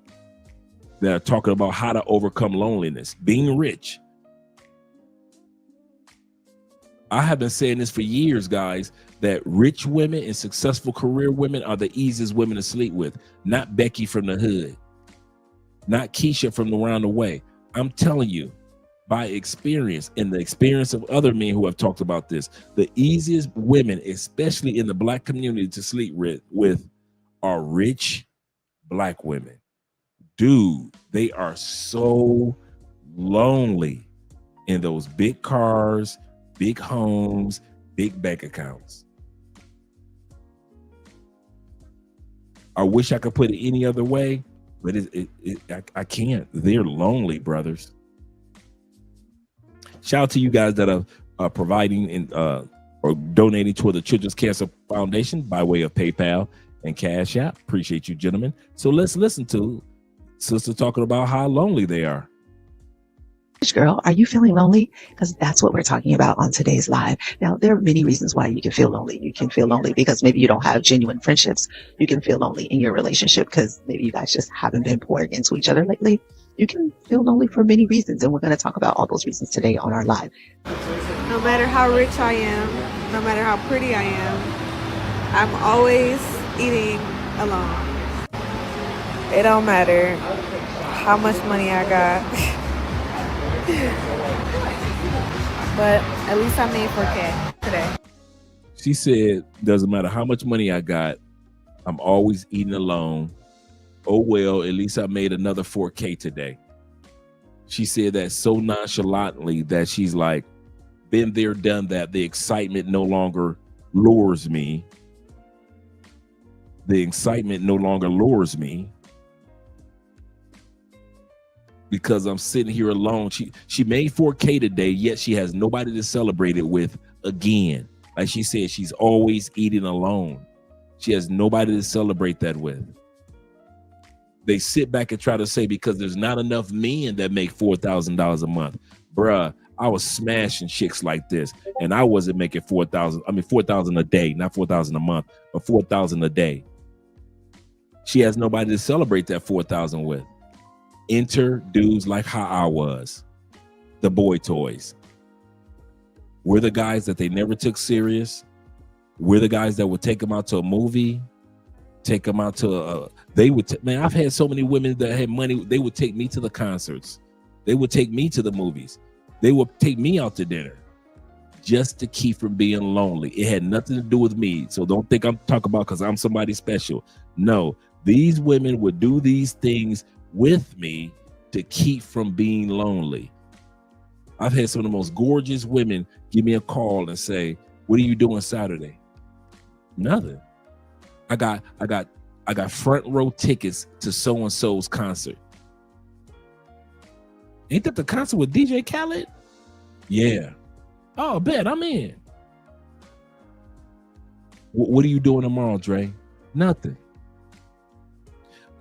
that are talking about how to overcome loneliness, being rich. I have been saying this for years, guys, that rich women and successful career women are the easiest women to sleep with. Not Becky from the hood, not Keisha from around the way. I'm telling you, by experience and the experience of other men who have talked about this, the easiest women, especially in the black community, to sleep with are rich black women. Dude, they are so lonely in those big cars, big homes, big bank accounts. I wish I could put it any other way, but I can't. They're lonely, brothers. Shout out to you guys that are providing and or donating toward the Children's Cancer Foundation by way of PayPal and Cash App. Appreciate you, gentlemen. So let's listen to Sister talking about how lonely they are. Girl, are you feeling lonely? Because that's what we're talking about on today's live. Now, there are many reasons why you can feel lonely. You can feel lonely because maybe you don't have genuine friendships. You can feel lonely in your relationship because maybe you guys just haven't been pouring into each other lately. you can feel lonely for many reasons. And we're going to talk about all those reasons today on our live. No matter how rich I am, no matter how pretty I am, I'm always eating alone. It don't matter how much money I got. But at least I made 4K today. She said, doesn't matter how much money I got, I'm always eating alone. Oh, well, at least I made another 4K today. She said that so nonchalantly that she's like, been there, done that. The excitement no longer lures me. The excitement no longer lures me because I'm sitting here alone. She made 4K today, yet she has nobody to celebrate it with again. Like she said, she's always eating alone. She has nobody to celebrate that with. They sit back and try to say, because there's not enough men that make $4,000 a month. Bruh, I was smashing chicks like this, and I wasn't making 4,000. I mean, 4,000 a day, not 4,000 a month, but 4,000 a day. She has nobody to celebrate that 4,000 with. Enter dudes like how I was, the boy toys. We're the guys that they never took serious. We're the guys that would take them out to a movie, take them out to man, I've had so many women that had money. They would take me to the concerts. They would take me to the movies. They would take me out to dinner just to keep from being lonely. It had nothing to do with me. So don't think I'm talking about because I'm somebody special. No, these women would do these things with me to keep from being lonely. I've had some of the most gorgeous women give me a call and say, what are you doing Saturday? Nothing. I got front row tickets to so-and-so's concert. Ain't that the concert with DJ Khaled? Yeah. Oh, bet I'm in. What are you doing tomorrow, Dre? Nothing.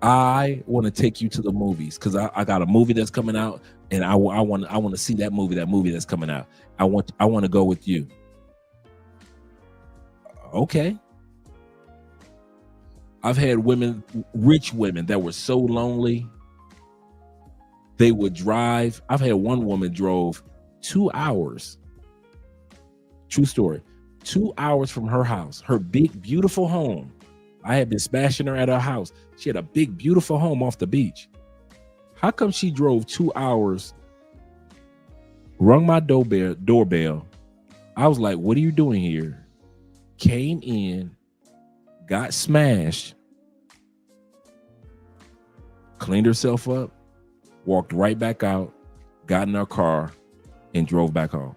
I want to take you to the movies because I got a movie that's coming out, and I want to see that movie that's coming out. I want to go with you. Okay. I've had women, rich women, that were so lonely. They would drive. I've had one woman drove 2 hours. True story. 2 hours from her house, her big, beautiful home. I had been smashing her at her house. She had a big, beautiful home off the beach. How come she drove 2 hours, rung my doorbell? I was like, what are you doing here? Came in, got smashed, cleaned herself up, walked right back out, got in her car, and drove back home.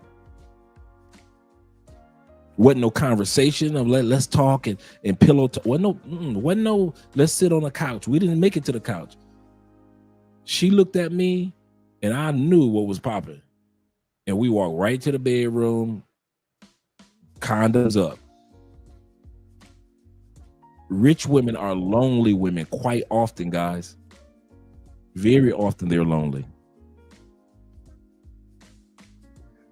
Wasn't no conversation of let's talk and pillow talk. Wasn't no let's sit on the couch. We didn't make it to the couch. She looked at me and I knew what was popping. And we walked right to the bedroom, condoms up. Rich women are lonely women quite often, guys. Very often they're lonely.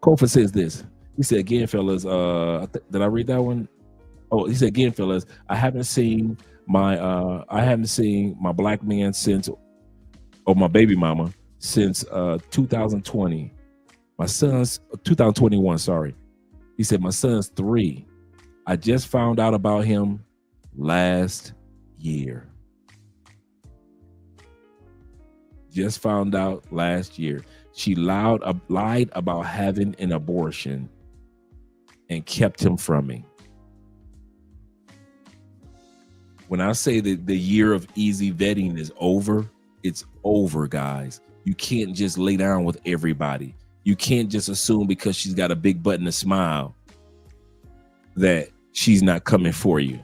Kofa says this. He said, again, fellas, did I read that one? Oh, he said, again, fellas, I haven't seen my black man since, or my baby mama since 2020. My son's 2021, sorry. He said, my son's 3. I just found out about him last year. Just found out last year. She lied about having an abortion and kept him from me. When I say that the year of easy vetting is over, it's over, guys. You can't just lay down with everybody. You can't just assume because she's got a big butt and a smile that she's not coming for you.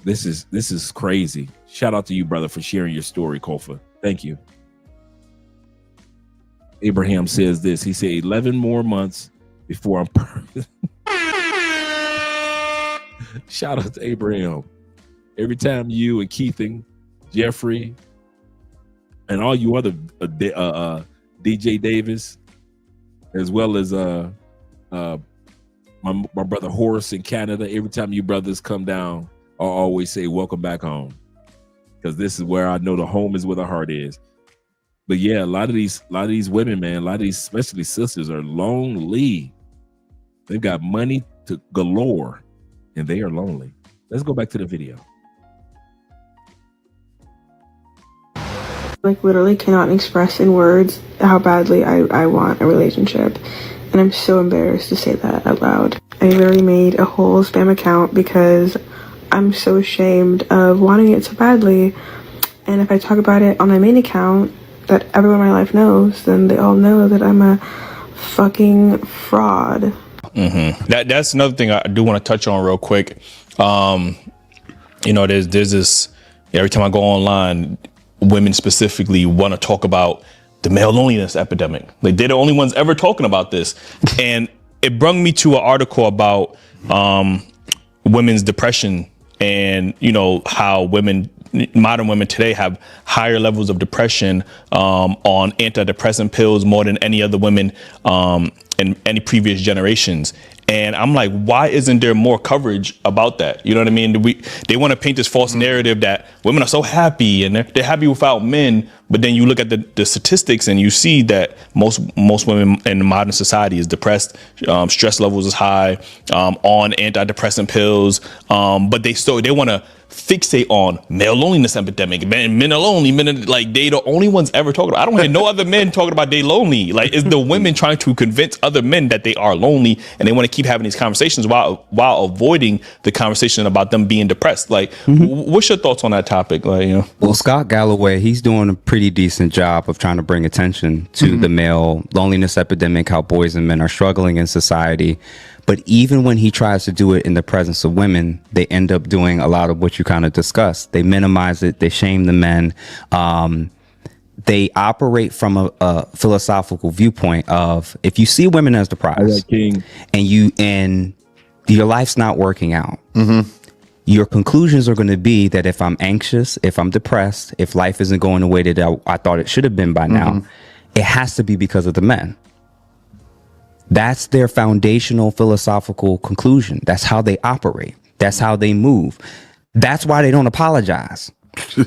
This is crazy. Shout out to you, brother, for sharing your story, Kofa. Thank you. Abraham says this. He said 11 more months before I'm Shout out to Abraham. Every time you and Keith and Jeffrey and all you other DJ Davis, as well as my brother Horace in Canada, every time you brothers come down, I'll always say welcome back home, because this is where I know the home is where the heart is. But yeah, a lot of these women, man, a lot of these, especially sisters, are lonely. They've got money to galore, and they are lonely. Let's go back to the video. Like literally cannot express in words how badly I want a relationship, and I'm so embarrassed to say that out loud. I literally made a whole spam account because I'm so ashamed of wanting it so badly, and if I talk about it on my main account that everyone in my life knows, then they all know that I'm a fucking fraud. That's another thing I do want to touch on real quick. You know, there's this, every time I go online, women specifically want to talk about the male loneliness epidemic. Like, they're the only ones ever talking about this. And it brought me to an article about women's depression and, you know, how modern women today have higher levels of depression on antidepressant pills more than any other women in any previous generations. And I'm like, why isn't there more coverage about that? You know what I mean? They want to paint this false narrative that women are so happy and they're happy without men. But then you look at the statistics and you see that most women in modern society is depressed. Stress levels is high, on antidepressant pills. But they want to fixate on male loneliness epidemic. Men are lonely. Men are, like, they the only ones ever talking about. I don't hear no other men talking about they lonely. Like, it's the women trying to convince other men that they are lonely, and they want to keep having these conversations while avoiding the conversation about them being depressed. Like, what's your thoughts on that topic? Like, you know, well, Scott Galloway, he's doing a pretty decent job of trying to bring attention to the male loneliness epidemic, how boys and men are struggling in society. But even when he tries to do it in the presence of women, they end up doing a lot of what you kind of discussed. They minimize it. They shame the men. They operate from a philosophical viewpoint of, if you see women as the prize and your life's not working out, your conclusions are going to be that if I'm anxious, if I'm depressed, if life isn't going the way that I thought it should have been by now, it has to be because of the men. That's their foundational philosophical conclusion. That's how they operate. That's how they move. That's why they don't apologize.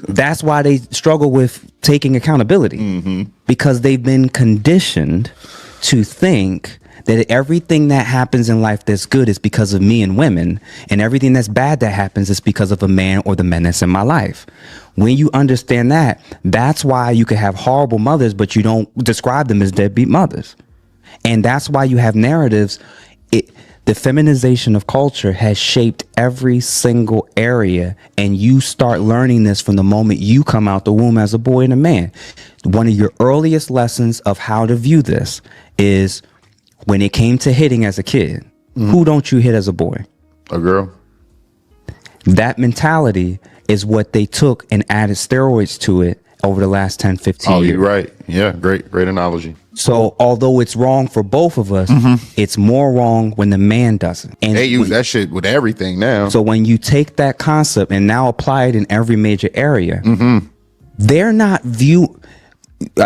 That's why they struggle with taking accountability, because they've been conditioned to think that everything that happens in life that's good is because of me and women, and everything that's bad that happens is because of a man or the men that's in my life. When you understand that, that's why you can have horrible mothers, but you don't describe them as deadbeat mothers. And that's why you have narratives. The feminization of culture has shaped every single area, and you start learning this from the moment you come out the womb as a boy and a man. One of your earliest lessons of how to view this is when it came to hitting as a kid. Who don't you hit as a boy? A girl. That mentality is what they took and added steroids to it over the last 10, 15 years. You're right. Yeah, great analogy. So although it's wrong for both of us, it's more wrong when the man doesn't. And they use that shit with everything now. So when you take that concept and now apply it in every major area, they're not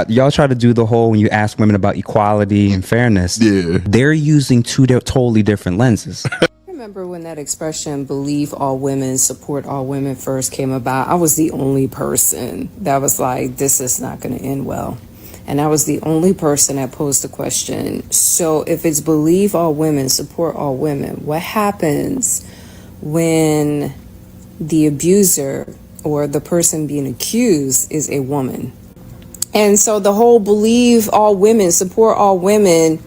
y'all try to do the whole, when you ask women about equality and fairness, they're using two totally different lenses. Remember when that expression, believe all women, support all women, first came about? I was the only person that was like, this is not going to end well. And I was the only person that posed the question, so if it's believe all women, support all women, what happens when the abuser or the person being accused is a woman? And so the whole believe all women, support all women,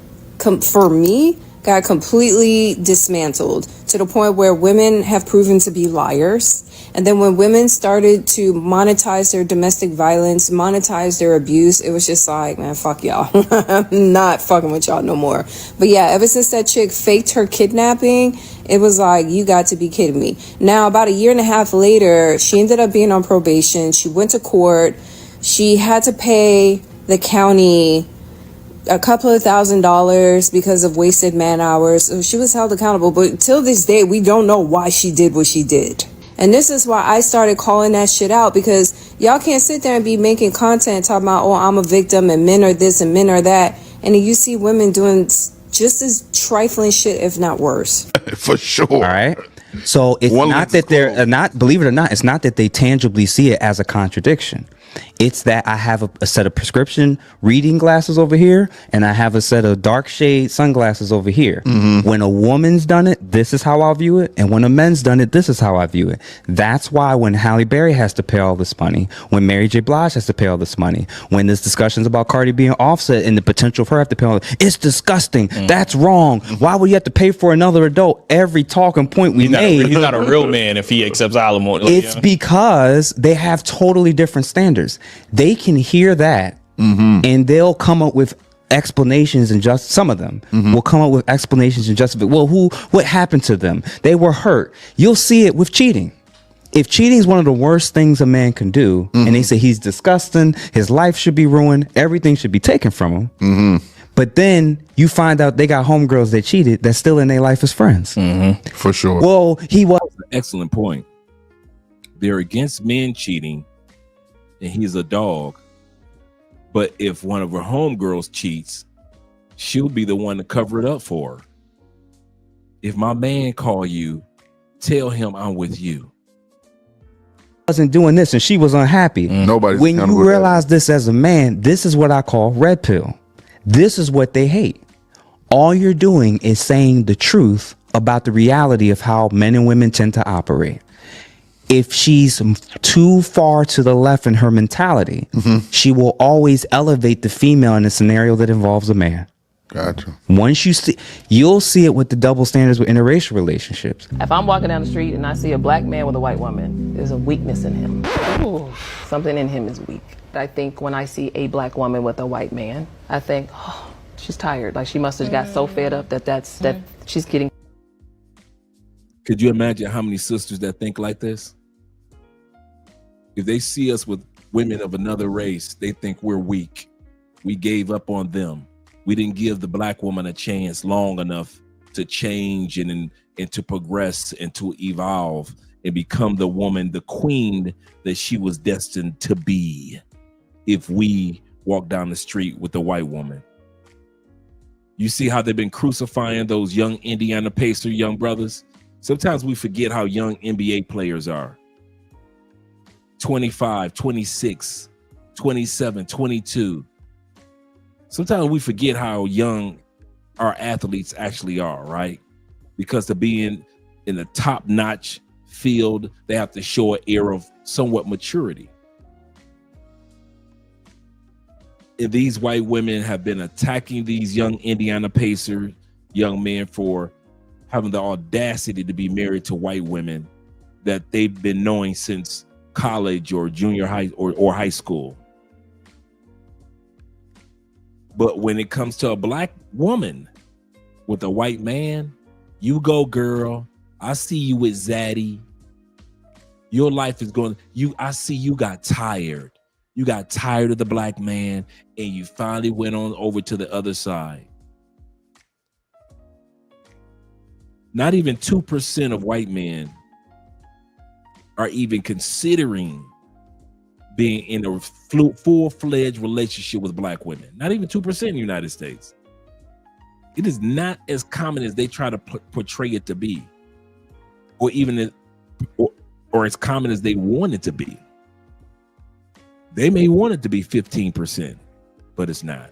for me, got completely dismantled to the point where women have proven to be liars. And then when women started to monetize their domestic violence, monetize their abuse, it was just like, man, fuck y'all. I'm not fucking with y'all no more. But yeah, ever since that chick faked her kidnapping, it was like, you got to be kidding me. Now, about a year and a half later, she ended up being on probation. She went to court. She had to pay the county a couple of $1,000s because of wasted man hours. So she was held accountable. But till this day, we don't know why she did what she did. And this is why I started calling that shit out, because y'all can't sit there and be making content talking about, oh, I'm a victim and men are this and men are that. And then you see women doing just as trifling shit, if not worse. For sure. All right. So it's not that they're not, believe it or not, it's not that they tangibly see it as a contradiction. It's that I have a set of prescription reading glasses over here, and I have a set of dark shade sunglasses over here. When a woman's done it, this is how I view it. And when a man's done it, this is how I view it. That's why when Halle Berry has to pay all this money, when Mary J. Blige has to pay all this money, when there's discussions about Cardi being Offset and the potential for her to pay all this, it's disgusting. That's wrong. Why would you have to pay for another adult? Every talking point we made. He's not a real man if he accepts alimony. It's because they have totally different standards. They can hear that and they'll come up with explanations, and just some of them will come up with explanations and justify. Well, what happened to them? They were hurt. You'll see it with cheating. If cheating is one of the worst things a man can do, and they say he's disgusting, his life should be ruined, everything should be taken from him. But then you find out they got homegirls that cheated that's still in their life as friends. For sure. Well, he was. Excellent point. They're against men cheating, and he's a dog. But if one of her homegirls cheats, she'll be the one to cover it up for her. If my man call you, tell him I'm with you. Wasn't doing this and she was unhappy. Nobody's when you realize this as a man, this is what I call red pill. This is what they hate. All you're doing is saying the truth about the reality of how men and women tend to operate. If she's too far to the left in her mentality, she will always elevate the female in a scenario that involves a man. Gotcha. Once you'll see it with the double standards with interracial relationships. If I'm walking down the street and I see a black man with a white woman, there's a weakness in him. Ooh, something in him is weak. I think when I see a black woman with a white man, I think, oh, she's tired. Like she must have got so fed up that she's getting. Could you imagine how many sisters that think like this? If they see us with women of another race, they think we're weak. We gave up on them. We didn't give the black woman a chance long enough to change and to progress and to evolve and become the woman, the queen that she was destined to be if we walk down the street with a white woman. You see how they've been crucifying those young Indiana Pacer young brothers? Sometimes we forget how young NBA players are. 25, 26, 27, 22. Sometimes we forget how young our athletes actually are, right? Because to be in a top-notch field, they have to show an air of somewhat maturity. And these white women have been attacking these young Indiana Pacers, young men, for having the audacity to be married to white women that they've been knowing since college or junior high or high school. But when it comes to a black woman with a white man, you go, girl. I see you with Zaddy. Your life is going. I see you got tired. You got tired of the black man, and you finally went on over to the other side. Not even 2% of white men are even considering being in a full-fledged relationship with black women. Not even 2% in the United States. It is not as common as they try to portray it to be, or even or as common as they want it to be. They may want it to be 15%, but it's not.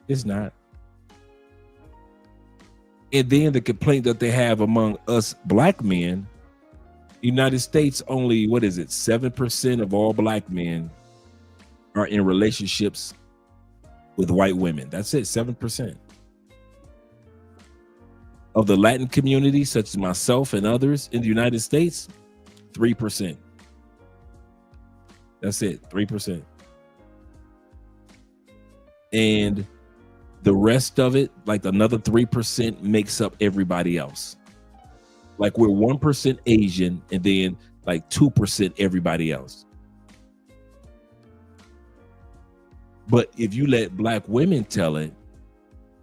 It's not. And then the complaint that they have among us black men, United States, only, 7% of all black men are in relationships with white women. That's it, 7%. Of the Latin community, such as myself and others in the United States, 3%. That's it, 3%. And the rest of it, like another 3%, makes up everybody else. Like we're 1% Asian and then like 2% everybody else. But if you let black women tell it,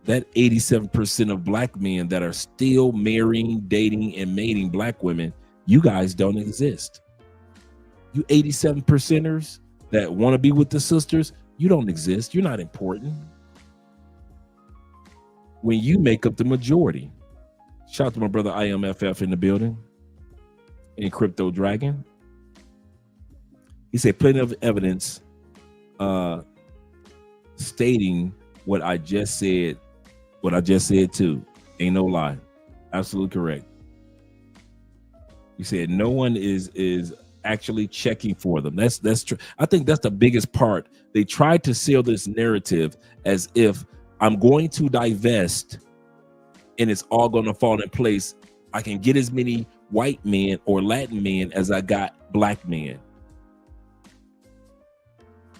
that 87% of black men that are still marrying, dating, and mating black women, you guys don't exist. You 87%ers that want to be with the sisters, you don't exist. You're not important. When you make up the majority. Shout out to my brother IMFF in the building and Crypto Dragon. He said plenty of evidence stating what I just said too. Ain't no lie. Absolutely correct. He said no one is actually checking for them. That's true. I think that's the biggest part. They tried to sell this narrative as if I'm going to divest and it's all going to fall in place. I can get as many white men or Latin men as I got black men.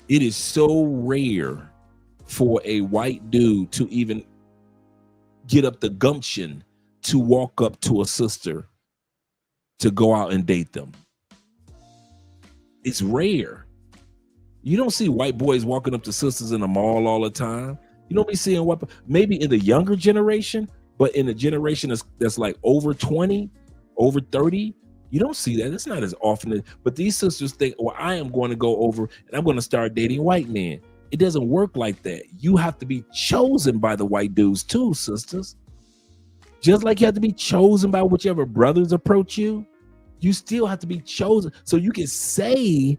It is so rare for a white dude to even get up the gumption to walk up to a sister to go out and date them. It's rare. You don't see white boys walking up to sisters in the mall all the time. You don't be seeing what, maybe in the younger generation, but in the generation that's like over 20, over 30, you don't see that. It's not as often. But these sisters think, well, I am going to go over and I'm going to start dating white men. It doesn't work like that. You have to be chosen by the white dudes too, sisters. Just like you have to be chosen by whichever brothers approach you, you still have to be chosen. So you can say,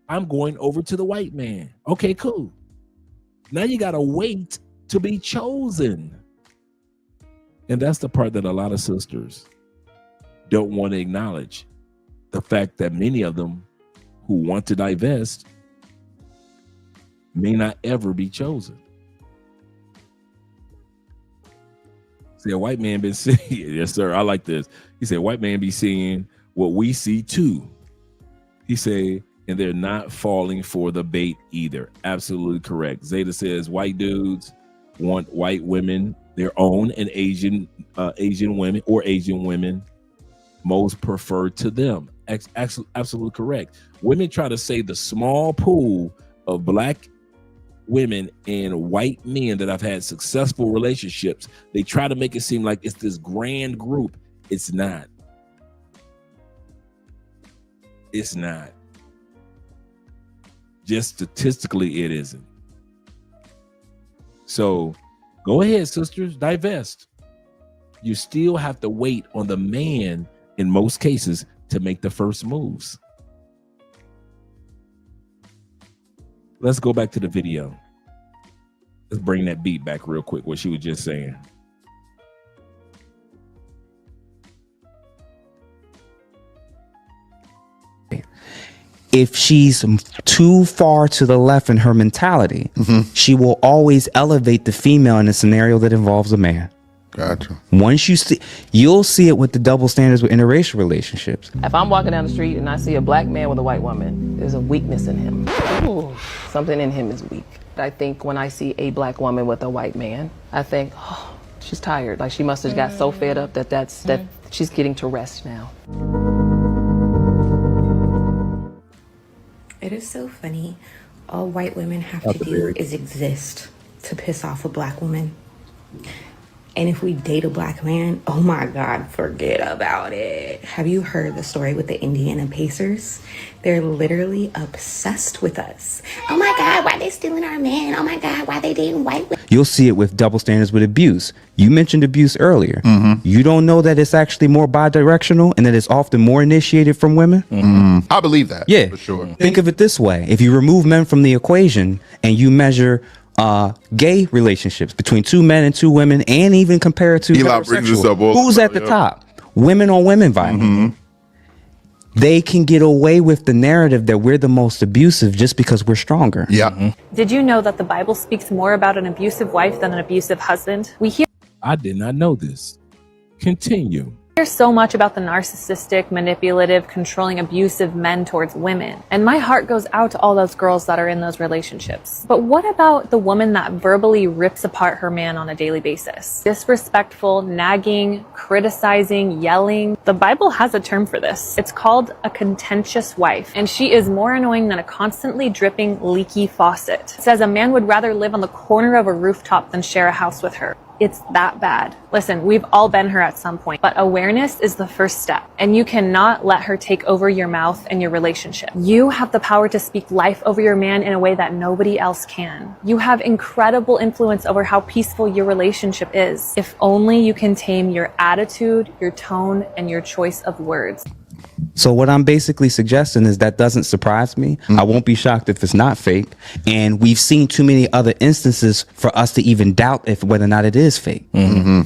I'm going over to the white man. Okay, cool. Now you got to wait to be chosen. And that's the part that a lot of sisters don't want to acknowledge. The fact that many of them who want to divest may not ever be chosen. See, a white man been seeing, yes, sir, I like this. He said, white man be seeing what we see too. He said, and they're not falling for the bait either. Absolutely correct. Zeta says, white dudes want white women, their own, and Asian women or Asian women most preferred to them. Absolutely correct. Women try to say the small pool of black women and white men that I've had successful relationships, they try to make it seem like it's this grand group. It's not. It's not. Just statistically, it isn't. So go ahead, sisters, divest. You still have to wait on the man in most cases to make the first moves. Let's go back to the video. Let's bring that beat back real quick, what she was just saying. If she's too far to the left in her mentality, she will always elevate the female in a scenario that involves a man. Gotcha. Once you see, you'll see it with the double standards with interracial relationships. If I'm walking down the street and I see a black man with a white woman, there's a weakness in him. Ooh, something in him is weak. I think when I see a black woman with a white man, I think, oh, she's tired. Like she must have got so fed up that she's getting to rest now. It is so funny. All white women have to do is exist to piss off a black woman. And if we date a black man, oh my God, forget about it. Have you heard the story with the Indiana Pacers? They're literally obsessed with us. Oh my God, why they stealing our men? Oh my God, why they dating white women? You'll see it with double standards with abuse. You mentioned abuse earlier. You don't know that it's actually more bi-directional and that it's often more initiated from women? I believe that. Yeah, for sure. Think of it this way. If you remove men from the equation and you measure gay relationships between two men and two women, and even compare it to Eli brings this up all who's the at the time, top? Women on women violence. They can get away with the narrative that we're the most abusive just because we're stronger. Yeah. Did you know that the Bible speaks more about an abusive wife than an abusive husband? We hear I did not know this. Continue. so much about the narcissistic, manipulative, controlling, abusive men towards women. And my heart goes out to all those girls that are in those relationships. But what about the woman that verbally rips apart her man on a daily basis? Disrespectful, nagging, criticizing, yelling. The Bible has a term for this. It's called a contentious wife. And she is more annoying than a constantly dripping, leaky faucet. It says a man would rather live on the corner of a rooftop than share a house with her. It's that bad. Listen, we've all been her at some point, but awareness is the first step, and you cannot let her take over your mouth and your relationship. You have the power to speak life over your man in a way that nobody else can. You have incredible influence over how peaceful your relationship is, if only you can tame your attitude, your tone, and your choice of words. So what I'm basically suggesting is that doesn't surprise me. I won't be shocked if it's not fake. And we've seen too many other instances for us to even doubt if whether or not it is fake. The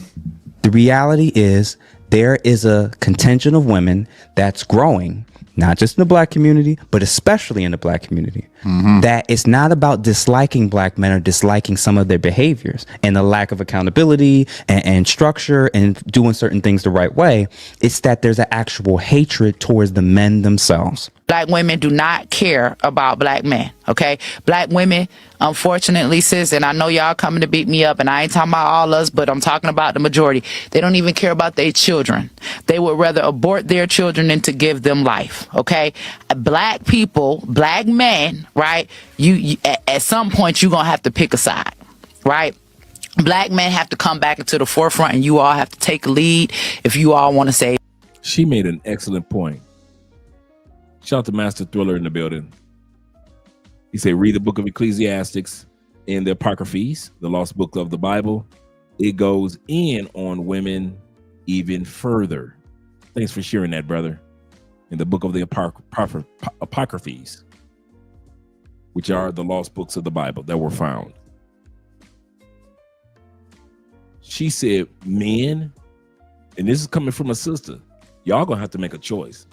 reality is there is a contingent of women that's growing, not just in the black community, but especially in the black community, that it's not about disliking black men or disliking some of their behaviors and the lack of accountability and structure and doing certain things the right way. It's that there's an actual hatred towards the men themselves. Black women do not care about black men, okay? Black women, unfortunately, sis, and I know y'all coming to beat me up, and I ain't talking about all us, but I'm talking about the majority. They don't even care about their children. They would rather abort their children than to give them life, okay? Black people, black men, right? You at some point, you're going to have to pick a side, right? Black men have to come back into the forefront, and you all have to take a lead if you all want to say. She made an excellent point. Shout out to Master Thriller in the building. He said, read the book of Ecclesiastics in the Apocryphes, the lost book of the Bible. It goes in on women even further. Thanks for sharing that, brother. In the book of the Apocryphes, which are the lost books of the Bible that were found. She said, men, and this is coming from a sister, y'all gonna have to make a choice.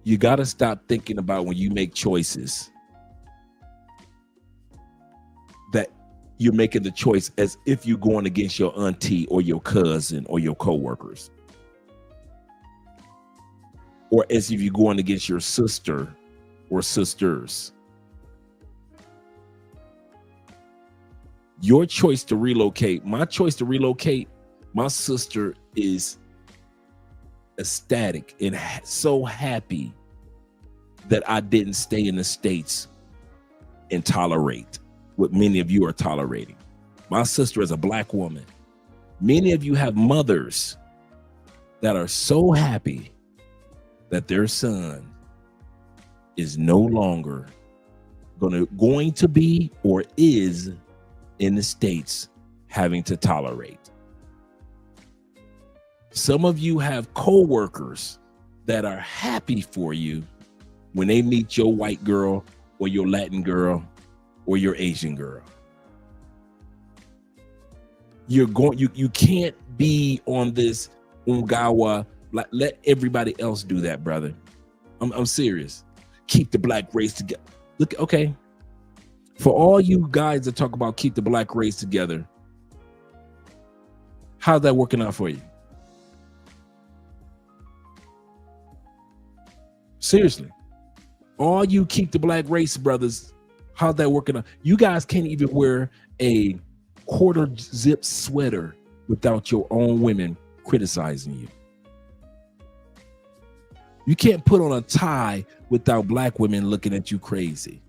You got to stop thinking about when you make choices that you're making the choice as if you're going against your auntie or your cousin or your coworkers, or as if you're going against your sister or sisters. Your choice to relocate, my choice to relocate, my sister is ecstatic and so happy that I didn't stay in the States and tolerate what many of you are tolerating. My sister is a black woman. Many of you have mothers that are so happy that their son is no longer going to be or is in the States having to tolerate. Some of you have coworkers that are happy for you when they meet your white girl or your Latin girl or your Asian girl. You can't be on this ungawa. Let everybody else do that, brother. I'm serious. Keep the black race together. Look, okay. For all you guys that talk about keep the black race together, how's that working out for you? Seriously, all you keep the black race brothers, how's that working out? You guys can't even wear a quarter zip sweater without your own women criticizing you. You can't put on a tie without black women looking at you crazy.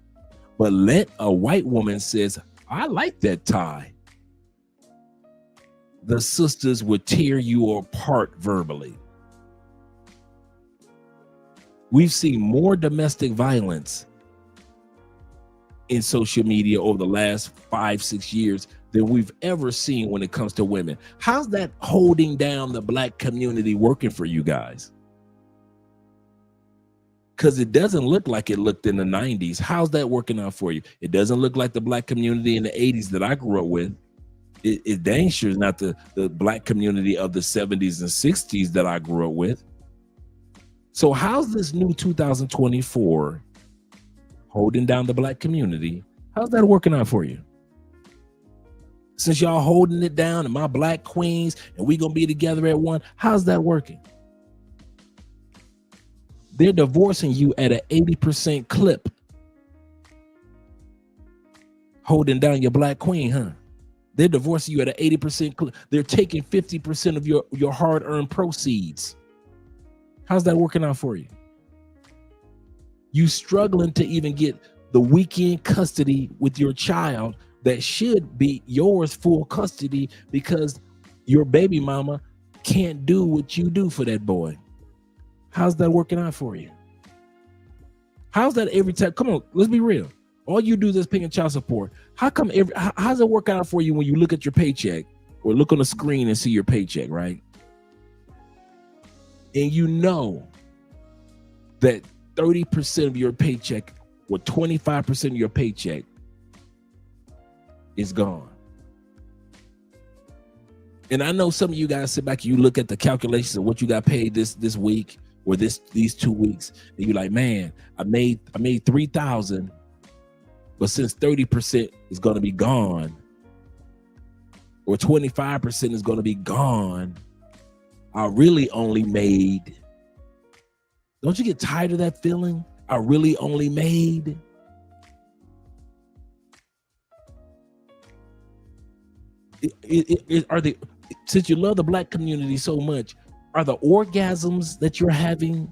But let a white woman says, I like that tie. The sisters would tear you apart verbally. We've seen more domestic violence in social media over the last 5-6 years than we've ever seen when it comes to women. How's that holding down the black community working for you guys? Because it doesn't look like it looked in the 90s. How's that working out for you? It doesn't look like the black community in the 80s that I grew up with. It dang sure is not the black community of the 70s and 60s that I grew up with. So how's this new 2024 holding down the black community? How's that working out for you? Since y'all holding it down and my black queens and we gonna be together at one, how's that working? They're divorcing you at an 80% clip. Holding down your black queen, huh? They're divorcing you at an 80% clip. They're taking 50% of your hard-earned proceeds. How's that working out for you? You struggling to even get the weekend custody with your child that should be yours full custody because your baby mama can't do what you do for that boy. How's that working out for you? How's that every time? Come on, let's be real. All you do is paying child support. How come how's it work out for you when you look at your paycheck or look on the screen and see your paycheck, right? And you know that 30% of your paycheck or 25% of your paycheck is gone. And I know some of you guys sit back and you look at the calculations of what you got paid this week or these 2 weeks, and you're like, man, I made 3,000, but since 30% is going to be gone, or 25% is going to be gone, I really only made. Don't you get tired of that feeling? I really only made. Since you love the black community so much, are the orgasms that you're having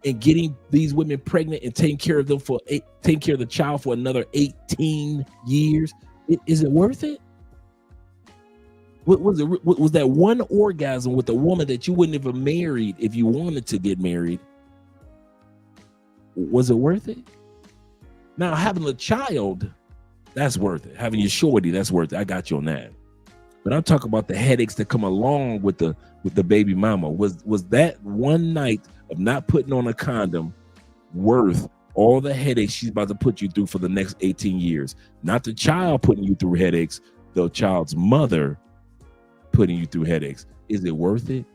and getting these women pregnant and taking care of the child for another 18 years, is it worth it? Was that one orgasm with a woman that you wouldn't have married if you wanted to get married? Was it worth it? Now, having a child, that's worth it. Having your shorty, that's worth it. I got you on that. But I'm talking about the headaches that come along with the baby mama. Was that one night of not putting on a condom worth all the headaches she's about to put you through for the next 18 years? Not the child putting you through headaches, the child's mother putting you through headaches. Is it worth it?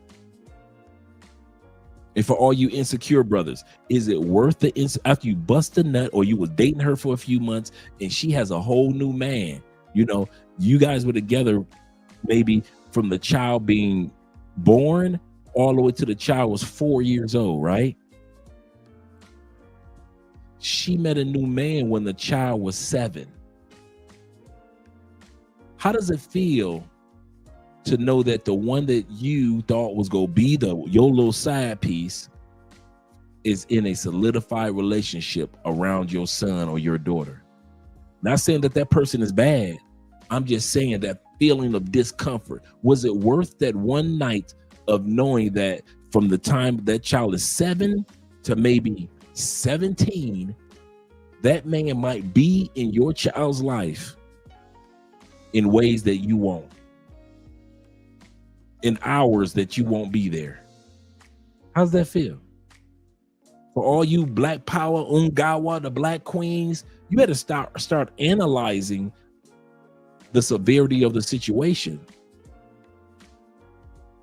And for all you insecure brothers, is it worth the after you bust a nut or you was dating her for a few months and she has a whole new man? You know, you guys were together maybe from the child being born all the way to the child was 4 years old, right? She met a new man when the child was 7. How does it feel to know that the one that you thought was gonna be your little side piece is in a solidified relationship around your son or your daughter? Not saying that person is bad. I'm just saying that feeling of discomfort. Was it worth that one night of knowing that from the time that child is 7 to maybe 17, that man might be in your child's life in ways that you won't, in hours that you won't be there? How's that feel? For all you Black Power, Ungawa, the Black Queens, you better start analyzing the severity of the situation.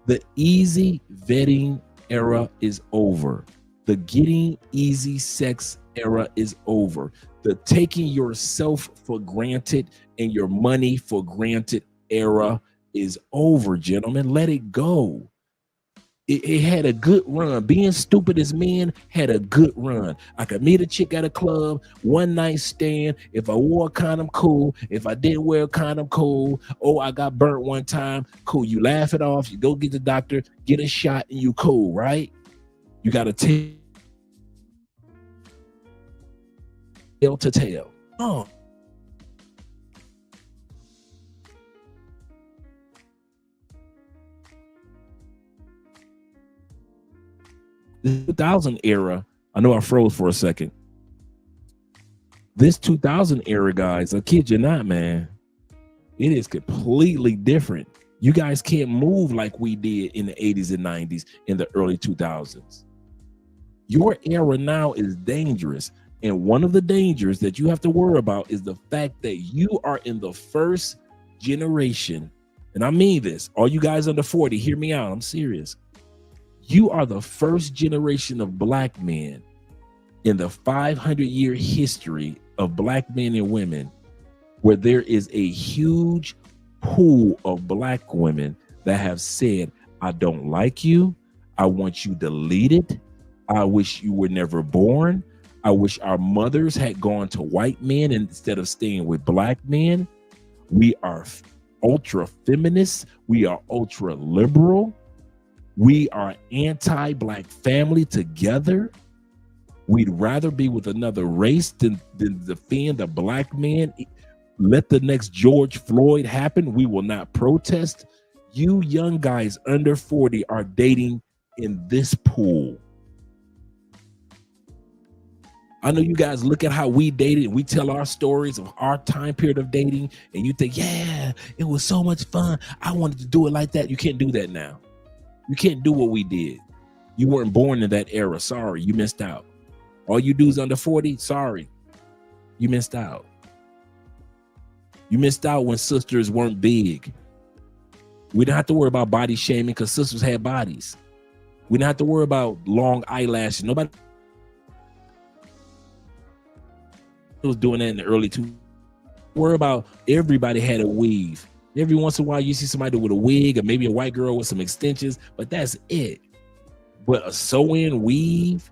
The easy vetting era is over. The getting easy sex era is over. The taking yourself for granted and your money for granted era is over, gentlemen. Let it go. It had a good run. Being stupid as men had a good run. I could meet a chick at a club, one night stand. If I wore a condom, cool. If I didn't wear a condom, cool. Oh, I got burnt one time, cool. You laugh it off. You go get the doctor, get a shot, and you cool, right? You got to tell to tell. Oh. The 2000 era, I know I froze for a second. This 2000 era, guys, I kid you not, man, it is completely different. You guys can't move like we did in the 80s and 90s, in the early 2000s. Your era now is dangerous. And one of the dangers that you have to worry about is the fact that you are in the first generation. And I mean this, all you guys under 40, hear me out, I'm serious. You are the first generation of Black men in the 500-year history of Black men and women where there is a huge pool of Black women that have said, I don't like you. I want you deleted. I wish you were never born. I wish our mothers had gone to white men instead of staying with Black men. We are ultra feminists. We are ultra liberal. We are anti-Black family together. We'd rather be with another race than defend a Black man. Let the next George Floyd happen. We will not protest. You young guys under 40 are dating in this pool. I know you guys look at how we dated and we tell our stories of our time period of dating, and you think, yeah, it was so much fun. I wanted to do it like that. You can't do that now. You can't do what we did. You weren't born in that era. Sorry, you missed out. All you do is under 40. Sorry, you missed out. You missed out when sisters weren't big. We didn't have to worry about body shaming because sisters had bodies. We didn't have to worry about long eyelashes. Nobody was doing that in the early 2000s. Worry about everybody had a weave. Every once in a while you see somebody with a wig or maybe a white girl with some extensions, but that's it. But a sew-in weave,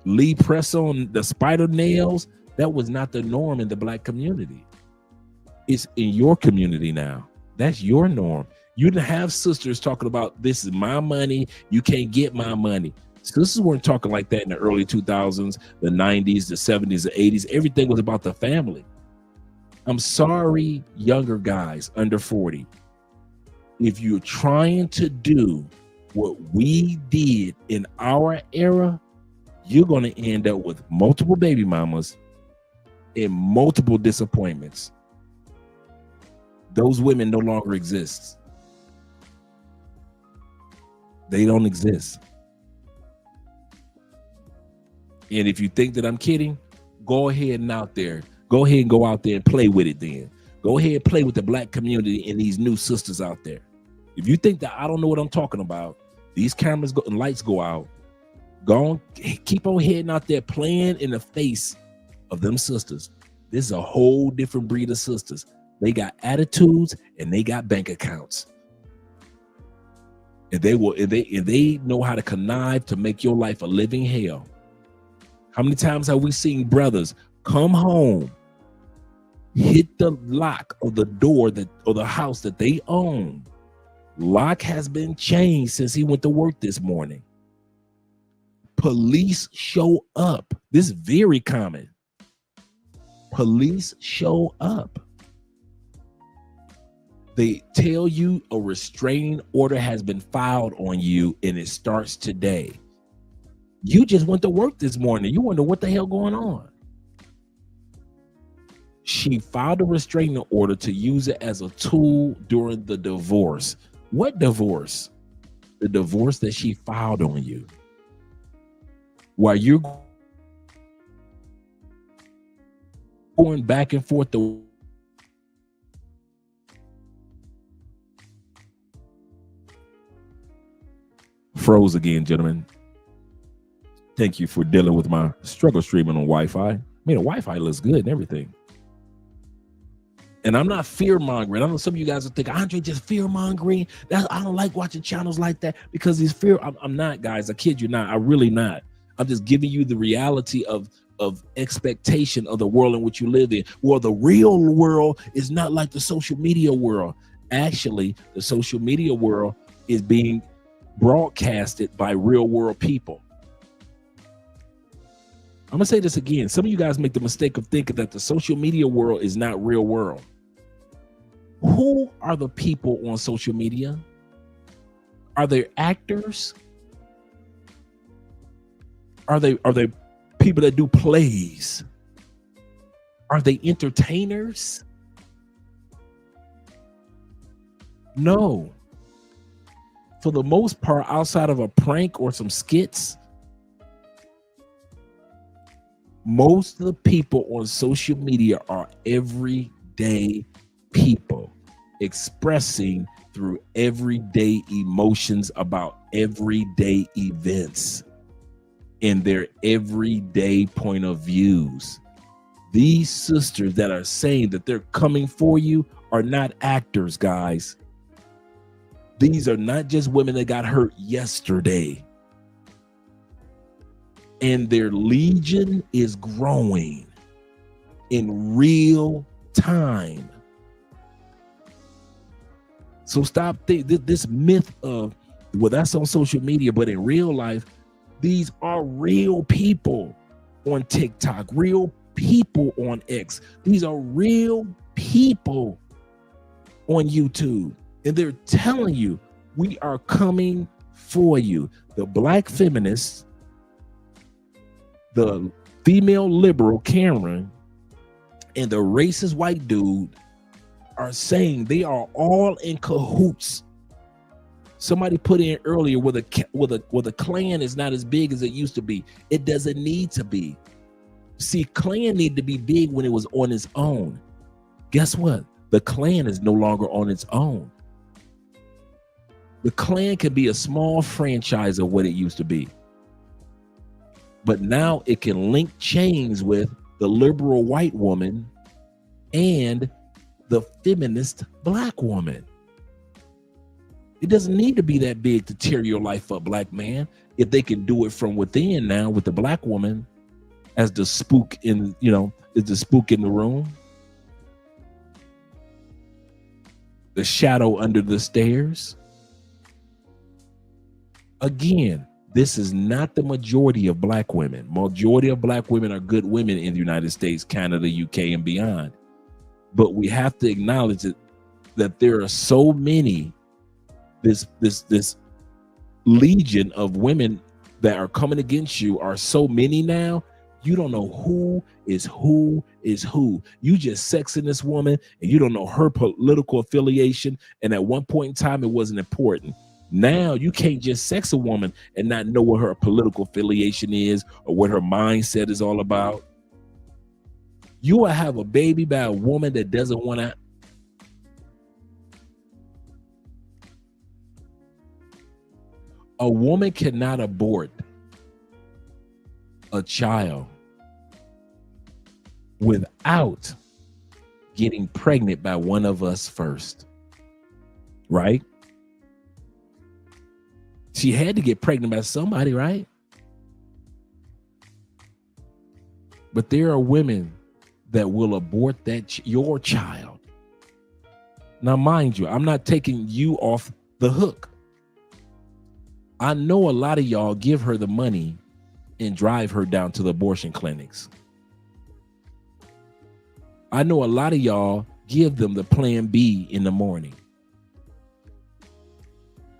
Lee press on the spider nails, that was not the norm in the black community. It's in your community now. That's your norm. You didn't have sisters talking about, this is my money, you can't get my money. Sisters weren't talking like that in the early 2000s, the 90s, the 70s, the 80s. Everything was about the family. I'm sorry, younger guys under 40. If you're trying to do what we did in our era, you're going to end up with multiple baby mamas and multiple disappointments. Those women no longer exist. They don't exist. And if you think that I'm kidding, go ahead and go out there and play with it then. Go ahead and play with the black community and these new sisters out there. If you think that I don't know what I'm talking about, these cameras and lights go out. Go on, keep on heading out there playing in the face of them sisters. This is a whole different breed of sisters. They got attitudes and they got bank accounts. And they know how to connive to make your life a living hell. How many times have we seen brothers come home, hit the lock of the door or the house that they own? Lock has been changed since he went to work this morning. Police show up. This is very common. Police show up. They tell you a restraining order has been filed on you and it starts today. You just went to work this morning. You wonder what the hell going on. She filed a restraining order to use it as a tool during the divorce. What divorce? The divorce that she filed on you. While you're going back and forth froze again, gentlemen. Thank you for dealing with my struggle streaming on Wi-Fi. I mean, the Wi-Fi looks good and everything. And I'm not fear-mongering. I know some of you guys will think, Andre, just fear-mongering. I don't like watching channels like that because these fear. I'm not, guys. I kid you not. I'm really not. I'm just giving you the reality of expectation of the world in which you live in. Well, the real world is not like the social media world. Actually, the social media world is being broadcasted by real world people. I'm gonna say this again. Some of you guys make the mistake of thinking that the social media world is not real world. Who are the people on social media? Are they actors? Are they people that do plays? Are they entertainers? No. For the most part, outside of a prank or some skits, most of the people on social media are everyday people expressing through everyday emotions about everyday events in their everyday point of views. These sisters that are saying that they're coming for you are not actors, guys. These are not just women that got hurt yesterday. And their legion is growing in real time. So stop this myth of, well, that's on social media, but in real life, these are real people on TikTok, real people on X. These are real people on YouTube. And they're telling you, we are coming for you. The black feminists the female liberal Cameron and the racist white dude are saying they are all in cahoots. Somebody put in earlier where the Klan is not as big as it used to be. It doesn't need to be. See, Klan needed to be big when it was on its own. Guess what? The Klan is no longer on its own. The Klan can be a small franchise of what it used to be. But now it can link chains with the liberal white woman and the feminist black woman. It doesn't need to be that big to tear your life up, black man. If they can do it from within now with the black woman as the spook in, is the spook in the room. The shadow under the stairs. Again, this is not the majority of black women. Majority of black women are good women in the United States, Canada, UK, and beyond. But we have to acknowledge that there are so many, this legion of women that are coming against you are so many now, you don't know who is who. You just sexing this woman and you don't know her political affiliation. And at one point in time, it wasn't important. Now you can't just sex a woman and not know what her political affiliation is or what her mindset is all about. You will have a baby by a woman that doesn't want to. A woman cannot abort a child without getting pregnant by one of us first, right? She had to get pregnant by somebody, right? But there are women that will abort your child. Now, mind you, I'm not taking you off the hook. I know a lot of y'all give her the money and drive her down to the abortion clinics. I know a lot of y'all give them the plan B in the morning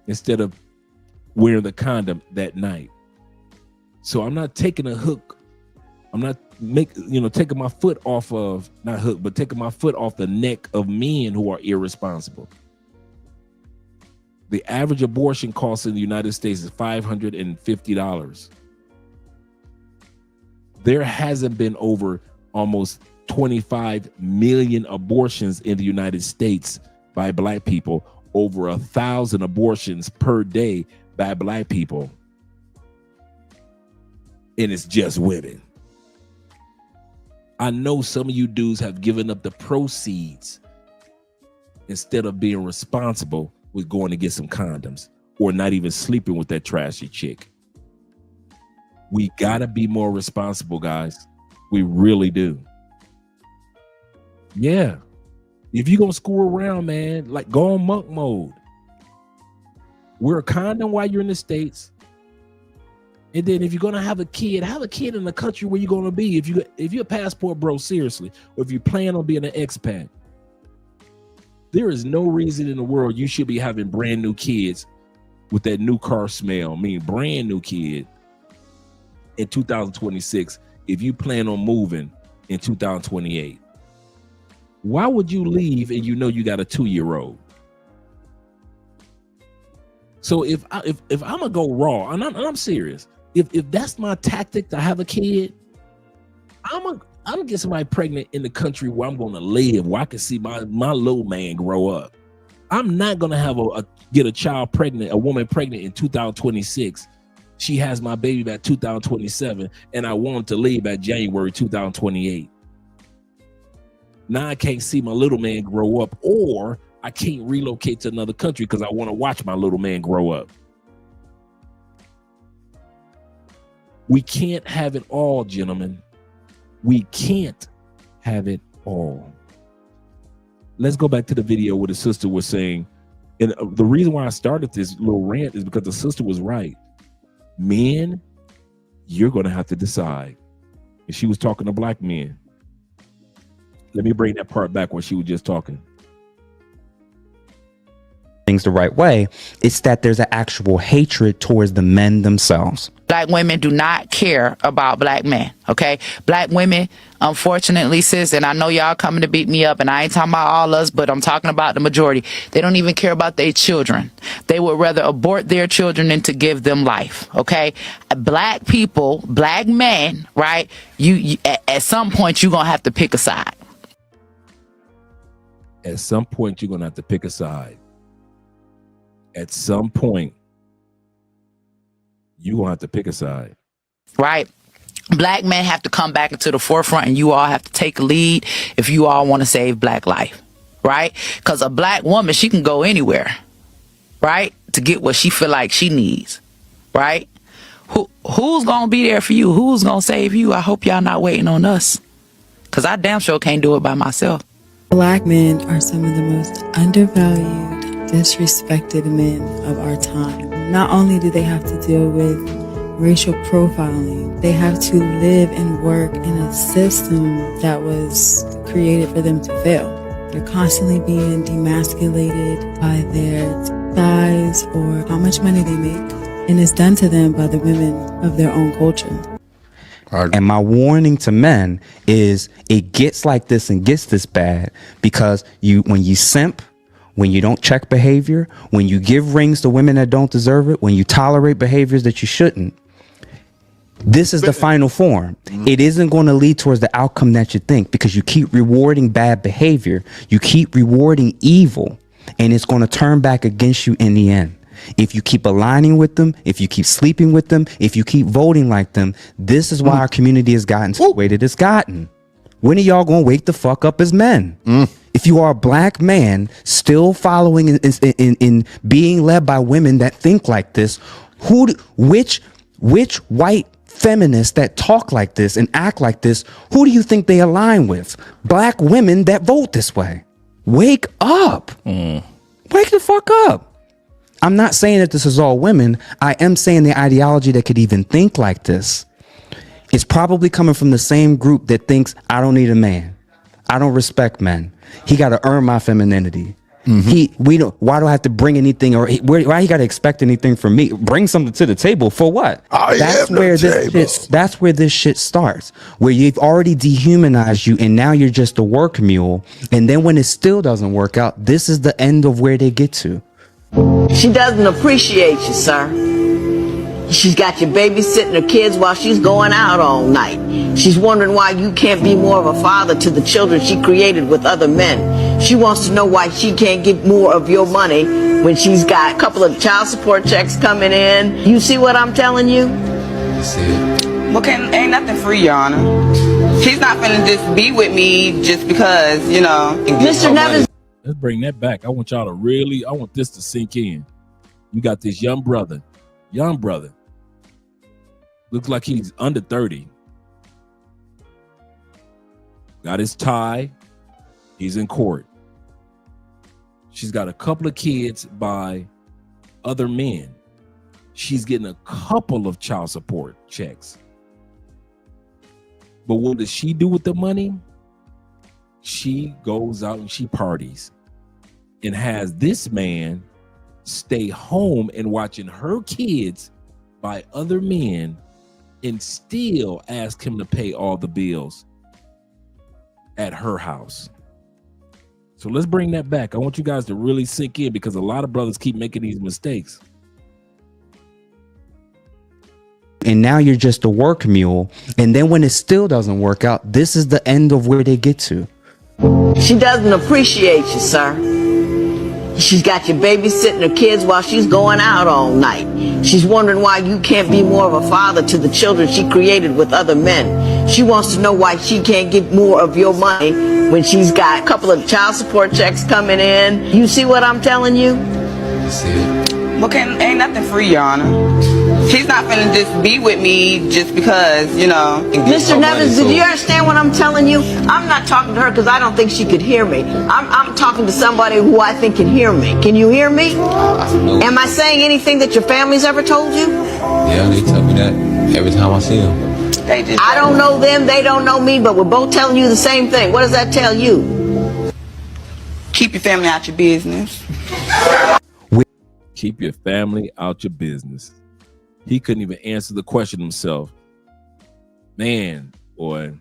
instead of wearing the condom that night. So I'm not taking a hook. I'm not taking my foot off of, not hook, but taking my foot off the neck of men who are irresponsible. The average abortion cost in the United States is $550. There hasn't been over almost 25 million abortions in the United States by black people, over 1,000 abortions per day by black people. And it's just women. I know some of you dudes have given up the proceeds instead of being responsible with going to get some condoms or not even sleeping with that trashy chick. We gotta be more responsible, guys. We really do. Yeah. If you're gonna screw around, man, like go on monk mode. Wear a condom while you're in the States. And then if you're gonna have a kid in the country where you're gonna be. If you're a passport bro, seriously, or if you plan on being an expat, there is no reason in the world you should be having brand new kids with that new car smell. I mean, brand new kid in 2026 if you plan on moving in 2028. Why would you leave and you know you got a 2-year-old? So if I'm gonna go raw, and I'm serious, if that's my tactic to have a kid, I'm gonna get somebody pregnant in the country where I'm gonna live, where I can see my little man grow up. I'm not gonna get a woman pregnant in 2026. She has my baby by 2027, and I want to leave by January 2028. Now I can't see my little man grow up, or I can't relocate to another country because I want to watch my little man grow up. We can't have it all, gentlemen. We can't have it all. Let's go back to the video where the sister was saying, and the reason why I started this little rant is because the sister was right. Men, you're going to have to decide. And she was talking to black men. Let me bring that part back where she was just talking. things the right way. It's that there's an actual hatred towards the men themselves. Black women do not care about black men, okay? Black women, unfortunately, sis, and I know y'all coming to beat me up, and I ain't talking about all us, but I'm talking about the majority. They don't even care about their children. They would rather abort their children than to give them life, okay? Black people, black men, right? You at some point, you're going to have to pick a side. At some point, you're going to have to pick a side. At some point, you gonna have to pick a side, right? Black men have to come back into the forefront, and you all have to take a lead if you all want to save black life, right? Because a black woman, she can go anywhere, right, to get what she feel like she needs, right? Who's gonna be there for you? Who's gonna save you? I hope y'all not waiting on us, because I damn sure can't do it by myself. Black men are some of the most undervalued, disrespected men of our time. Not only do they have to deal with racial profiling, they have to live and work in a system that was created for them to fail. They're constantly being demasculated by their size or how much money they make, and it's done to them by the women of their own culture. And my warning to men is it gets like this and gets this bad because when you simp, when you don't check behavior, when you give rings to women that don't deserve it, when you tolerate behaviors that you shouldn't, this is the final form. It isn't going to lead towards the outcome that you think because you keep rewarding bad behavior. You keep rewarding evil, and it's going to turn back against you in the end. If you keep aligning with them, if you keep sleeping with them, if you keep voting like them, this is why our community has gotten to the way that it's gotten. When are y'all going to wake the fuck up as men? If you are a black man still following in being led by women that think like this, which white feminists that talk like this and act like this, who do you think they align with? Black women that vote this way. Wake up. Wake the fuck up. I'm not saying that this is all women. I am saying the ideology that could even think like this is probably coming from the same group that thinks I don't need a man. I don't respect men. He got to earn my femininity. Why do I have to bring anything or why he got to expect anything from me? Bring something to the table for what? That's where this shit starts, where you've already dehumanized you and now you're just a work mule. And then when it still doesn't work out, this is the end of where they get to. She doesn't appreciate you, sir. She's got you babysitting her kids while she's going out all night. She's wondering why you can't be more of a father to the children she created with other men. She wants to know why she can't get more of your money when she's got a couple of child support checks coming in. You see what I'm telling you? See it. Well, ain't nothing free, Your Honor. She's not finna just be with me just because, you know. Mr. Nevins. Let's bring that back. I want this to sink in. You got this young brother. Looks like he's under 30. Got his tie. He's in court. She's got a couple of kids by other men. She's getting a couple of child support checks. But what does she do with the money? She goes out and she parties and has this man stay home and watching her kids by other men and still ask him to pay all the bills at her house. So let's bring that back. I want you guys to really sink in because a lot of brothers keep making these mistakes. And now you're just a work mule. And then when it still doesn't work out, this is the end of where they get to. She doesn't appreciate you, sir. She's got you babysitting her kids while she's going out all night. She's wondering why you can't be more of a father to the children she created with other men. She wants to know why she can't get more of your money when she's got a couple of child support checks coming in. You see what I'm telling you? See it. Well, ain't nothing free, Your Honor. She's not finna just be with me just because, you know. Mr. Nevins, do you understand what I'm telling you? I'm not talking to her because I don't think she could hear me. I'm talking to somebody who I think can hear me. Can you hear me? Am I saying anything that your family's ever told you? Yeah, they tell me that every time I see them. I don't know them, they don't know me, but we're both telling you the same thing. What does that tell you? Keep your family out your business. Keep your family out your business. He couldn't even answer the question himself. Man, boy.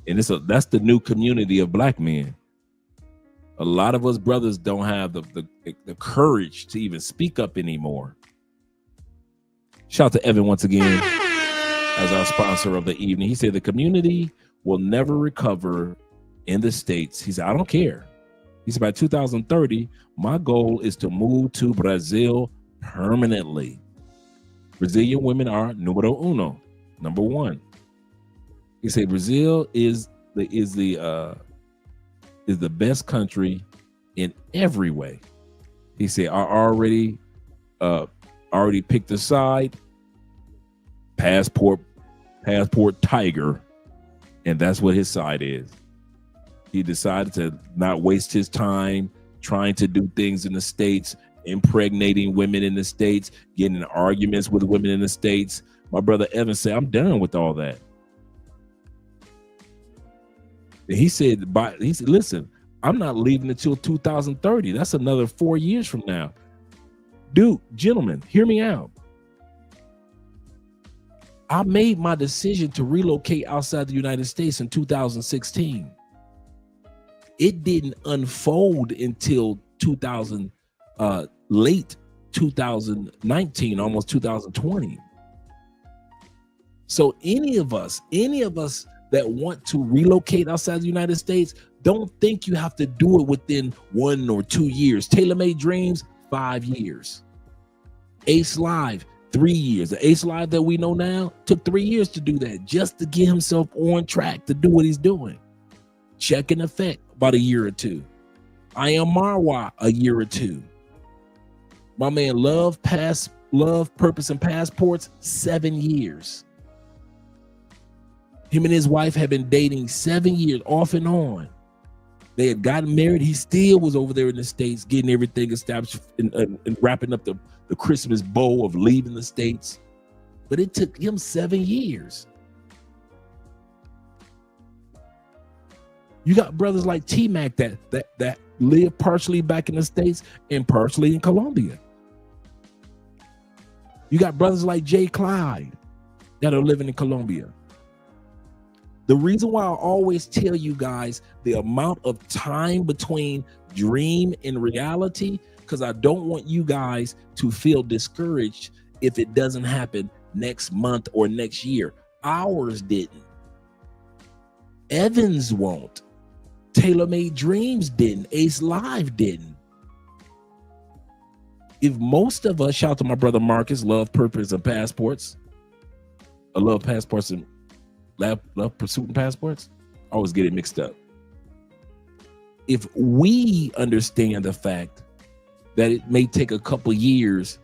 And that's the new community of black men. A lot of us brothers don't have the courage to even speak up anymore. Shout out to Evan once again as our sponsor of the evening. He said the community will never recover in the States. He said, I don't care. He said, by 2030, my goal is to move to Brazil permanently. Brazilian women are numero uno, number one. He said Brazil is the best country in every way. He said, I already picked a side, passport tiger, and that's what his side is. He decided to not waste his time trying to do things in the States, impregnating women in the States, getting in arguments with women in the States. My brother Evan said, I'm done with all that. He said, listen, I'm not leaving until 2030. That's another 4 years from now. Dude, gentlemen, hear me out. I made my decision to relocate outside the United States in 2016. It didn't unfold until late 2019, almost 2020. So any of us that want to relocate outside the United States, don't think you have to do it within 1 or 2 years. Tailor-Made Dreams, 5 years. Ace Live, 3 years. The Ace Live that we know now took 3 years to do that, just to get himself on track to do what he's doing. Check in Effect, about a year or two. I Am Marwa, a year or two. My man Love, Purpose, and Passports, 7 years. Him and his wife had been dating 7 years, off and on. They had gotten married. He still was over there in the States, getting everything established and wrapping up the Christmas bow of leaving the States. But it took him 7 years. You got brothers like T-Mac that live partially back in the States and partially in Colombia. You got brothers like Jay Clyde that are living in Colombia. The reason why I always tell you guys the amount of time between dream and reality, because I don't want you guys to feel discouraged if it doesn't happen next month or next year. Ours didn't. Evans won't. Tailor-Made Dreams didn't. Ace Live didn't. If most of us, shout out to my brother Marcus, Love, Purpose, and Passports. I love passports and love Pursuit and Passports. I always get it mixed up. If we understand the fact that it may take a couple years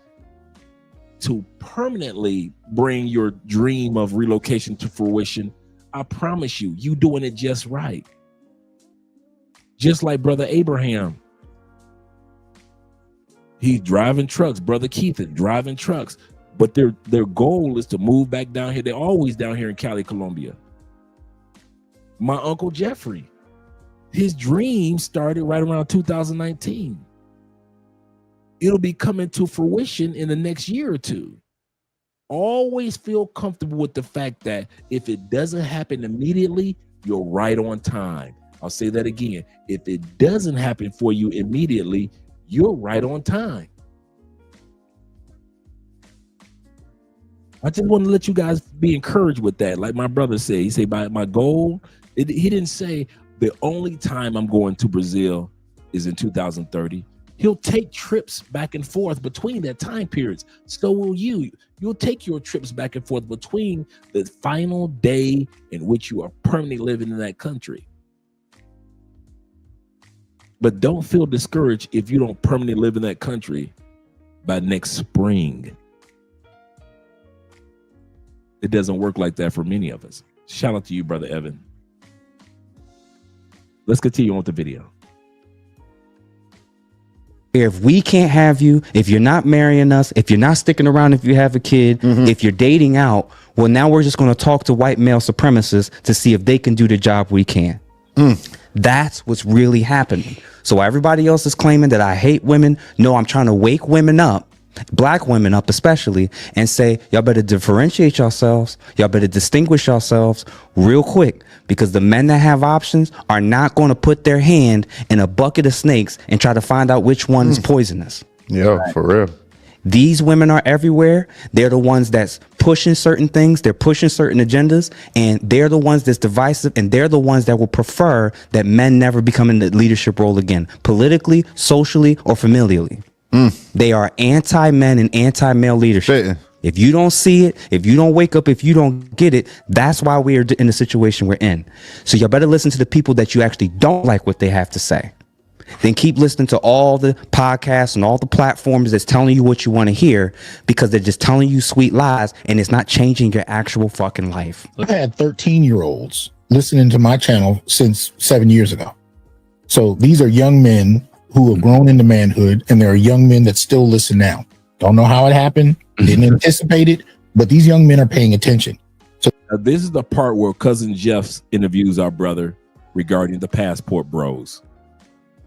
to permanently bring your dream of relocation to fruition, I promise you doing it just right. Just like Brother Abraham. He's driving trucks. Brother Keith is driving trucks. But their goal is to move back down here. They're always down here in Cali, Colombia. My Uncle Jeffrey, his dream started right around 2019. It'll be coming to fruition in the next year or two. Always feel comfortable with the fact that if it doesn't happen immediately, you're right on time. I'll say that again. If it doesn't happen for you immediately, you're right on time. I just want to let you guys be encouraged with that. Like my brother said, he said, my goal, he didn't say the only time I'm going to Brazil is in 2030. He'll take trips back and forth between that time periods. So will you. You'll take your trips back and forth between the final day in which you are permanently living in that country. But don't feel discouraged if you don't permanently live in that country by next spring. It doesn't work like that for many of us. Shout out to you, Brother Evan. Let's continue on with the video. If we can't have you, if you're not marrying us, if you're not sticking around, if you have a kid, if you're dating out, well, now we're just going to talk to white male supremacists to see if they can do the job we can. That's what's really happening. So while everybody else is claiming that I hate women, no, I'm trying to wake women up black women up especially, and say, y'all better differentiate yourselves. Y'all better distinguish yourselves real quick, because the men that have options are not going to put their hand in a bucket of snakes and try to find out which one is poisonous. Yeah, for real. These women are everywhere. They're the ones that's pushing certain things. They're pushing certain agendas, and they're the ones that's divisive, and they're the ones that will prefer that men never become in the leadership role again, politically, socially, or familially. They are anti-men and anti-male leadership. If you don't see it, if you don't wake up, if you don't get it, that's why we are in the situation we're in. So y'all better listen to the people that you actually don't like what they have to say. Then keep listening to all the podcasts and all the platforms that's telling you what you want to hear, because they're just telling you sweet lies and it's not changing your actual fucking life. I've had 13-year-olds listening to my channel since 7 years ago. So these are young men who have grown into manhood, and there are young men that still listen now. Don't know how it happened, didn't anticipate it, but these young men are paying attention. So this is the part where Cousin Jeff interviews our brother regarding the passport bros.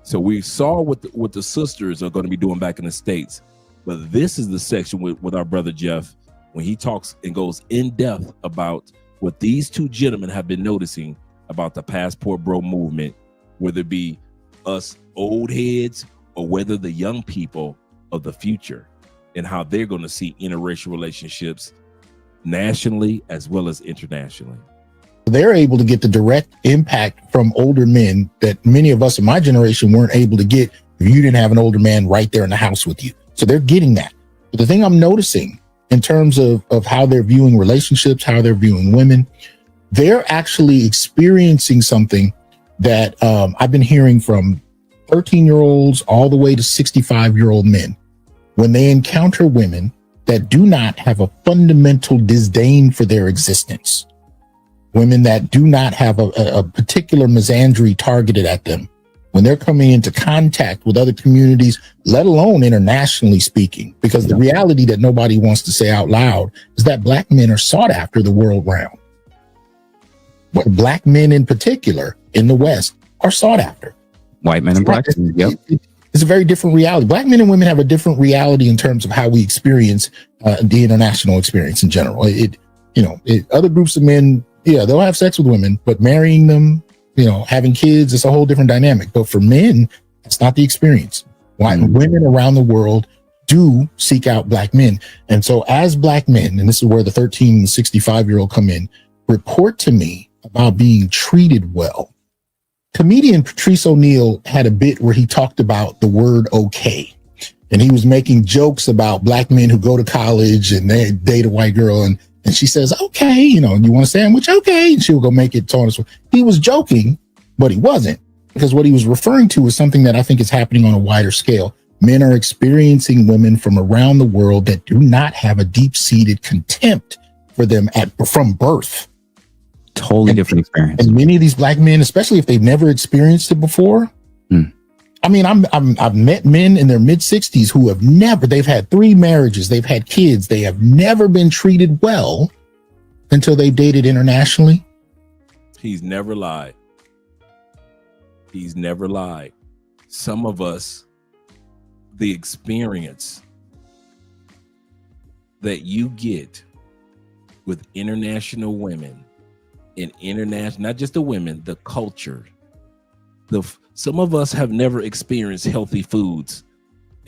So we saw what the sisters are going to be doing back in the States, but this is the section with our brother Jeff, when he talks and goes in depth about what these two gentlemen have been noticing about the passport bro movement, whether it be us old heads or whether the young people of the future, and how they're going to see interracial relationships nationally as well as internationally. they're able to get the direct impact from older men that many of us in my generation weren't able to get if you didn't have an older man right there in the house with you. So they're getting that. But the thing I'm noticing in terms of how they're viewing relationships, how they're viewing women, they're actually experiencing something that I've been hearing from 13-year-olds all the way to 65-year-old men. When they encounter women that do not have a fundamental disdain for their existence, women that do not have a particular misandry targeted at them, when they're coming into contact with other communities, let alone internationally speaking, because the reality that nobody wants to say out loud is that Black men are sought after the world round. But Black men in particular in the West are sought after. White men and Black men, yep. It's a very different reality. Black men and women have a different reality in terms of how we experience the international experience in general. Other groups of men, yeah, they'll have sex with women, but marrying them, having kids, it's a whole different dynamic. But for men, it's not the experience. Women around the world do seek out Black men. And so as Black men, and this is where the 13 and 65-year-old come in, report to me about being treated well. Comedian Patrice O'Neal had a bit where he talked about the word okay. And he was making jokes about Black men who go to college and they date a white girl and she says, okay, you want a sandwich? Okay. And she'll go make it. So on and so. He was joking, but he wasn't, because what he was referring to was something that I think is happening on a wider scale. Men are experiencing women from around the world that do not have a deep-seated contempt for them from birth. Totally different experience. And many of these Black men, especially if they've never experienced it before. I mean, I've met men in their mid-60s who they've had 3 marriages, they've had kids, they have never been treated well until they dated internationally. He's never lied. He's never lied. Some of us, the experience that you get with international women and international, not just the women, the culture, some of us have never experienced healthy foods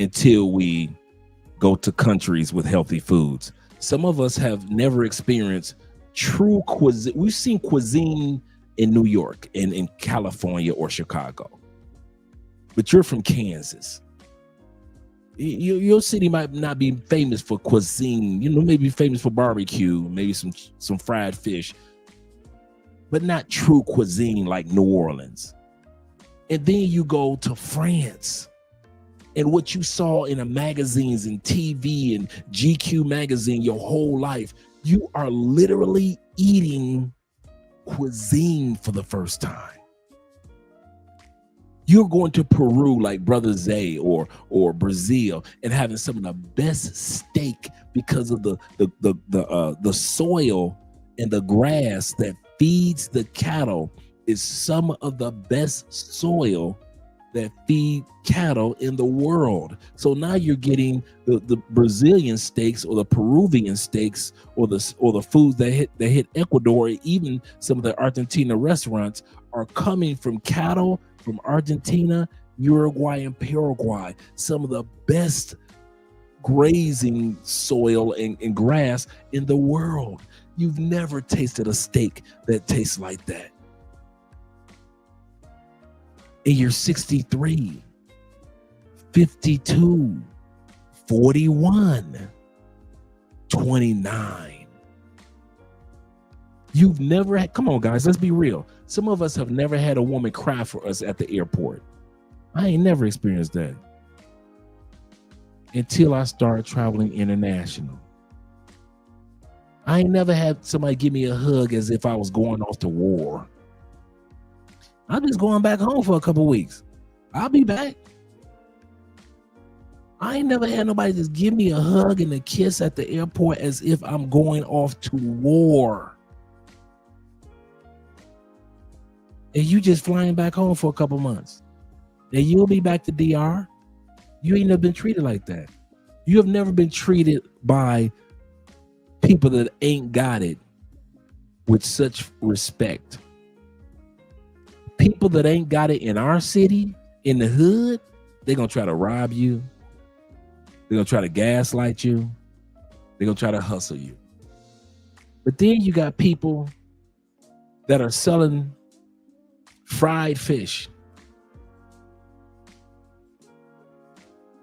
until we go to countries with healthy foods. Some of us have never experienced true cuisine. We've seen cuisine in New York and in California or Chicago, but you're from Kansas. Your city might not be famous for cuisine, maybe famous for barbecue, maybe some fried fish, but not true cuisine like New Orleans. And then you go to France, and what you saw in the magazines and TV and GQ magazine your whole life, you are literally eating cuisine for the first time. You're going to Peru like Brother Zay or Brazil and having some of the best steak because of the soil and the grass that feeds the cattle is some of the best soil that feed cattle in the world. So now you're getting the Brazilian steaks or the Peruvian steaks or the foods that hit Ecuador. Even some of the Argentina restaurants are coming from cattle from Argentina, Uruguay, and Paraguay. Some of the best grazing soil and grass in the world. You've never tasted a steak that tastes like that. And you're 63, 52, 41, 29. You've never had, come on guys, let's be real. Some of us have never had a woman cry for us at the airport. I ain't never experienced that until I started traveling international. I ain't never had somebody give me a hug as if I was going off to war. I'm just going back home for a couple weeks. I'll be back. I ain't never had nobody just give me a hug and a kiss at the airport as if I'm going off to war. And you just flying back home for a couple months. And you'll be back to DR. You ain't never been treated like that. You have never been treated by people that ain't got it with such respect. People that ain't got it in our city, in the hood, they're going to try to rob you. They're going to try to gaslight you. They're going to try to hustle you. But then you got people that are selling fried fish.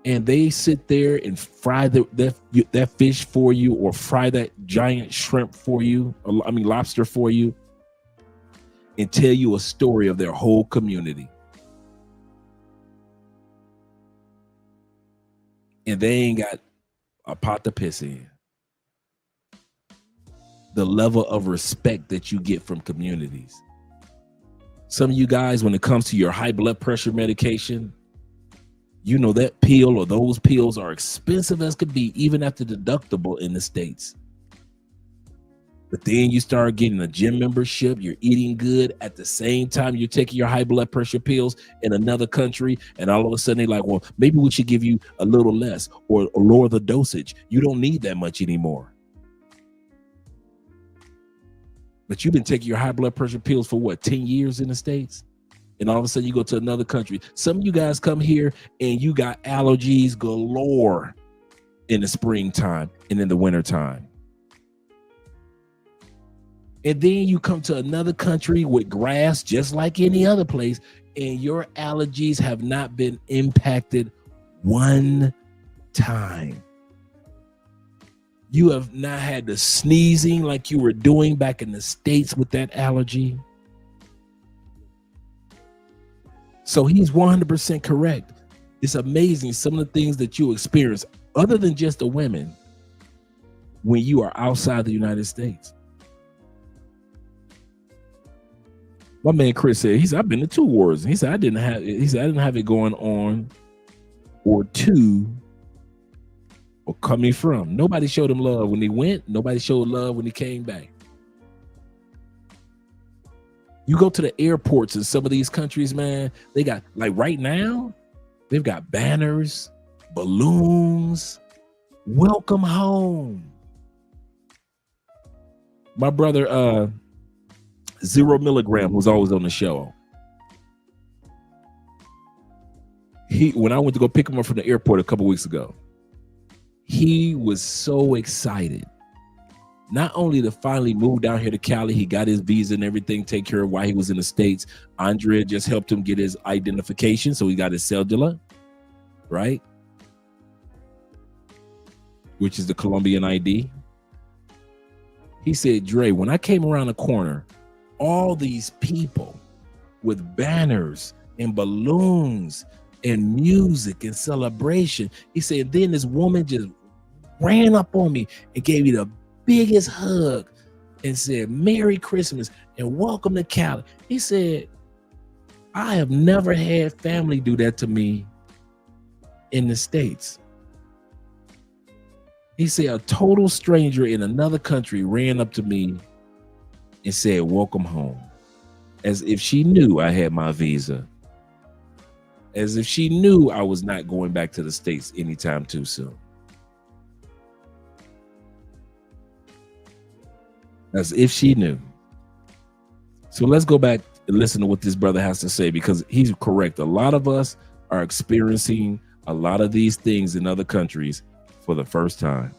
And they sit there and fry that fish for you, or fry that giant shrimp for you, lobster for you, and tell you a story of their whole community. And they ain't got a pot to piss in. The level of respect that you get from communities. Some of you guys, when it comes to your high blood pressure medication, you know that pill or those pills are expensive as could be, even after deductible in the States. But then you start getting a gym membership, you're eating good at the same time you're taking your high blood pressure pills in another country, and all of a sudden they're like, well, maybe we should give you a little less or lower the dosage. You don't need that much anymore. But you've been taking your high blood pressure pills for what, 10 years in the States? And all of a sudden you go to another country. Some of you guys come here and you got allergies galore in the springtime and in the wintertime. And then you come to another country with grass just like any other place, and your allergies have not been impacted one time. You have not had the sneezing like you were doing back in the States with that allergy. So he's 100% correct. It's amazing some of the things that you experience, other than just the women, when you are outside the United States. My man Chris said, he said, I've been to 2 wars. He said, I didn't have it going on or 2 or coming from. Nobody showed him love when he went. Nobody showed love when he came back. You go to the airports in some of these countries, man, they got, like right now, they've got banners, balloons, welcome home. My brother, 0 milligram, was always on the show. When I went to go pick him up from the airport a couple weeks ago, he was so excited. Not only to finally move down here to Cali, he got his visa and everything taken care of while he was in the States. Andrea just helped him get his identification, so he got his cedula, right? Which is the Colombian ID. He said, Dre, when I came around the corner, all these people with banners and balloons and music and celebration. He said, then this woman just ran up on me and gave me the biggest hug and said, Merry Christmas and welcome to Cali. He said, I have never had family do that to me in the States. He said, a total stranger in another country ran up to me and said, welcome home, as if she knew I had my visa as if she knew I was not going back to the States anytime too soon. As if she knew. So let's go back and listen to what this brother has to say, because he's correct. A lot of us are experiencing a lot of these things in other countries for the first time.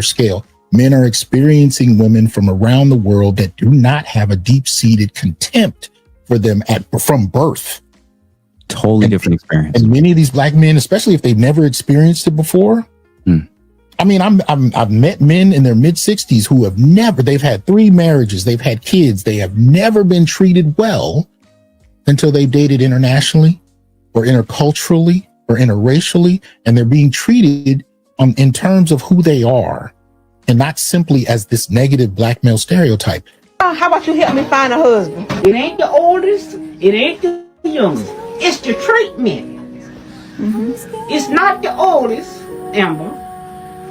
Scale. Men are experiencing women from around the world that do not have a deep-seated contempt for them from birth. Totally different experience. And many of these black men, especially if they've never experienced it before. I mean, I've met men in their mid-60s who they've had 3 marriages, they've had kids, they have never been treated well until they've dated internationally or interculturally or interracially, and they're being treated in terms of who they are and not simply as this negative black male stereotype. How about you help me find a husband? It ain't the oldest, it ain't the youngest, it's the treatment. It's not the oldest, Amber.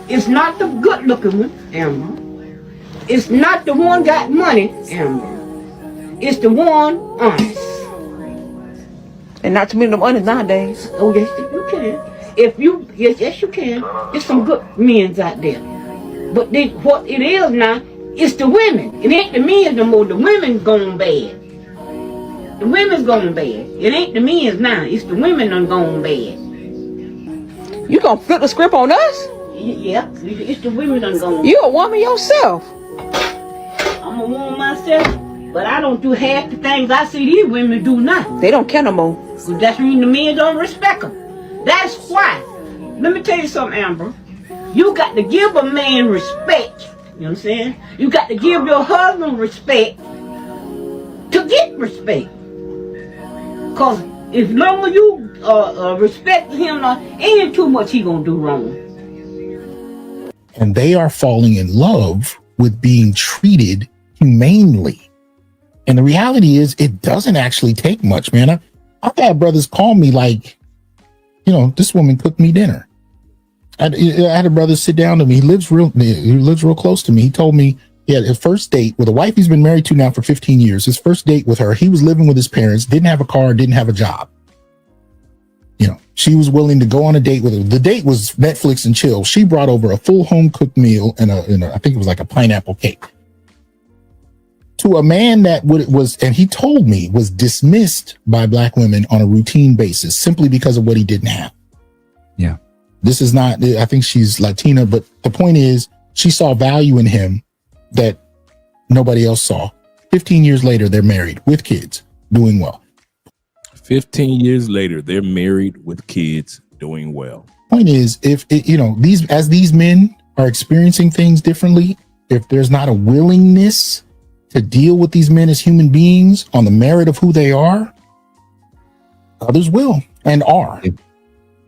It's not the good looking one, Amber. It's not the one got money, Amber. It's the one honest. And not too many of them honest nowadays. Oh yes, you can. Yes you can. There's some good men out there. But what it is now, it's the women. It ain't the men no more. The women's going bad. The women's going bad. It ain't the men's now. It's the women done gone bad. You gonna flip the script on us? Yeah, it's the women done gone. You a woman yourself. I'm a woman myself, but I don't do half the things I see these women do now. They don't care no more. So that's when the men don't respect them. That's why. Let me tell you something, Amber. You got to give a man respect. You know what I'm saying? You got to give your husband respect to get respect. Cause as long as you respect him, ain't too much he gonna do wrong. And they are falling in love with being treated humanely. And the reality is, it doesn't actually take much, man. I've had brothers call me like, this woman cooked me dinner. I had a brother sit down to me. He lives real close to me. He told me he had his first date with a wife he's been married to now for 15 years. His first date with her, he was living with his parents, didn't have a car, didn't have a job. She was willing to go on a date with him. The date was Netflix and chill. She brought over a full home cooked meal and I think it was like a pineapple cake to a man that and he told me was dismissed by black women on a routine basis simply because of what he didn't have. Yeah. This is not, I think she's Latina, but the point is she saw value in him that nobody else saw. 15 years later, they're married with kids, doing well. 15 years later, they're married with kids, doing well. Point is, if these men are experiencing things differently, if there's not a willingness to deal with these men as human beings on the merit of who they are, others will and are.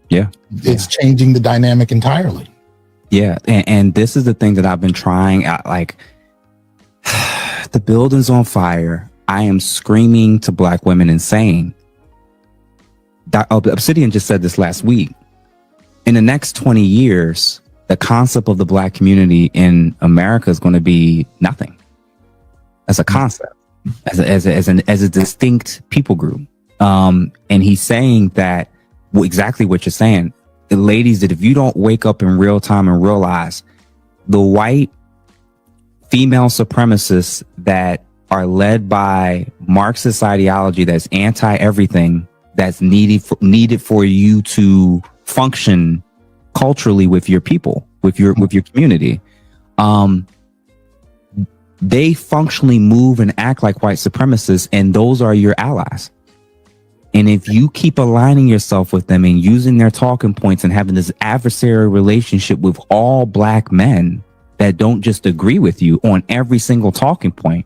Yeah. It's changing the dynamic entirely. Yeah. And this is the thing that I've been trying out, like the building's on fire. I am screaming to black women and saying, Obsidian just said this last week. In the next 20 years, the concept of the black community in America is going to be nothing as a concept, as a distinct people group. And he's saying that exactly what you're saying, ladies, that if you don't wake up in real time and realize the white female supremacists that are led by Marxist ideology that's anti everything, that's needed for you to function culturally with your people, with your community. They functionally move and act like white supremacists, and those are your allies. And if you keep aligning yourself with them and using their talking points and having this adversarial relationship with all black men that don't just agree with you on every single talking point,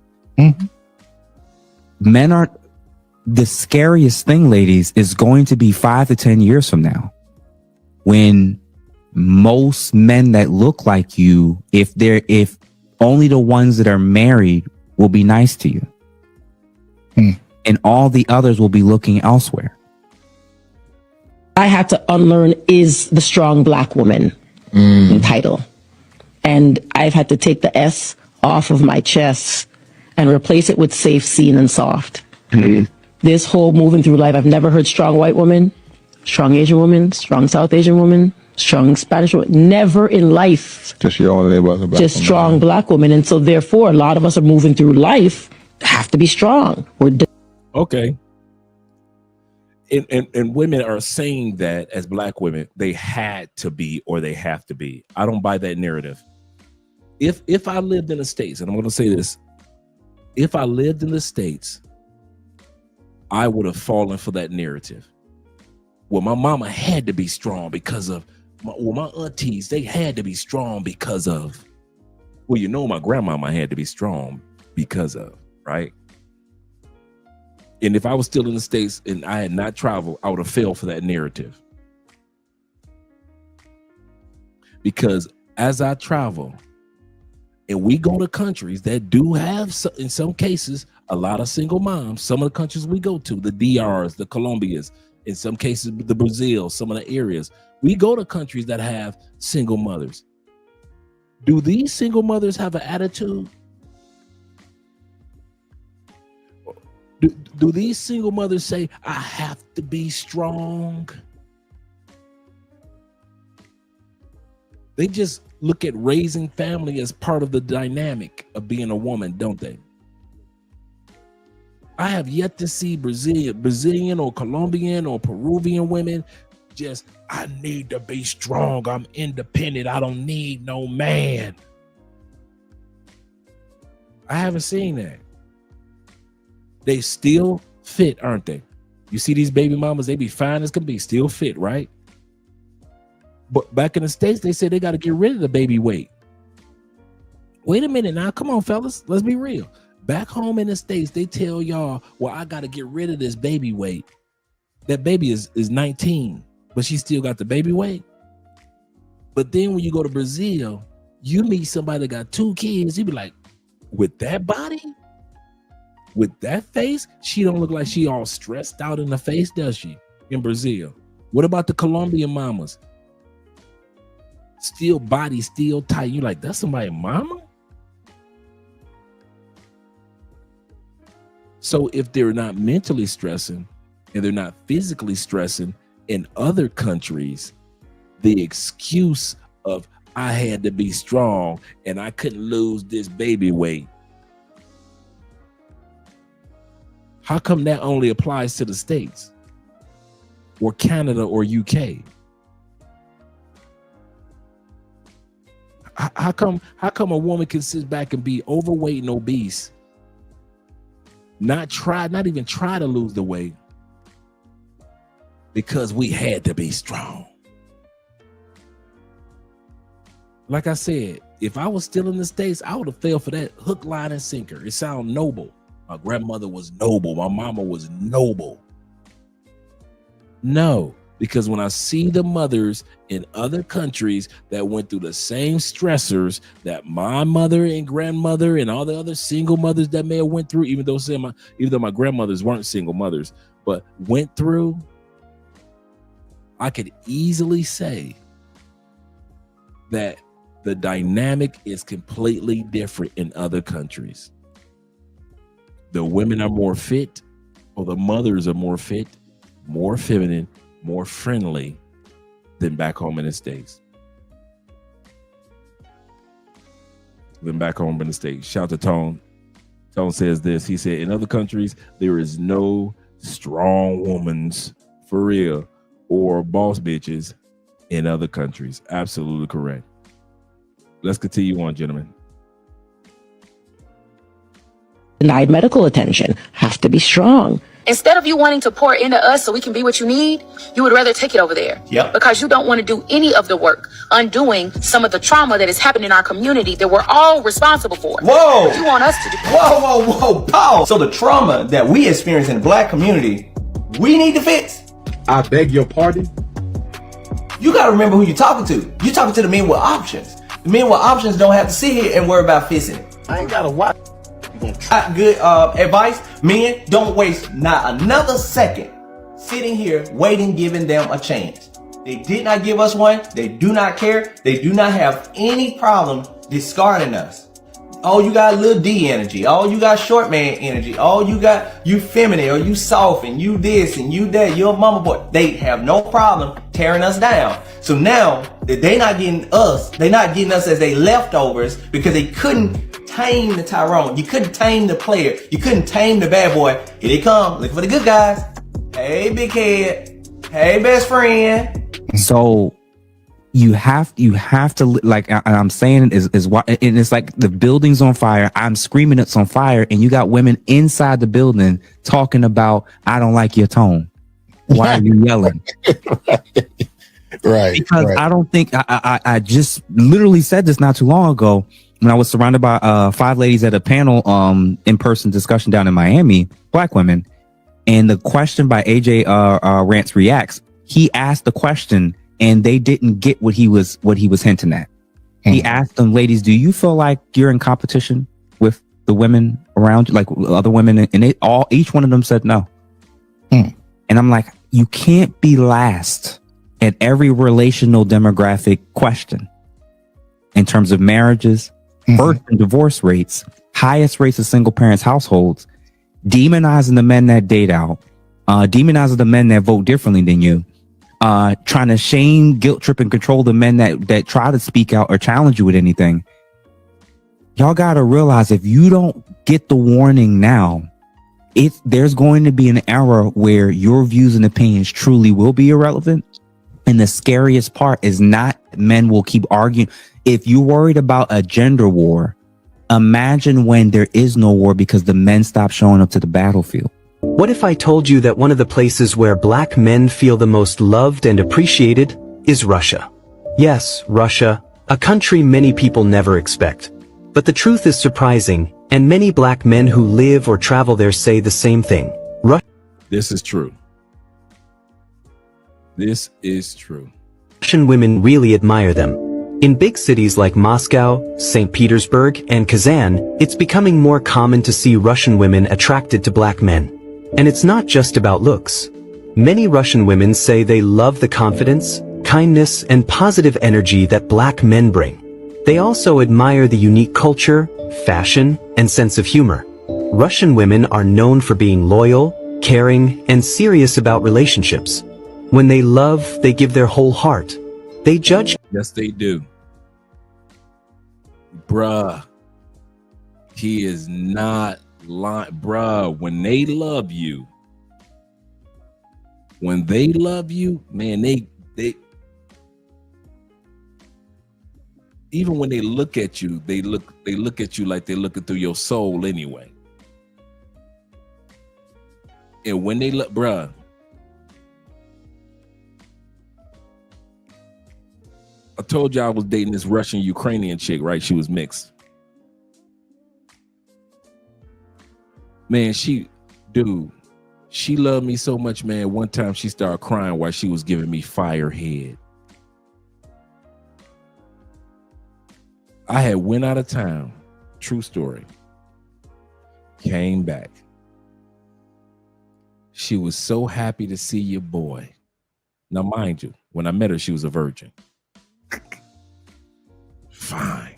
men aren't. The scariest thing, ladies, is going to be 5 to 10 years from now, when most men that look like you, if only the ones that are married will be nice to you, and all the others will be looking elsewhere. I had to unlearn "is the strong black woman" title, and I've had to take the S off of my chest and replace it with safe, seen, and soft. this whole moving through life, I've never heard strong white woman, strong Asian woman, strong South Asian woman, strong Spanish woman. Never in life. Just Strong black woman. And so therefore, a lot of us are moving through life have to be strong. Okay. And women are saying that as black women, they had to be or they have to be. I don't buy that narrative. If I lived in the States, and I'm going to say this, if I lived in the States, I would have fallen for that narrative. Well, my mama had to be strong because of, my aunties, they had to be strong because of, well, you know, my grandmama had to be strong because of, right? And if I was still in the States and I had not traveled, I would have fell for that narrative. Because as I travel and we go to countries that do have, in some cases, a lot of single moms, some of the countries we go to, the DRs, the Colombias, in some cases, the Brazil, some of the areas, we go to countries that have single mothers. Do these single mothers have an attitude? Do these single mothers say, I have to be strong? They just look at raising family as part of the dynamic of being a woman, don't they? I have yet to see Brazilian or Colombian or Peruvian women just, I need to be strong. I'm independent. I don't need no man. I haven't seen that. They still fit, aren't they? You see these baby mamas, they be fine as can be, still fit, right? But back in the States, they said they got to get rid of the baby weight. Wait a minute now. Come on, fellas. Let's be real. Back home in the States, they tell y'all, well, I got to get rid of this baby weight. That baby is 19, but she still got the baby weight. But then when you go to Brazil, you meet somebody that got 2 kids, you be like, with that body? With that face, she don't look like she all stressed out in the face, does she? In Brazil. What about the Colombian mamas? Still body, still tight. You like, that's somebody's mama? So if they're not mentally stressing and they're not physically stressing in other countries, the excuse of I had to be strong and I couldn't lose this baby weight, how come that only applies to the States or Canada or UK? How come a woman can sit back and be overweight and obese, not even try to lose the weight because we had to be strong? Like I said, if I was still in the States, I would have fell for that hook, line, and sinker. It sounds noble. My grandmother was noble. My mama was noble. No, because when I see the mothers in other countries that went through the same stressors that my mother and grandmother and all the other single mothers that may have went through, even though my grandmothers weren't single mothers, but went through, I could easily say that the dynamic is completely different in other countries. The women are more fit, or the mothers are more fit, more feminine, more friendly than back home in the States. Shout to Tone. Tone says this. He said, in other countries, there is no strong womans for real or boss bitches in other countries. Absolutely correct. Let's continue on, gentlemen. Denied medical attention, have to be strong. Instead of you wanting to pour into us so we can be what you need, you would rather take it over there. Yep. Because you don't want to do any of the work, undoing some of the trauma that is happening in our community that we're all responsible for. Whoa! You want us to do. Whoa, pause. So the trauma that we experience in the black community, we need to fix. I beg your pardon? You gotta remember who you're talking to. You're talking to the men with options. The men with options don't have to sit here and worry about fixing it. I ain't gotta watch. Good advice. Men, don't waste not another second sitting here waiting, giving them a chance. They did not give us one. They do not care. They do not have any problem discarding us. Oh, you got little D energy. Oh, you got short man energy. Oh, you feminine, or you soft, and you this and you that. You're a mama boy. They have no problem tearing us down. So now that they not getting us, they not getting us as they leftovers because they couldn't tame the Tyrone. You couldn't tame the player. You couldn't tame the bad boy. Here they come, looking for the good guys. Hey, big head. Hey, best friend. So you have to, like, and I'm saying is why, and it's like the building's on fire. I'm screaming it's on fire, and you got women inside the building talking about, I don't like your tone. Why are you yelling? Right. Because I don't think I just literally said this not too long ago when I was surrounded by 5 ladies at a panel in-person discussion down in Miami, Black women, and the question by AJ Rants Reacts, he asked the question and they didn't get what he was hinting at. He asked them, ladies, do you feel like you're in competition with the women around you, like other women? And each one of them said no. And I'm like, you can't be last at every relational demographic question in terms of marriages, birth and divorce rates, highest rates of single parents households, demonizing the men that date out, demonizing the men that vote differently than you, trying to shame, guilt trip, and control the men that try to speak out or challenge you with anything. Y'all gotta realize, if you don't get the warning now, there's going to be an era where your views and opinions truly will be irrelevant. And the scariest part is not men will keep arguing. If you're worried about a gender war, imagine when there is no war because the men stop showing up to the battlefield. What if I told you that one of the places where Black men feel the most loved and appreciated is Russia? Yes, Russia, a country many people never expect. But the truth is surprising, and many Black men who live or travel there say the same thing. This is true. This is true. Russian women really admire them. In big cities like Moscow, St. Petersburg, and Kazan, it's becoming more common to see Russian women attracted to Black men. And it's not just about looks. Many Russian women say they love the confidence, kindness, and positive energy that Black men bring. They also admire the unique culture, fashion, and sense of humor. Russian women are known for being loyal, caring, and serious about relationships. When they love, they give their whole heart. They judge. Yes, they do. Bruh, he is not lying. Bruh, when they love you, man, they even when they look at you, they look at you like they're looking through your soul anyway. And when they look, bruh, I told you I was dating this Russian Ukrainian chick, right? She was mixed. Man, she loved me so much, man. One time she started crying while she was giving me fire head. I had went out of town. True story. Came back. She was so happy to see your boy. Now, mind you, when I met her, she was a virgin. Fine.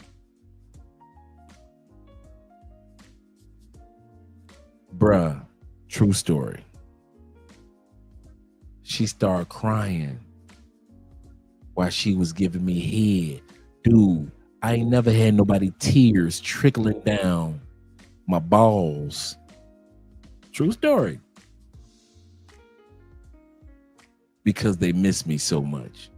Bruh, true story. She started crying while she was giving me head. Dude, I ain't never had nobody tears trickling down my balls. True story. Because they miss me so much.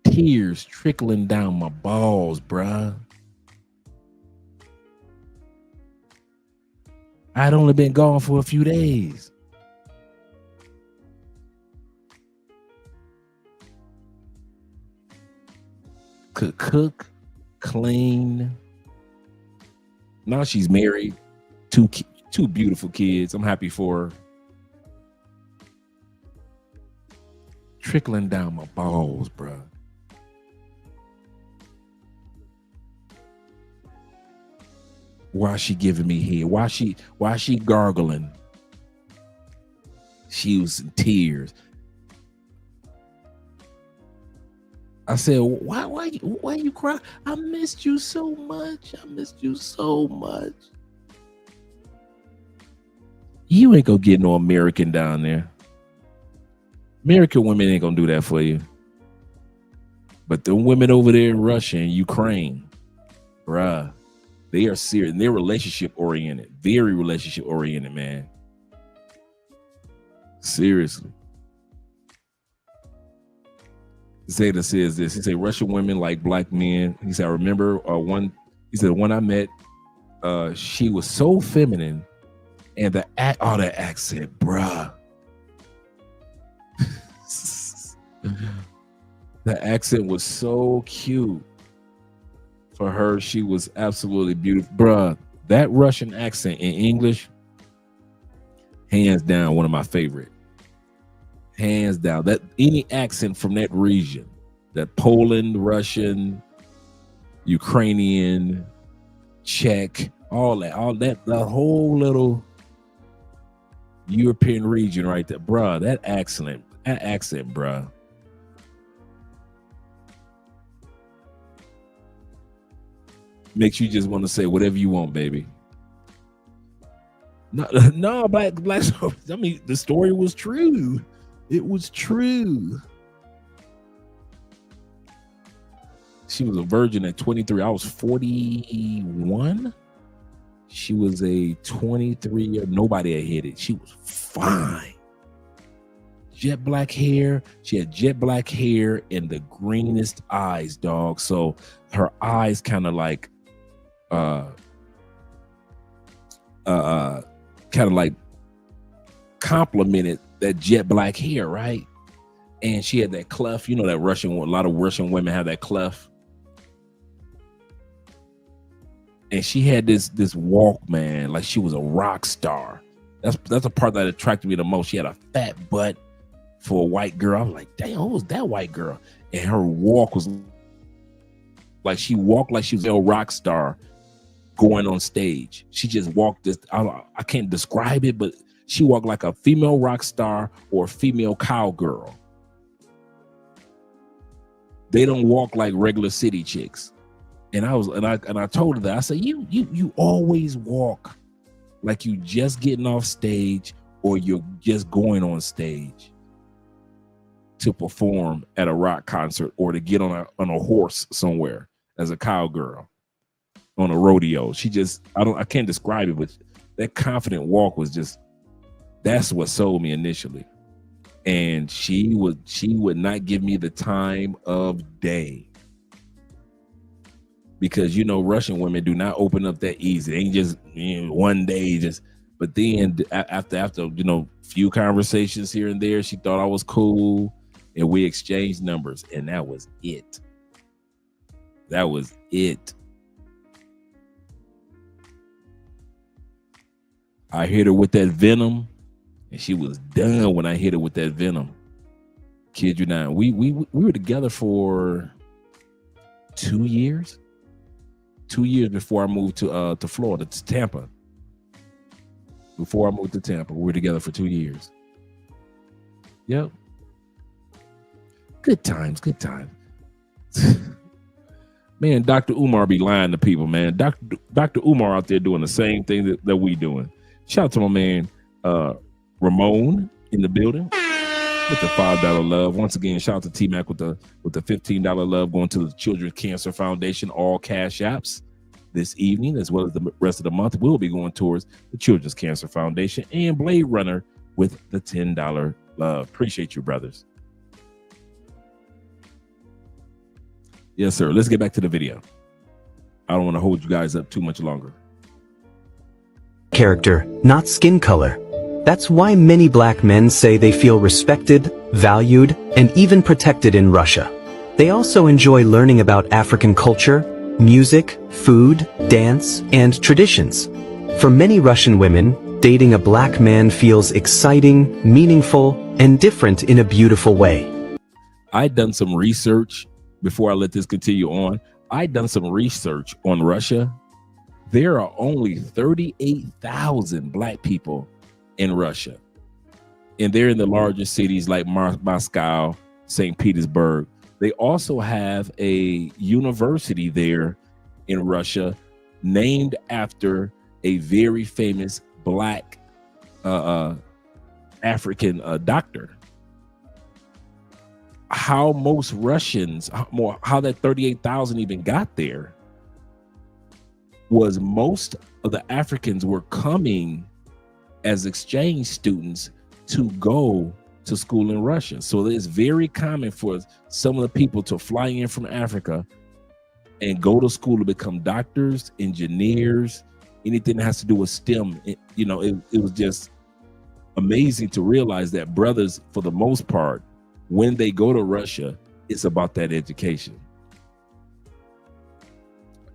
Tears trickling down my balls, bruh. I'd only been gone for a few days. Could cook, clean. Now she's married, two beautiful kids. I'm happy for her. Trickling down my balls, bruh. Why she giving me head? Why she gargling? She was in tears. I said, why you cry? I missed you so much. I missed you so much. You ain't gonna get no American down there. American women ain't gonna do that for you. But the women over there in Russia and Ukraine, bruh, they are serious. They're relationship oriented, very relationship oriented, man. Seriously. Zeta says this. He said Russian women like black men. He said, I remember one. He said one I met. She was so feminine, and that accent, bruh. The accent was so cute. For her, she was absolutely beautiful, bruh. That Russian accent in English, hands down, one of my favorite. Hands down. That any accent from that region, that Poland, Russian, Ukrainian, Czech, all that whole little European region right there, bruh. That accent, bruh. Makes you just want to say whatever you want, baby. No, black. I mean, the story was true. It was true. She was a virgin at 23. I was 41. She was a 23. Nobody had hit it. She was fine. Jet black hair. She had jet black hair and the greenest eyes, dog. So her eyes kind of like, complimented that jet black hair, right? And she had that cleft. You know that a lot of Russian women have that cleft. And she had this walk, man, like she was a rock star. That's a part that attracted me the most. She had a fat butt for a white girl. I was like, damn, who was that white girl? And her walk was like she walked like she was a rock star going on stage. She just walked this. I can't describe it, but she walked like a female rock star or a female cowgirl. They don't walk like regular city chicks. And I told her that. I said, you always walk like you just getting off stage or you're just going on stage to perform at a rock concert or to get on a horse somewhere as a cowgirl on a rodeo. I can't describe it, but that confident walk was just, that's what sold me initially. And she would not give me the time of day. Because, Russian women do not open up that easy. They ain't just one day, but then after, few conversations here and there, she thought I was cool and we exchanged numbers and that was it. That was it. I hit her with that venom and she was done when I hit her with that venom. Kid you not. We were together for 2 years. 2 years before I moved to Florida, to Tampa. Before I moved to Tampa, we were together for 2 years. Yep. Good times. Man, Dr. Umar be lying to people, man. Dr. Umar out there doing the same thing that we doing. Shout out to my man Ramon in the building with the $5 love. Once again, shout out to T-Mac with the $15 love going to the Children's Cancer Foundation, all cash apps this evening, as well as the rest of the month. We'll be going towards the Children's Cancer Foundation and Blade Runner with the $10 love. Appreciate you, brothers. Yes, sir. Let's get back to the video. I don't want to hold you guys up too much longer. Character, not skin color. That's why many black men say they feel respected, valued, and even protected in Russia. They also enjoy learning about African culture, music, food, dance, and traditions. For many Russian women, dating a black man feels exciting, meaningful, and different in a beautiful way. I'd done some research before I let this continue on. I'd done some research on Russia. There are only 38,000 black people in Russia. And they're in the larger cities like Moscow, St. Petersburg. They also have a university there in Russia named after a very famous black African doctor. How most Russians, how that 38,000 even got there was most of the Africans were coming as exchange students to go to school in Russia. So it's very common for some of the people to fly in from Africa and go to school to become doctors, engineers, anything that has to do with STEM. It was just amazing to realize that brothers, for the most part, when they go to Russia, it's about that education.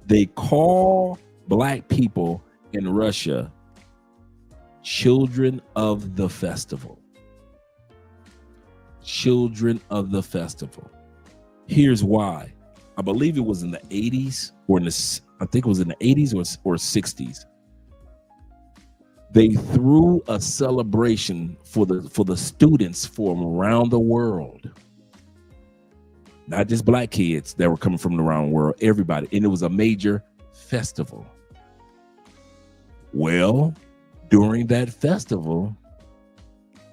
They call black people in Russia children of the festival. Children of the festival. Here's why. I believe it was in the 80s or I think it was in the 80s or 60s. They threw a celebration for the students from around the world. Not just black kids that were coming from around the world, everybody. And it was a major festival. Well, during that festival,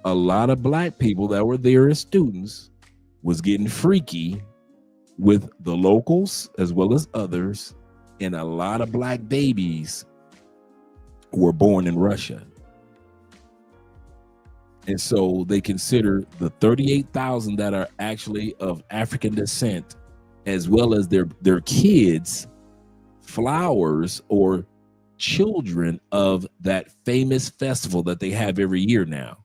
a lot of black people that were there as students was getting freaky with the locals as well as others, and a lot of black babies were born in Russia. And so they consider the 38,000 that are actually of African descent, as well as their kids, flowers or children of that famous festival that they have every year now.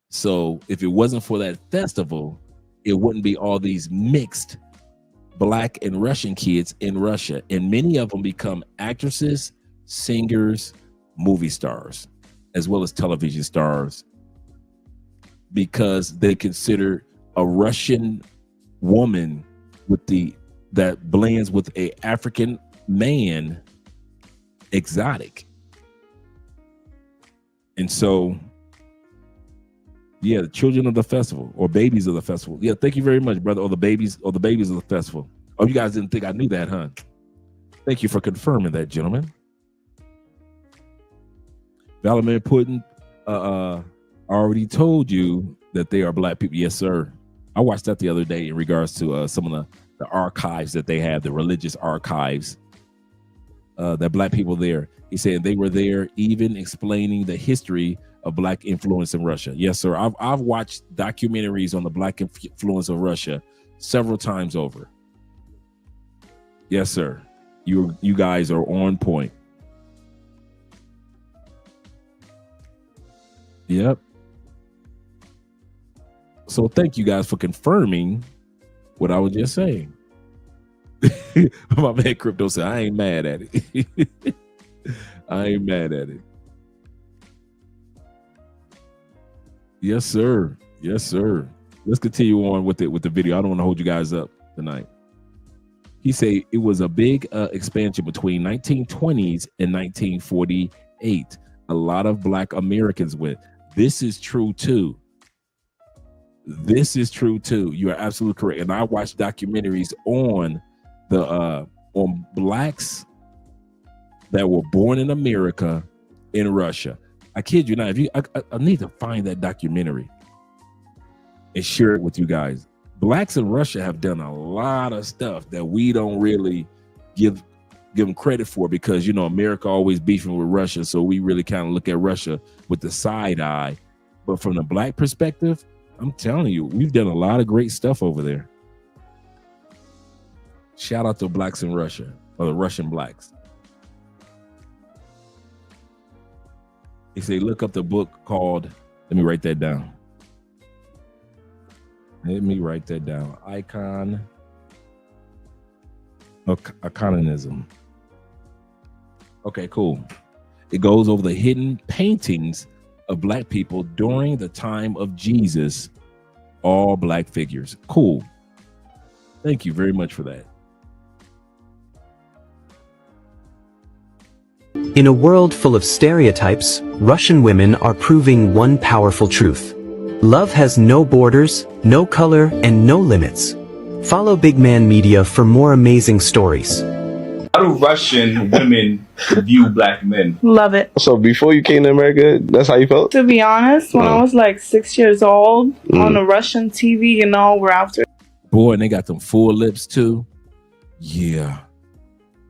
So if it wasn't for that festival, it wouldn't be all these mixed black and Russian kids in Russia. And many of them become actresses, singers, movie stars, as well as television stars, because they consider a Russian woman that blends with a African man exotic. And so, yeah, the children of the festival or babies of the festival. Yeah, thank you very much, brother. Or the babies of the festival. Oh, you guys didn't think I knew that, huh? Thank you for confirming that, gentlemen. Vladimir Putin already told you that they are black people. Yes, sir. I watched that the other day in regards to some of the archives that they have, the religious archives, that black people there. He said they were there even explaining the history of black influence in Russia. Yes, sir. I've watched documentaries on the black influence of Russia several times over. Yes, sir. You guys are on point. Yep. So thank you guys for confirming what I was just saying. My man Crypto said, I ain't mad at it. I ain't mad at it. Yes, sir. Yes, sir. Let's continue on with the video. I don't want to hold you guys up tonight. He said it was a big expansion between 1920s and 1948. A lot of black Americans went. This is true too. This is true too. You are absolutely correct. And I watched documentaries on on blacks that were born in America in Russia. I kid you not. I need to find that documentary and share it with you guys. Blacks in Russia have done a lot of stuff that we don't really give them credit for, because America always beefing with Russia, so we really kind of look at Russia with the side eye. But from the black perspective, I'm telling you, we've done a lot of great stuff over there. Shout out to blacks in Russia, or the Russian blacks. They say look up the book called, let me write that down. Iconism. Okay, cool. It goes over the hidden paintings of black people during the time of Jesus, all black figures. Cool. Thank you very much for that. In a world full of stereotypes, Russian women are proving one powerful truth. Love has no borders, no color, and no limits. Follow Big Man Media for more amazing stories. How do Russian women view black men? Love it. So before you came to America, that's how you felt? To be honest, when I was like 6 years old on the Russian TV, you know, we're after Boy, and they got them full lips too. Yeah.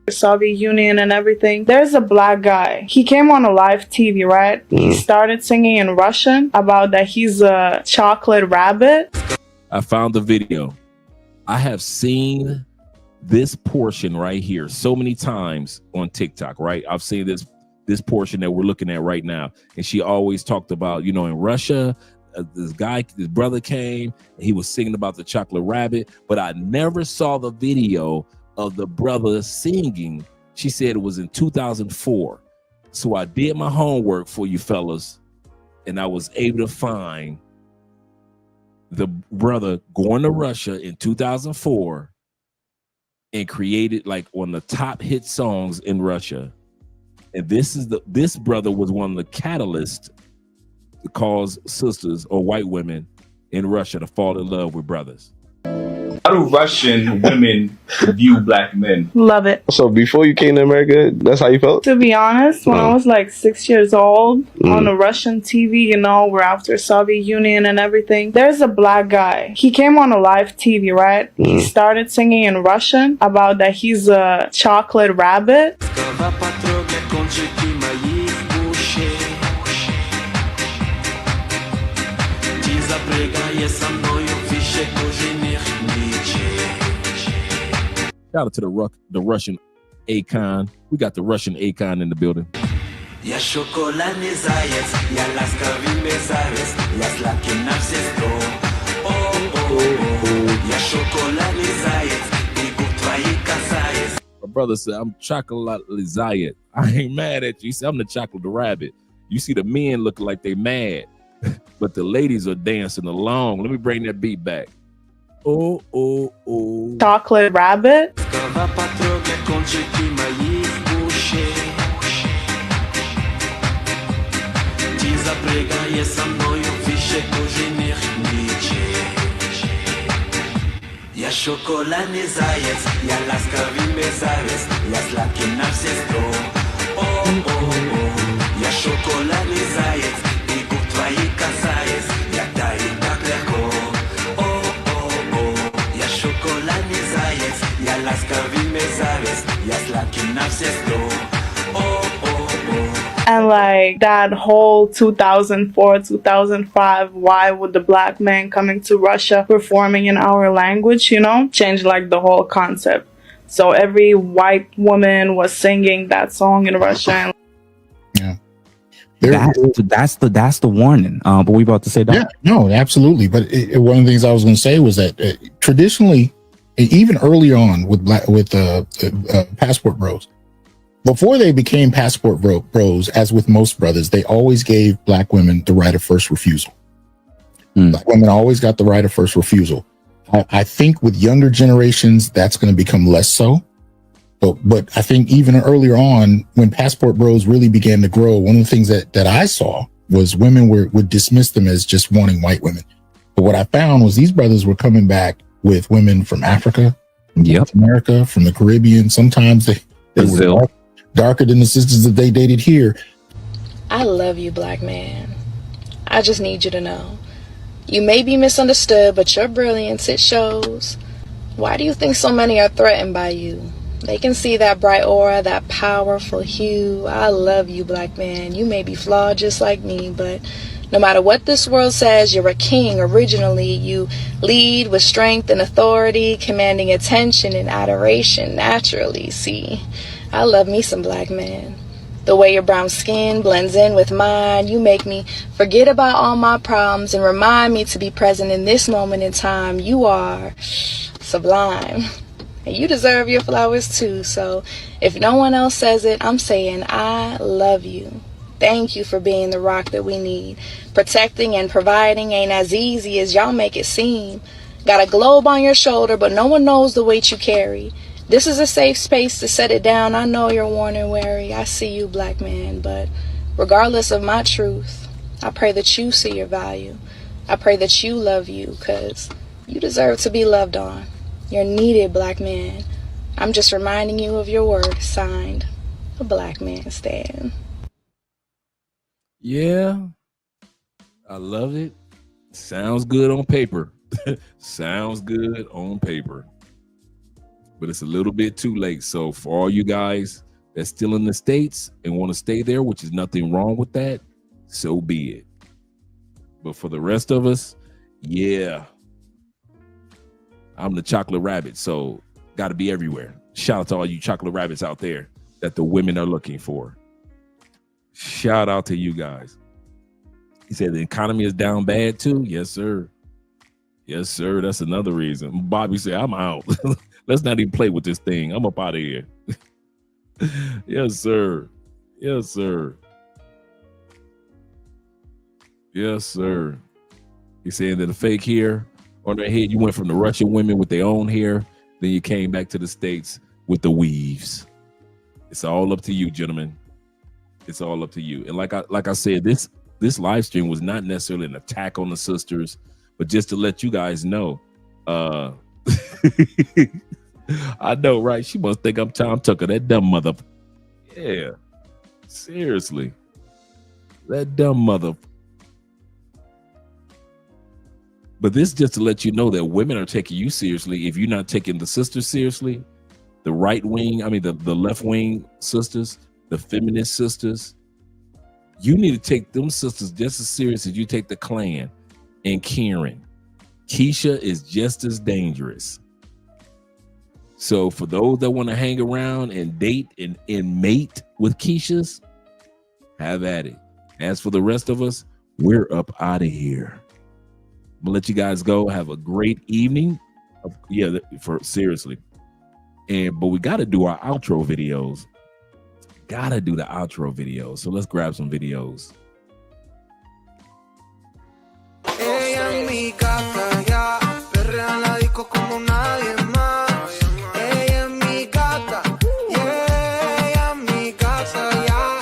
the Soviet Union and everything. There's a black guy. He came on a live TV, right? He started singing in Russian about that he's a chocolate rabbit. I found the video. I have seen this portion right here so many times on TikTok, right? I've seen this portion that we're looking at right now. And she always talked about, you know, in Russia, this brother came, and he was singing about the chocolate rabbit, but I never saw the video of the brother singing. She said it was in 2004. So I did my homework for you fellas, and I was able to find the brother going to Russia in 2004 and created like one of the top hit songs in Russia. And this brother was one of the catalysts to cause sisters or white women in Russia to fall in love with brothers. How do Russian women view black men? Love it. So before you came to America, that's how you felt? To be honest, when I was like 6 years old on the Russian TV, you know, we're after Soviet Union and everything. There's a black guy. He came on a live TV, right? He started singing in Russian about that he's a chocolate rabbit. Shout out to the Russian Akon. We got the Russian Akon in the building. Я шоколадный заяц, я ласковый мерзавец, я сладкий на все сто. Я шоколадный заяц, и губ твоих касаясь. My brother said, I'm chocolate Zayat. I ain't mad at you. He said, I'm the chocolate rabbit. You see the men looking like they mad, but the ladies are dancing along. Let me bring that beat back. Oh, oh, oh. Chocolate rabbit. Я шоколадный заяц, я ласковый мерзавец, я сладкий на все сто. Я шоколадный заяц, и губ твоих касаясь, я таю так легко. Я шоколадный заяц, я ласковый мерзавец, я сладкий на все сто. And like that whole 2004, 2005, why would the black man coming to Russia performing in our language, you know, change like the whole concept. So every white woman was singing that song in Russian. Yeah. That's the warning. But we about to say that. Yeah, no, absolutely. But one of the things I was going to say was that traditionally, even early on with passport bros, before they became passport bros, as with most brothers, they always gave black women the right of first refusal. Black women always got the right of first refusal. I think with younger generations, that's going to become less so. But I think even earlier on, when passport bros really began to grow, one of the things that I saw was women would dismiss them as just wanting white women. But what I found was these brothers were coming back with women from Africa, from North America, from the Caribbean. Sometimes they were darker than the sisters that they dated here. I love you, black man. I just need you to know. You may be misunderstood, but your brilliance, it shows. Why do you think so many are threatened by you? They can see that bright aura, that powerful hue. I love you, black man. You may be flawed just like me, but no matter what this world says, you're a king originally. You lead with strength and authority, commanding attention and adoration naturally. See, I love me some black men. The way your brown skin blends in with mine, you make me forget about all my problems and remind me to be present in this moment in time. You are sublime. And you deserve your flowers too. So if no one else says it, I'm saying I love you. Thank you for being the rock that we need. Protecting and providing ain't as easy as y'all make it seem. Got a globe on your shoulder, but no one knows the weight you carry. This is a safe space to set it down. I know you're worn and weary. I see you, black man. But regardless of my truth, I pray that you see your value. I pray that you love you, because you deserve to be loved on. You're needed, black man. I'm just reminding you of your word. Signed, a black man stand. Yeah, I love it. Sounds good on paper. Sounds good on paper. But it's a little bit too late. So for all you guys that's still in the States and want to stay there, which is nothing wrong with that, so be it. But for the rest of us, yeah, I'm the chocolate rabbit, so got to be everywhere. Shout out to all you chocolate rabbits out there that the women are looking for. Shout out to you guys. He said the economy is down bad too. Yes, sir. Yes, sir. That's another reason. Bobby said, I'm out. Let's not even play with this thing. I'm up out of here. Yes, sir. Yes, sir. Yes, sir. He's saying that the fake hair on their head, you went from the Russian women with their own hair, then you came back to the States with the weaves. It's all up to you, gentlemen. It's all up to you. And like I said, this live stream was not necessarily an attack on the sisters, but just to let you guys know. I know, right? She must think I'm Tom Tucker, that dumb mother. Yeah, seriously, that dumb mother. But this just to let you know that women are taking you seriously. If you're not taking the sisters seriously, the right wing, the left wing sisters, the feminist sisters, you need to take them sisters just as serious as you take the Klan and Karen. Keisha is just as dangerous. So for those that want to hang around and date and mate with Keishas, have at it. As for the rest of us, we're up out of here. I'm gonna let you guys go. Have a great evening. Yeah, seriously. But we got to do our outro videos. Gotta do the outro videos. So let's grab some videos. Ella es mi gata, ya, perrea en la disco como nadie más. Ella es mi gata, yeah, ella es mi gata, ya,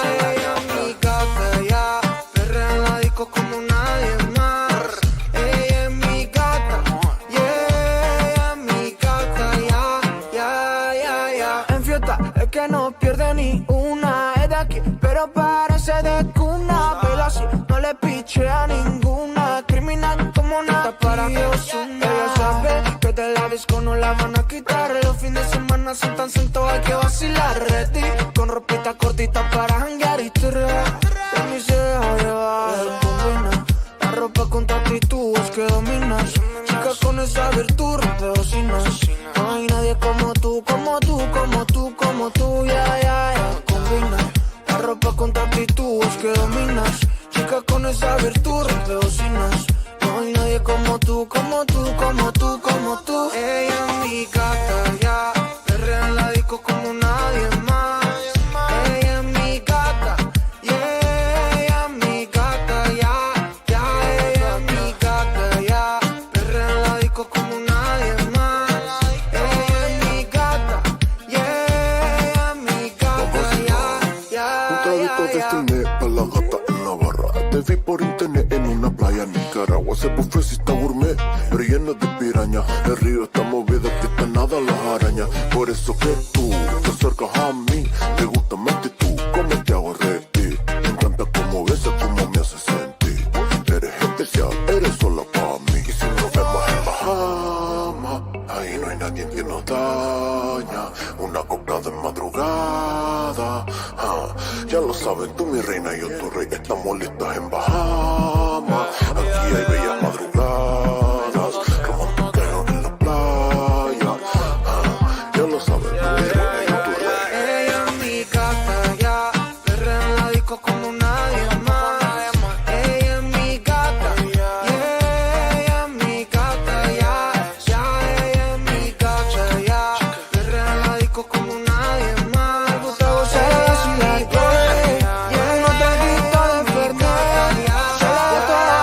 ella es mi gata, ya, perrea en la disco como nadie más. Ella es mi gata, yeah, ella es mi gata, ya. En fiesta es que no pierde ni una, es de aquí, pero parece de cuna, pero así no le piche a ninguna, criminal como nada para que Osuna. Ella sabe que de la disco no la van a quitar, los fines de semana son tan sentos, hay que vacilar, ready, con ropita cortita para janguear y tirar, y ni se deja llevar, combina, la ropa con tu actitud es que dominas, chica con esa virtud rompe bocinas, no hay nadie como tú, ya, combina, la ropa con tu actitud es que dominas, chica con esa virtud rompe bocinas, no hay nadie como tú. Ella es mi gata, ya, perrea en la disco como nadie más. Ella es mi gata, yeah, ella es mi gata, ya, ella es mi gata, ya, perrea en la disco como nadie más. Ella es mi gata, yeah, ella es mi gata, ya. Un traguito de cine para la gata en la barra. Te vi por internet en una playa en Nicaragua. Ese buffet sí está gourmet, pero lleno de piraña. El río está movido, que te nada las arañas. Por eso que tú te acercas a mí. Te gusta más que tú, como te hago reír. Me encanta cómo besas, cómo me haces sentir. Eres especial, eres sola para mí. Y si nos vemos en Bahamas, ahí no hay nadie que nos daña. Una copla de madrugada, ya lo saben, tú mi reina y yo tu rey. Estamos listas en Bahamas. Aquí hay bellas madrugadas, romantiqueo en la playa. Ya lo saben, tú mi reina y yo tu rey. Ella es mi gata, ya, perrea en la disco como nadie más. Ella es mi gata, yeah, ella es mi gata, ya, ella es mi gata, ya, perrea en la disco como nadie más. Me gusta gozar y vacilar, yeah, no te quito de Fernet. Solo toda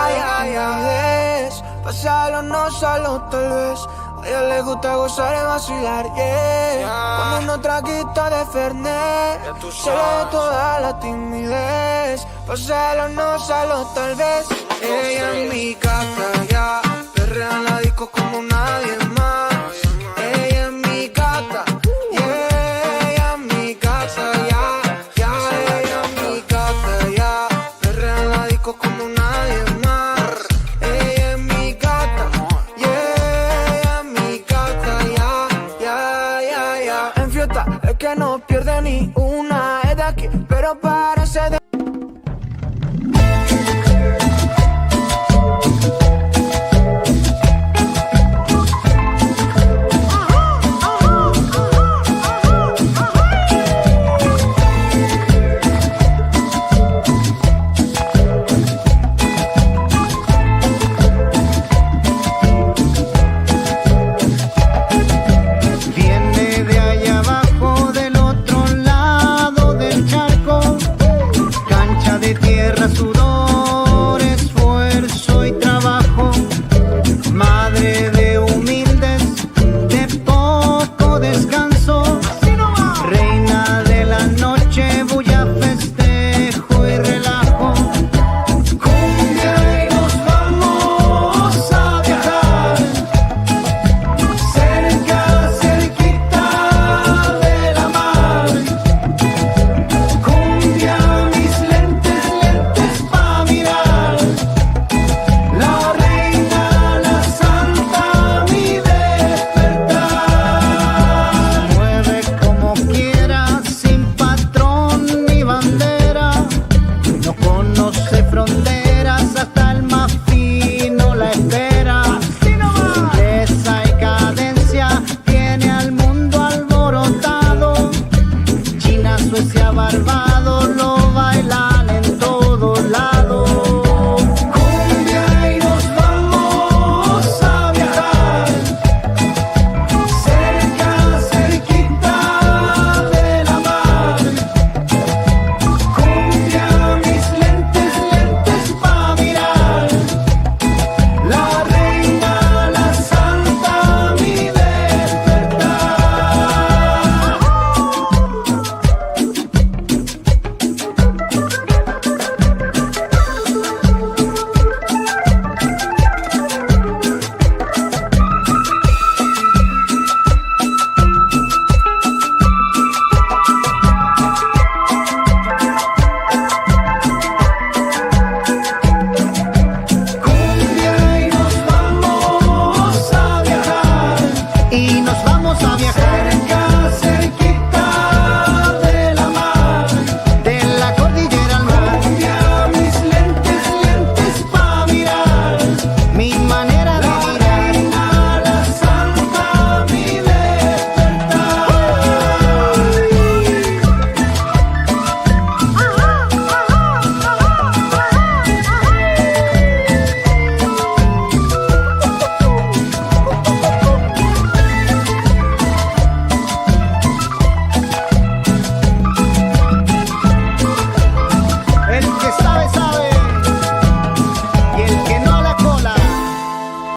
vez, pasarlo no solo tal vez. A ella le gusta gozar y vacilar, yeah. Como unos traguitos de Fernet, se le toda la timidez. Pasarlo no solo tal vez. Ella es mi gata, ya, perrea en la disco como nadie más. patriota, el que no pierde ni una. Es de aquí, pero parece de...